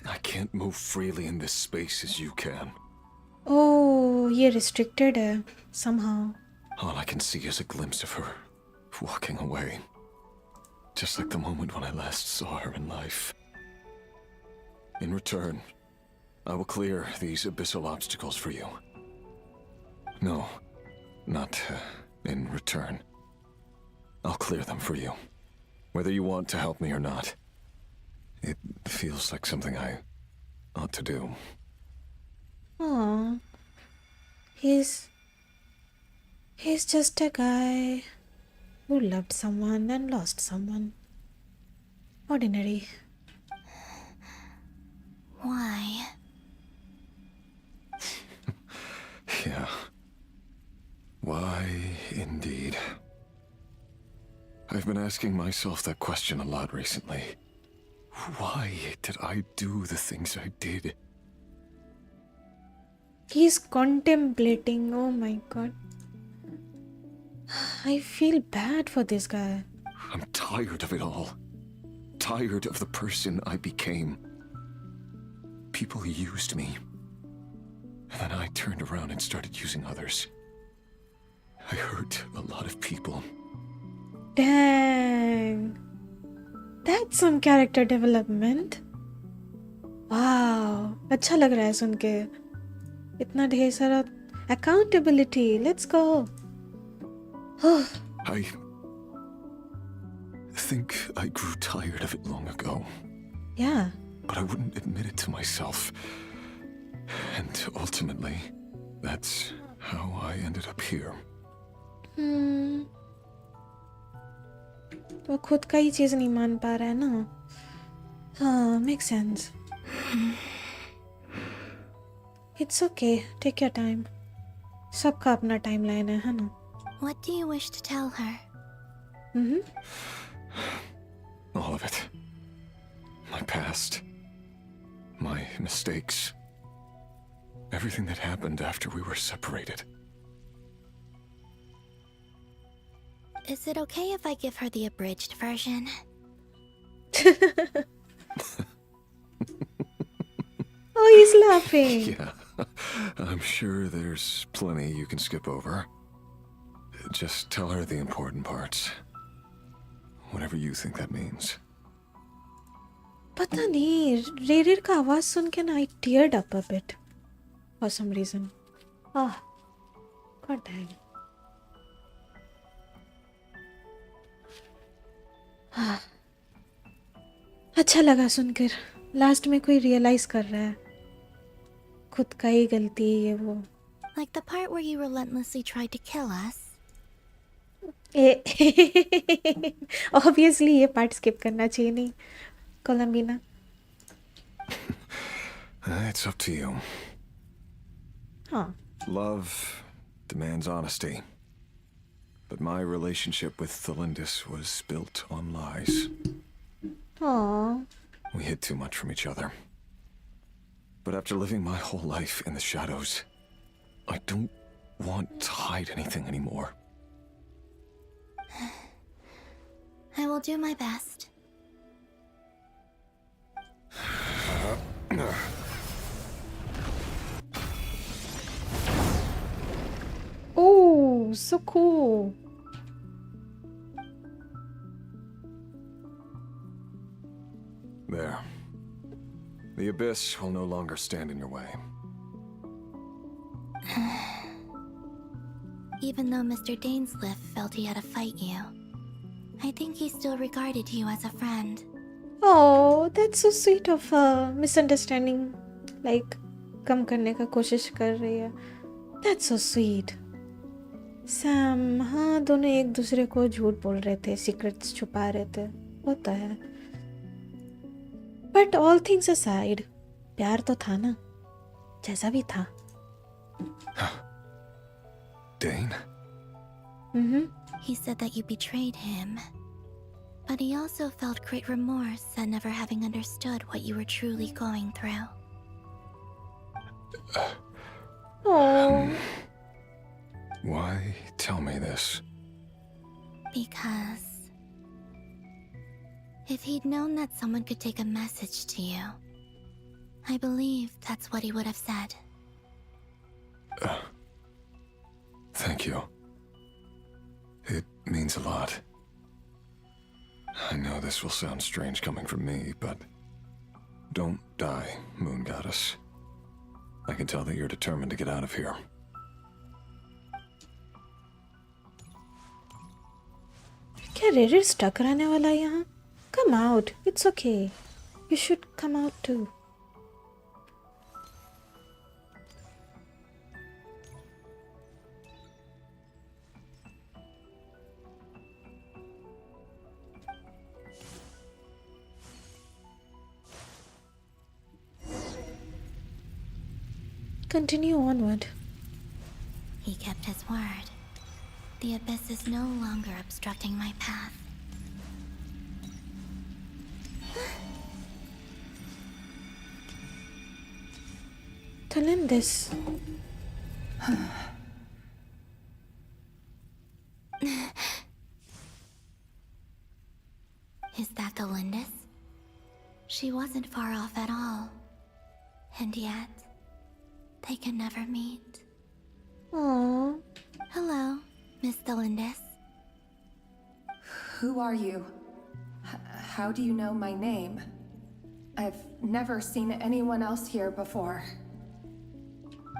I can't move freely in this space as you can. Oh, ये restricted है somehow. All I can see is a glimpse of her walking away. Just like the moment when I last saw her in life. In return, I will clear these abyssal obstacles for you. No, not in return. I'll clear them for you. Whether you want to help me or not. It feels like something I ought to do. Aww. He's just a guy who loved someone and lost someone. Ordinary. Why? Yeah. Why, indeed. I've been asking myself that question a lot recently. Why did I do the things I did? He's contemplating. Oh my god. I feel bad for this guy. I'm tired of it all. Tired of the person I became. People used me. And then I turned around and started using others. I hurt a lot of people. Dang. That's some character development. Wow. अच्छा लग रहा है सुन के. इतना ढेर सारा accountability. Let's go. I think I grew tired of it long ago. Yeah. But I wouldn't admit it to myself. And ultimately, that's how I ended up here. वो खुद का ही चीज नहीं मान पा रहा है ना. हाँ, makes sense. It's okay. Take your time. सबका अपना timeline है ना? What do you wish to tell her? All of it. My past. My mistakes. Everything that happened after we were separated. Is it okay if I give her the abridged version? Oh, he's laughing. Yeah. I'm sure there's plenty you can skip over. Just tell her the important parts. Whatever you think that means. पता नहीं. Redgear का आवाज सुन के ना I teared up a bit. For some reason. Ah. God dang. अच्छा लगा सुनकर. Last में कोई रियलाइज कर रहा है खुद का ही गलती ये वो. Like the part where you relentlessly tried to kill us? Obviously ये पार्ट स्किप करना चाहिए नहीं कोलंबिना. It's up to you. Huh. Love demands honesty. But my relationship with Thalindis was built on lies. Aww. We hid too much from each other. But after living my whole life in the shadows, I don't want to hide anything anymore. I will do my best. Oh, so cool. There. The abyss will no longer stand in your way. Even though Mr. Dainsleif felt he had to fight you, I think he still regarded you as a friend. Oh, that's so sweet of her. Misunderstanding, like, कम करने का कोशिश कर रही है. That's so sweet. Sam, हाँ, दोनों एक दूसरे को झूठ बोल रहे थे, सीक्रेट्स छुपा रहे थे. होता है. But all things aside, प्यार तो था ना, जैसा भी था. Dane? He said that you betrayed him, but he also felt great remorse at never having understood what you were truly going through. Oh. Why tell me this? Because if he'd known that someone could take a message to you, I believe that's what he would have said. Thank you. It means a lot. I know this will sound strange coming from me, but don't die, Moon Goddess. I can tell that you're determined to get out of here. क्या रेडियर stuck रहने वाला है यहाँ? Come out. It's okay. You should come out too. Continue onward. He kept his word. The abyss is no longer obstructing my path. Tell him this. Is that the Lindis? She wasn't far off at all. And yet, they can never meet. Aww. Hello, Miss Delindis. Who are you? How do you know my name? I've never seen anyone else here before.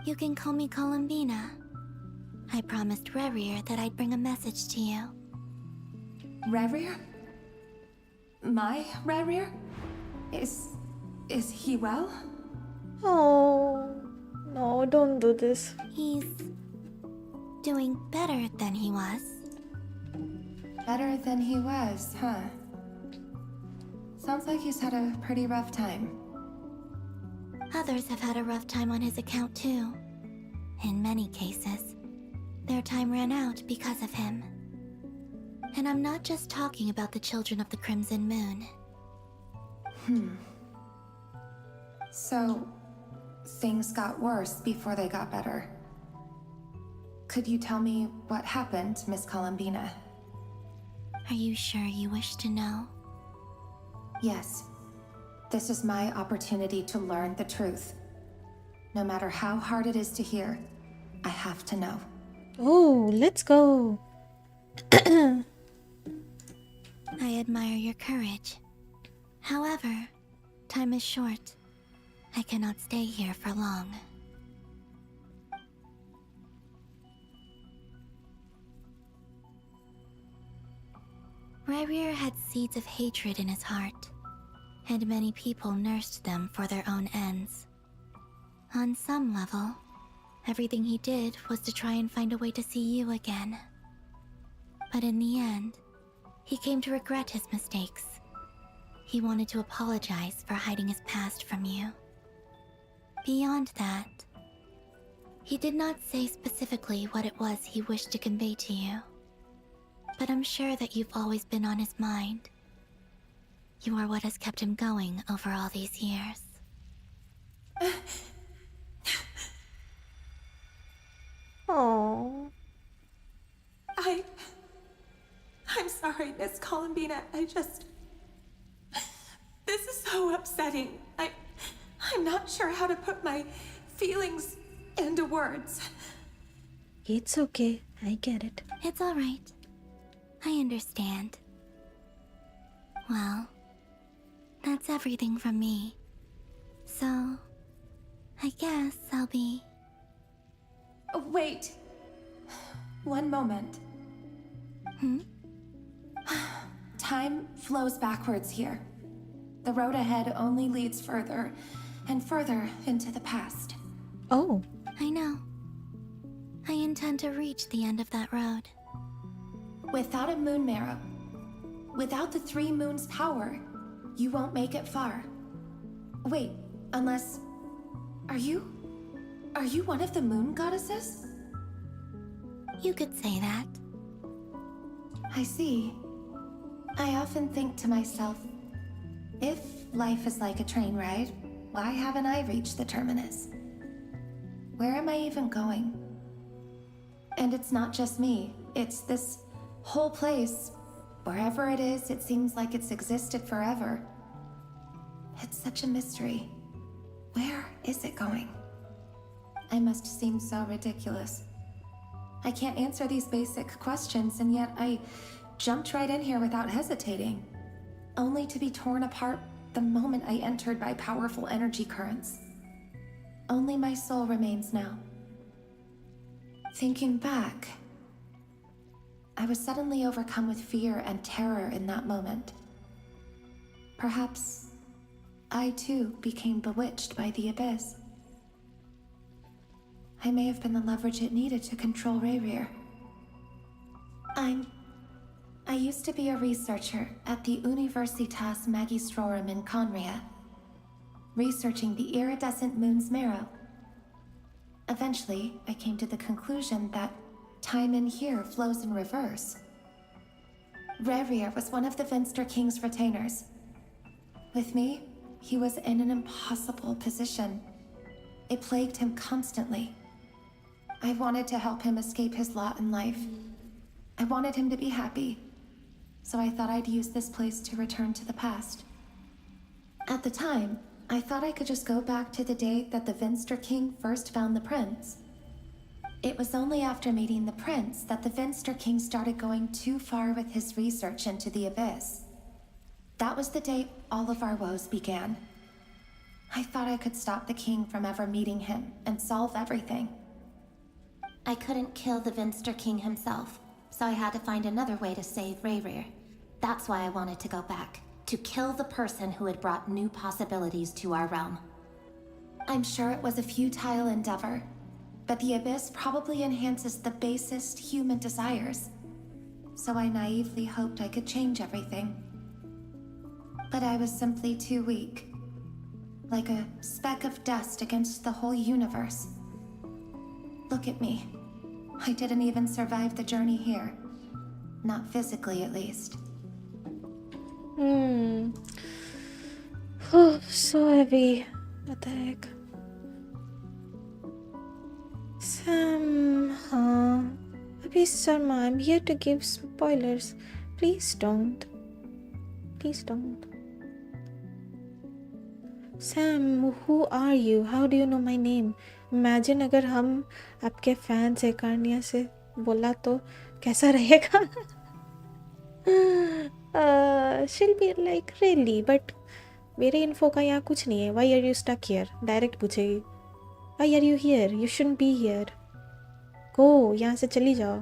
You can call me Columbina. I promised Redgear that I'd bring a message to you. Redgear? My Redgear? Is he well? Oh, no, don't do this. He's doing better than he was. Better than he was, huh? Sounds like he's had a pretty rough time. Others have had a rough time on his account too. In many cases, their time ran out because of him. And I'm not just talking about the children of the Crimson Moon. So, things got worse before they got better. Could you tell me what happened, Miss Columbina? Are you sure you wish to know? Yes. This is my opportunity to learn the truth. No matter how hard it is to hear, I have to know. Oh, let's go. I admire your courage. However, time is short. I cannot stay here for long. Redgear had seeds of hatred in his heart, and many people nursed them for their own ends. On some level, everything he did was to try and find a way to see you again. But in the end, he came to regret his mistakes. He wanted to apologize for hiding his past from you. Beyond that, he did not say specifically what it was he wished to convey to you. But I'm sure that you've always been on his mind. You are what has kept him going over all these years. Oh. I'm sorry, Miss Columbina. This is so upsetting. I'm not sure how to put my feelings into words. It's okay. I get it. It's all right. I understand. Well, that's everything from me. So, I guess I'll be... Oh, wait. One moment. Time flows backwards here. The road ahead only leads further and further into the past. Oh. I know. I intend to reach the end of that road. Without a moon marrow, without the 3 moons' power, you won't make it far. Wait, unless... Are you one of the moon goddesses? You could say that. I see. I often think to myself, if life is like a train ride, why haven't I reached the terminus? Where am I even going? And it's not just me, it's this whole place. Wherever it is, it seems like it's existed forever. It's such a mystery. Where is it going? I must seem so ridiculous. I can't answer these basic questions, and yet I jumped right in here without hesitating, only to be torn apart the moment I entered by powerful energy currents. Only my soul remains now. Thinking back, I was suddenly overcome with fear and terror in that moment. Perhaps I too became bewitched by the abyss. I may have been the leverage it needed to control Redgear. I used to be a researcher at the Universitas Magistrorum in Conria, researching the iridescent moon's marrow. Eventually, I came to the conclusion that time in here flows in reverse. Redgear was one of the Finster King's retainers. With me, he was in an impossible position. It plagued him constantly. I wanted to help him escape his lot in life. I wanted him to be happy, so I thought I'd use this place to return to the past. At the time, I thought I could just go back to the day that the Finster King first found the prince. It was only after meeting the prince that the Finster King started going too far with his research into the abyss. That was the day all of our woes began. I thought I could stop the king from ever meeting him and solve everything. I couldn't kill the Finster King himself, so I had to find another way to save Redgear. That's why I wanted to go back, to kill the person who had brought new possibilities to our realm. I'm sure it was a futile endeavor, but the abyss probably enhances the basest human desires. So I naively hoped I could change everything. But I was simply too weak. Like a speck of dust against the whole universe. Look at me. I didn't even survive the journey here. Not physically, at least. Oh, so heavy. What the heck? Sam, Abhi Sharma, I'm here to give spoilers. Please don't. Please don't. Sam, who are you? How do you know my name? Imagine अगर हम आपके fans है cornea से बोला तो कैसा रहेगा? She'll be like really, but मेरे इन्फो का यहाँ कुछ नहीं है. Why are you stuck here? Direct पूछेगी. Why are you here? You shouldn't be here. Go, यहाँ से चली जाओ.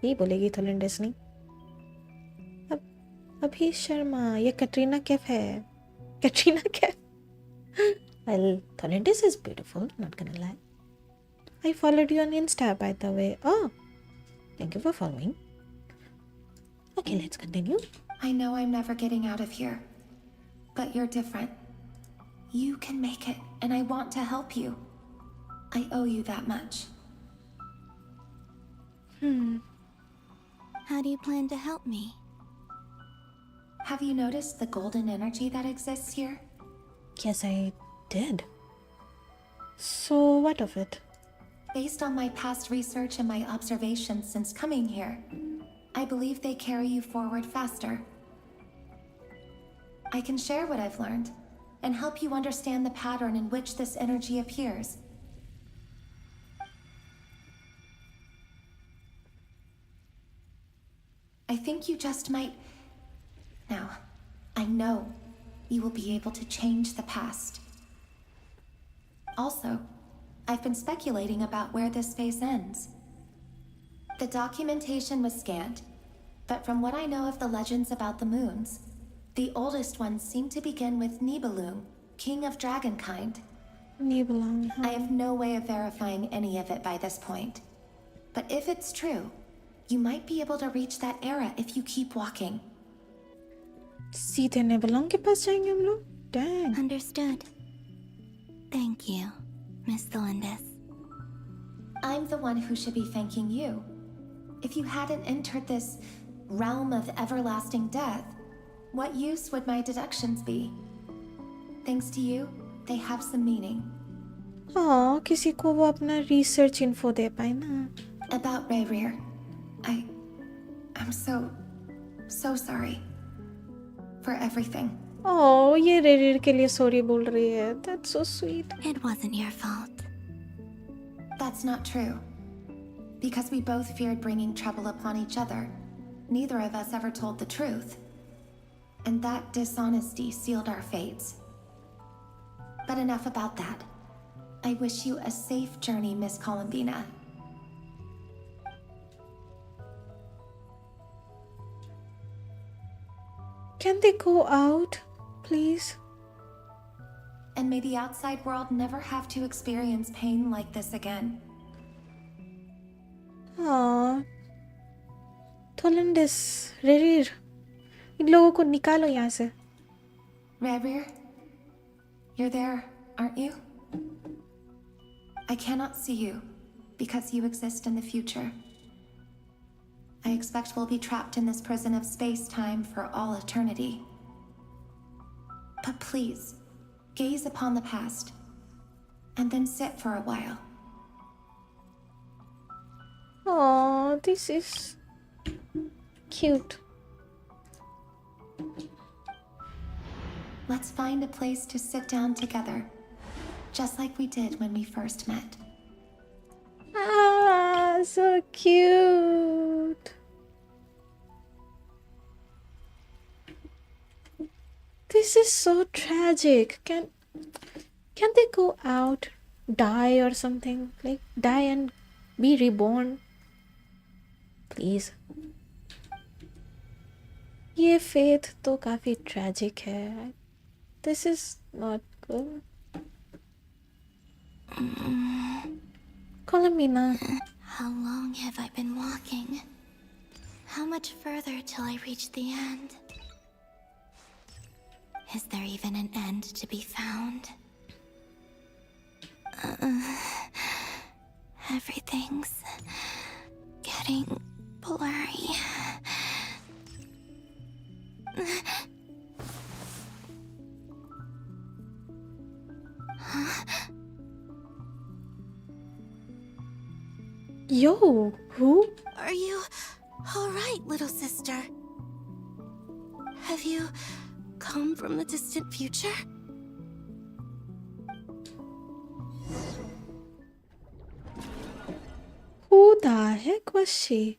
यही बोलेगी थोलेंडस नहीं. अभी शर्मा, ये कैटरीना कैफ है. Katrina Kaif. Well, Tholendis is beautiful, not gonna lie. I followed you on Insta, by the way. Oh, thank you for following. Okay, let's continue. I know I'm never getting out of here, but you're different. You can make it, and I want to help you. I owe you that much. How do you plan to help me? Have you noticed the golden energy that exists here? Yes, I did. So, what of it? Based on my past research and my observations since coming here, I believe they carry you forward faster. I can share what I've learned and help you understand the pattern in which this energy appears. I think you just might... Now, I know you will be able to change the past. Also, I've been speculating about where this phase ends. The documentation was scanned, but from what I know of the legends about the moons, the oldest ones seem to begin with Nibelung, king of dragonkind. Nibelung. I have no way of verifying any of it by this point. But if it's true, you might be able to reach that era if you keep walking. सीधे Nibelung के पास जाएंगे हम लोग? Dang. Understood. Thank you, Miss Delindis. I'm the one who should be thanking you. If you hadn't entered this realm of everlasting death, what use would my deductions be? Thanks to you, they have some meaning. हाँ, किसी को वो अपना research info दे पाए ना. About Redgear, I'm so sorry for everything. Oh, ये Redgear के लिए sorry बोल रही है. That's so sweet. It wasn't your fault. That's not true. Because we both feared bringing trouble upon each other, neither of us ever told the truth. And that dishonesty sealed our fates. But enough about that. I wish you a safe journey, Miss Columbina. Can they go out, please? And may the outside world never have to experience pain like this again. हाँ, Delindis, Redgear, इन लोगों को निकालो यहाँ से. Redgear, you're there, aren't you? I cannot see you because you exist in the future. I expect we'll be trapped in this prison of space-time for all eternity. But please, gaze upon the past, and then sit for a while. Oh, this is cute. Let's find a place to sit down together, just like we did when we first met. Ah, so cute. This is so tragic. Can they go out, die or something? Like die and be reborn? Please. ये faith तो काफी tragic है. This is not good. Columbina. How long have I been walking? How much further till I reach the end? Is there even an end to be found? Everything's getting blurry. Yo, who? Are you all right, little sister? Have you come from the distant future? Who the heck was she?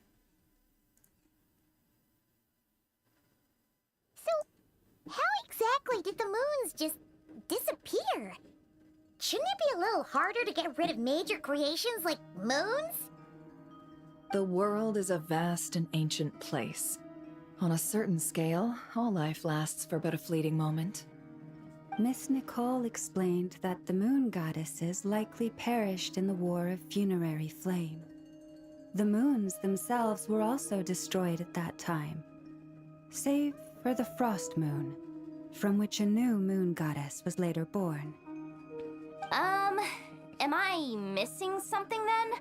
So, how exactly did the moons just disappear? Shouldn't it be a little harder to get rid of major creations like moons? The world is a vast and ancient place. On a certain scale, all life lasts for but a fleeting moment. Miss Nicole explained that the moon goddesses likely perished in the War of Funerary Flame. The moons themselves were also destroyed at that time, save for the Frost Moon, from which a new moon goddess was later born. Am I missing something then?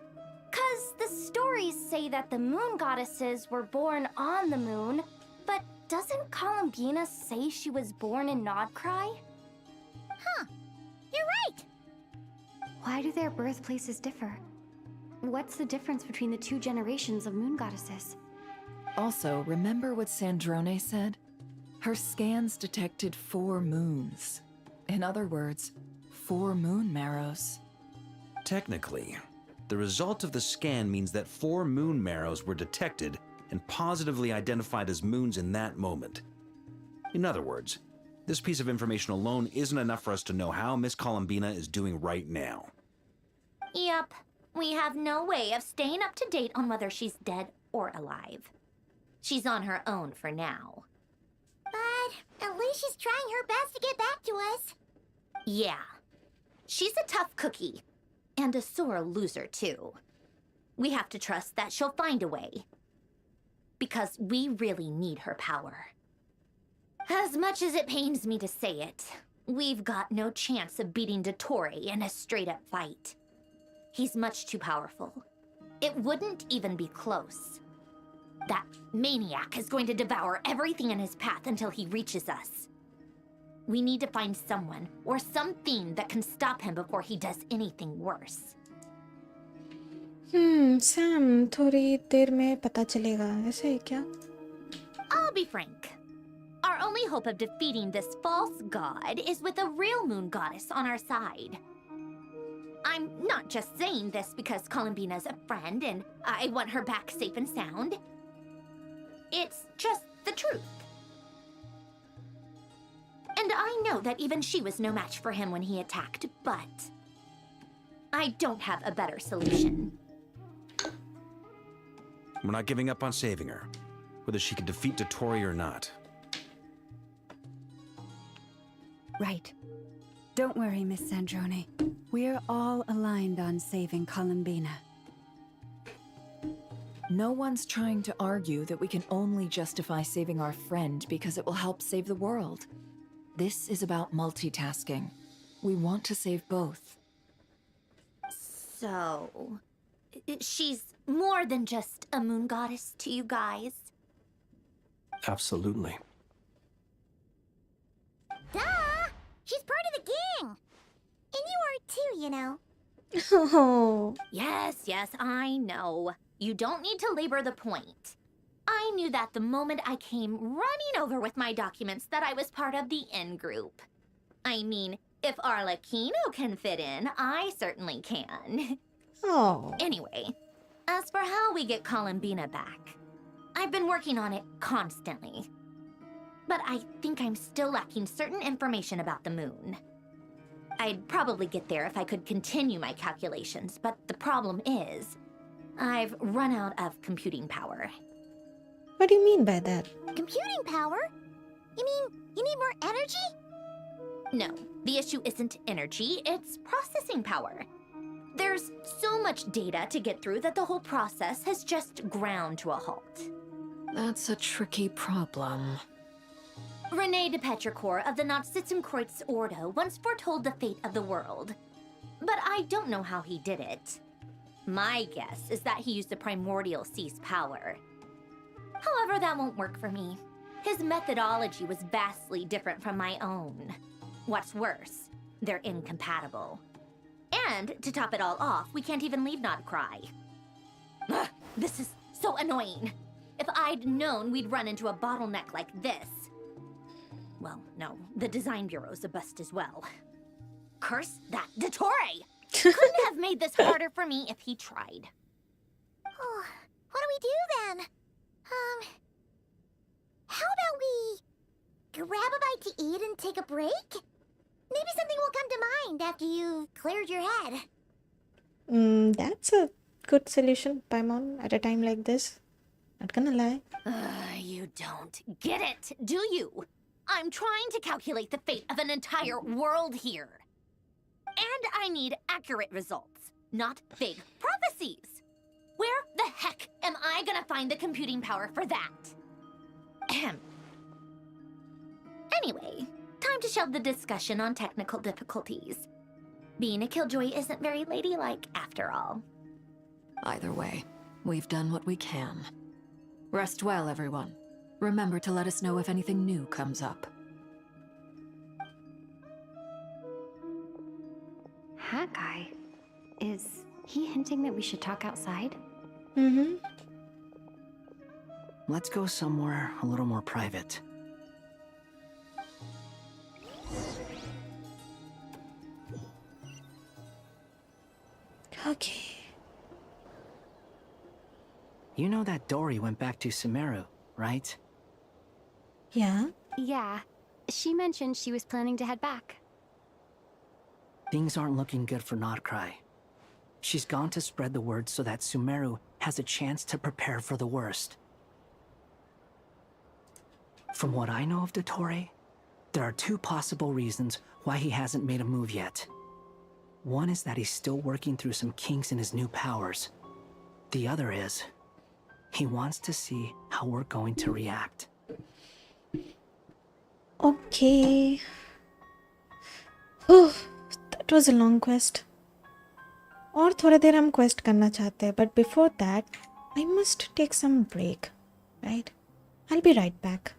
'Cause the stories say that the moon goddesses were born on the moon, but doesn't Columbina say she was born in Nodcry? Huh, you're right. Why do their birthplaces differ? What's the difference between the two generations of moon goddesses? Also, remember what Sandrone said? Her scans detected 4 moons. In other words, 4 moon marrows. Technically, the result of the scan means that 4 moon marrows were detected and positively identified as moons in that moment. In other words, this piece of information alone isn't enough for us to know how Miss Columbina is doing right now. Yep. We have no way of staying up to date on whether she's dead or alive. She's on her own for now. But at least she's trying her best to get back to us. Yeah. She's a tough cookie. And a sore loser, too. We have to trust that she'll find a way. Because we really need her power. As much as it pains me to say it, we've got no chance of beating Dottore in a straight-up fight. He's much too powerful. It wouldn't even be close. That maniac is going to devour everything in his path until he reaches us. We need to find someone or something that can stop him before he does anything worse. Sam थोड़ी देर में पता चलेगा ऐसे है क्या? I'll be frank. Our only hope of defeating this false god is with a real moon goddess on our side. I'm not just saying this because Columbina's a friend and I want her back safe and sound. It's just the truth. And I know that even she was no match for him when he attacked, but I don't have a better solution. We're not giving up on saving her, whether she can defeat Dottore or not. Right. Don't worry, Miss Sandrone. We're all aligned on saving Columbina. No one's trying to argue that we can only justify saving our friend because it will help save the world. This is about multitasking. We want to save both. So, she's more than just a moon goddess to you guys? Absolutely. Duh! She's part of the gang! And you are too, you know. Oh. Yes, I know. You don't need to labor the point. I knew that the moment I came running over with my documents that I was part of the in-group. I mean, if Arlecchino can fit in, I certainly can. Oh. Anyway, as for how we get Columbina back, I've been working on it constantly. But I think I'm still lacking certain information about the moon. I'd probably get there if I could continue my calculations, but the problem is, I've run out of computing power. What do you mean by that? Computing power? You mean you need more energy? No, the issue isn't energy, it's processing power. There's so much data to get through that the whole process has just ground to a halt. That's a tricky problem. René de Petrichor of the Nazissenkreuz Ordo once foretold the fate of the world. But I don't know how he did it. My guess is that he used the primordial sea's power. However, that won't work for me. His methodology was vastly different from my own. What's worse, they're incompatible. And, to top it all off, we can't even leave Nodcry. Ugh, this is so annoying. If I'd known we'd run into a bottleneck like this. Well, no, the design bureau's a bust as well. Curse that Dottore! Couldn't have made this harder for me if he tried. Oh, what do we do then? How about we grab a bite to eat and take a break? Maybe something will come to mind after you've cleared your head. That's a good solution, Paimon, at a time like this. Not gonna lie. You don't get it, do you? I'm trying to calculate the fate of an entire world here. And I need accurate results, not vague prophecies. Where the heck am I gonna find the computing power for that? Ahem. Anyway, time to shelve the discussion on technical difficulties. Being a killjoy isn't very ladylike, after all. Either way, we've done what we can. Rest well, everyone. Remember to let us know if anything new comes up. Hawkeye? Is he hinting that we should talk outside? Mm-hmm. Let's go somewhere a little more private. Okay. You know that Dory went back to Sumeru, right? Yeah? Yeah. She mentioned she was planning to head back. Things aren't looking good for Notcry. She's gone to spread the word so that Sumeru has a chance to prepare for the worst. From what I know of Dottore, there are two possible reasons why he hasn't made a move yet. One is that he's still working through some kinks in his new powers. The other is, he wants to see how we're going to react. Okay. Oh, that was a long quest. और थोड़ा देर हम quest करना चाहते हैं, but before that, I must take some break, right? I'll be right back.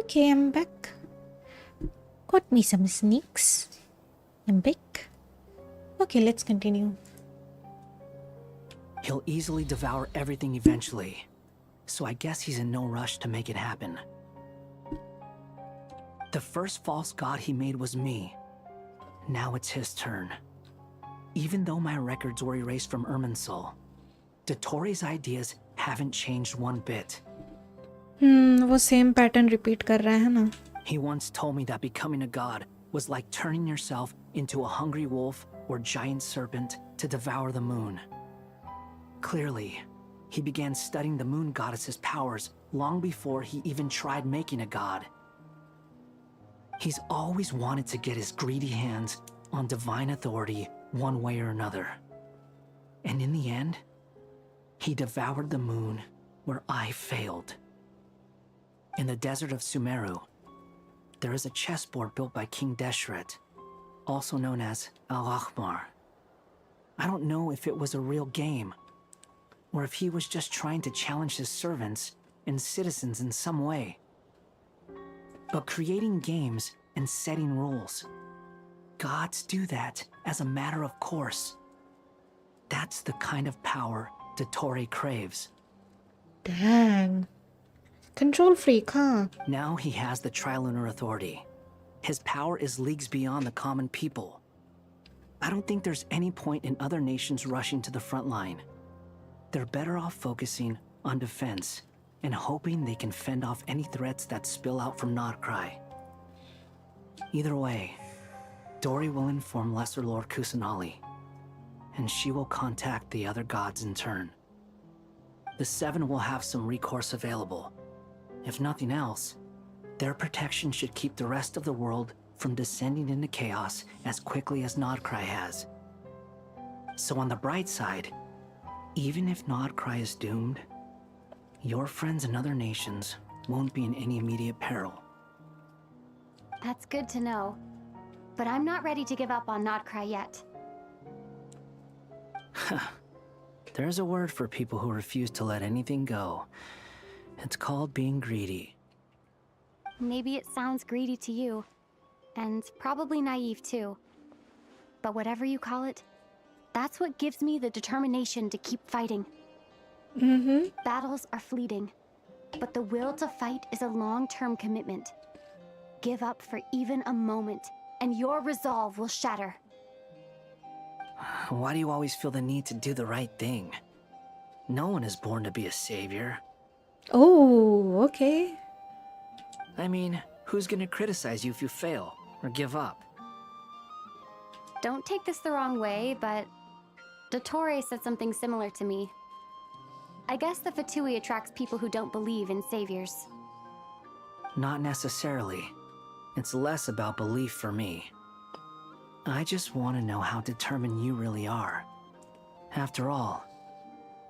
Okay, I'm back. Got me some sneaks. I'm back. Okay, let's continue. He'll easily devour everything eventually, so I guess he's in no rush to make it happen. The first false god he made was me. Now it's his turn. Even though my records were erased from Irminsul, Dottoro's ideas haven't changed one bit. वो same pattern repeat कर रहा है ना? He once told me that becoming a god was like turning yourself into a hungry wolf or giant serpent to devour the moon. Clearly, he began studying the moon goddess's powers long before he even tried making a god. He's always wanted to get his greedy hands on divine authority one way or another. And in the end, he devoured the moon where I failed. In the desert of Sumeru, there is a chessboard built by King Deshret, also known as Al-Ahmar. I don't know if it was a real game, or if he was just trying to challenge his servants and citizens in some way. But creating games and setting rules, gods do that as a matter of course. That's the kind of power Dottore craves. Dang. Control freak, huh? Now he has the Trilunar Authority. His power is leagues beyond the common people. I don't think there's any point in other nations rushing to the front line. They're better off focusing on defense and hoping they can fend off any threats that spill out from Nodcry. Either way, Dori will inform Lesser Lord Kusanali, and she will contact the other gods in turn. The Seven will have some recourse available. If nothing else, their protection should keep the rest of the world from descending into chaos as quickly as Nodcry has. So on the bright side, even if Nodcry is doomed, your friends in other nations won't be in any immediate peril. That's good to know. But I'm not ready to give up on Nodcry yet. There's a word for people who refuse to let anything go. It's called being greedy. Maybe it sounds greedy to you, and probably naive too. But whatever you call it, that's what gives me the determination to keep fighting. Battles are fleeting, but the will to fight is a long-term commitment. Give up for even a moment, and your resolve will shatter. Why do you always feel the need to do the right thing? No one is born to be a savior. Oh, okay. I mean, who's gonna criticize you if you fail or give up? Don't take this the wrong way, but Dottore said something similar to me. I guess the Fatui attracts people who don't believe in saviors. Not necessarily. It's less about belief for me. I just want to know how determined you really are. After all,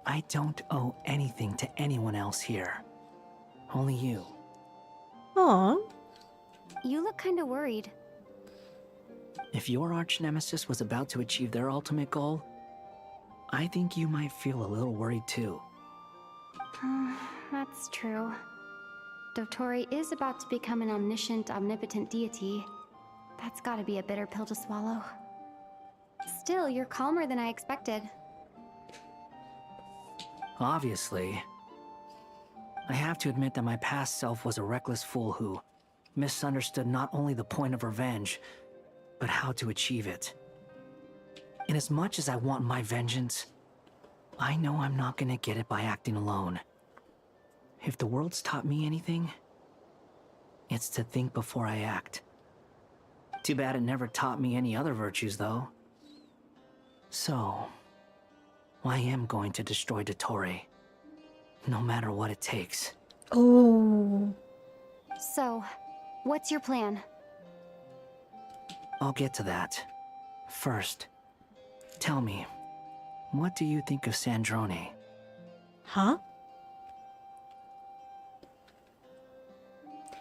I don't owe anything to anyone else here. Only you. Aww. You look kinda worried. If your arch-nemesis was about to achieve their ultimate goal, I think you might feel a little worried too. That's true. Dottore is about to become an omniscient, omnipotent deity. That's gotta be a bitter pill to swallow. Still, you're calmer than I expected. Obviously. I have to admit that my past self was a reckless fool who misunderstood not only the point of revenge, but how to achieve it. And as much as I want my vengeance, I know I'm not gonna get it by acting alone. If the world's taught me anything, it's to think before I act. Too bad it never taught me any other virtues, though. So, I am going to destroy Dottore, no matter what it takes. Oh. So, what's your plan? I'll get to that. First, tell me, what do you think of Sandrone? Huh?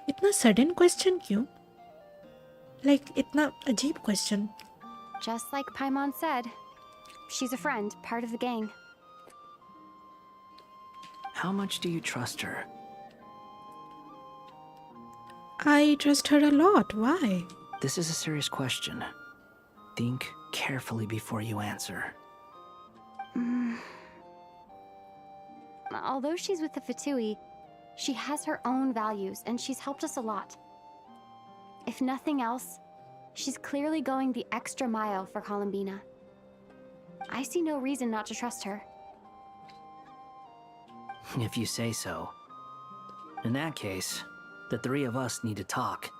इतना sudden question क्यों? Like, इतना अजीब question. Just like Paimon said, she's a friend, part of the gang. How much do you trust her? I trust her a lot. Why? This is a serious question. Think carefully before you answer. Although she's with the Fatui, she has her own values and she's helped us a lot. If nothing else, she's clearly going the extra mile for Columbina. I see no reason not to trust her. If you say so. In that case, the three of us need to talk.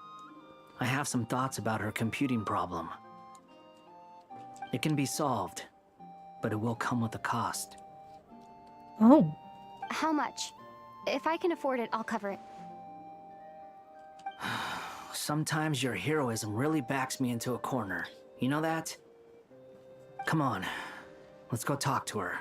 I have some thoughts about her computing problem. It can be solved, but it will come with a cost. Oh. How much? If I can afford it, I'll cover it. Sometimes your heroism really backs me into a corner. You know that? Come on, let's go talk to her.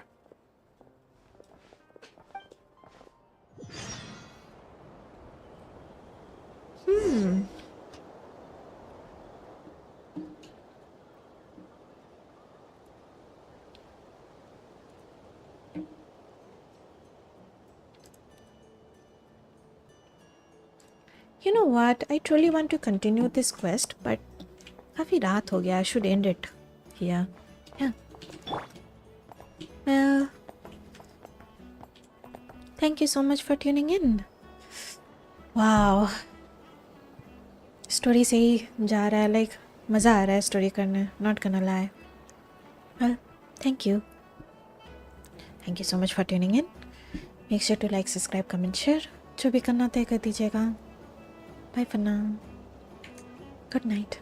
You know what? I truly want to continue this quest, but काफी रात हो गया. I should end it here. Yeah. Well, thank you so much for tuning in. Wow. Story से ही जा रहा है, like मज़ा आ रहा है story करने. Not gonna lie. Well, thank you. Thank you so much for tuning in. Make sure to like, subscribe, comment, share. जो भी करना तय कर दीजिएगा. Bye for now. Good night.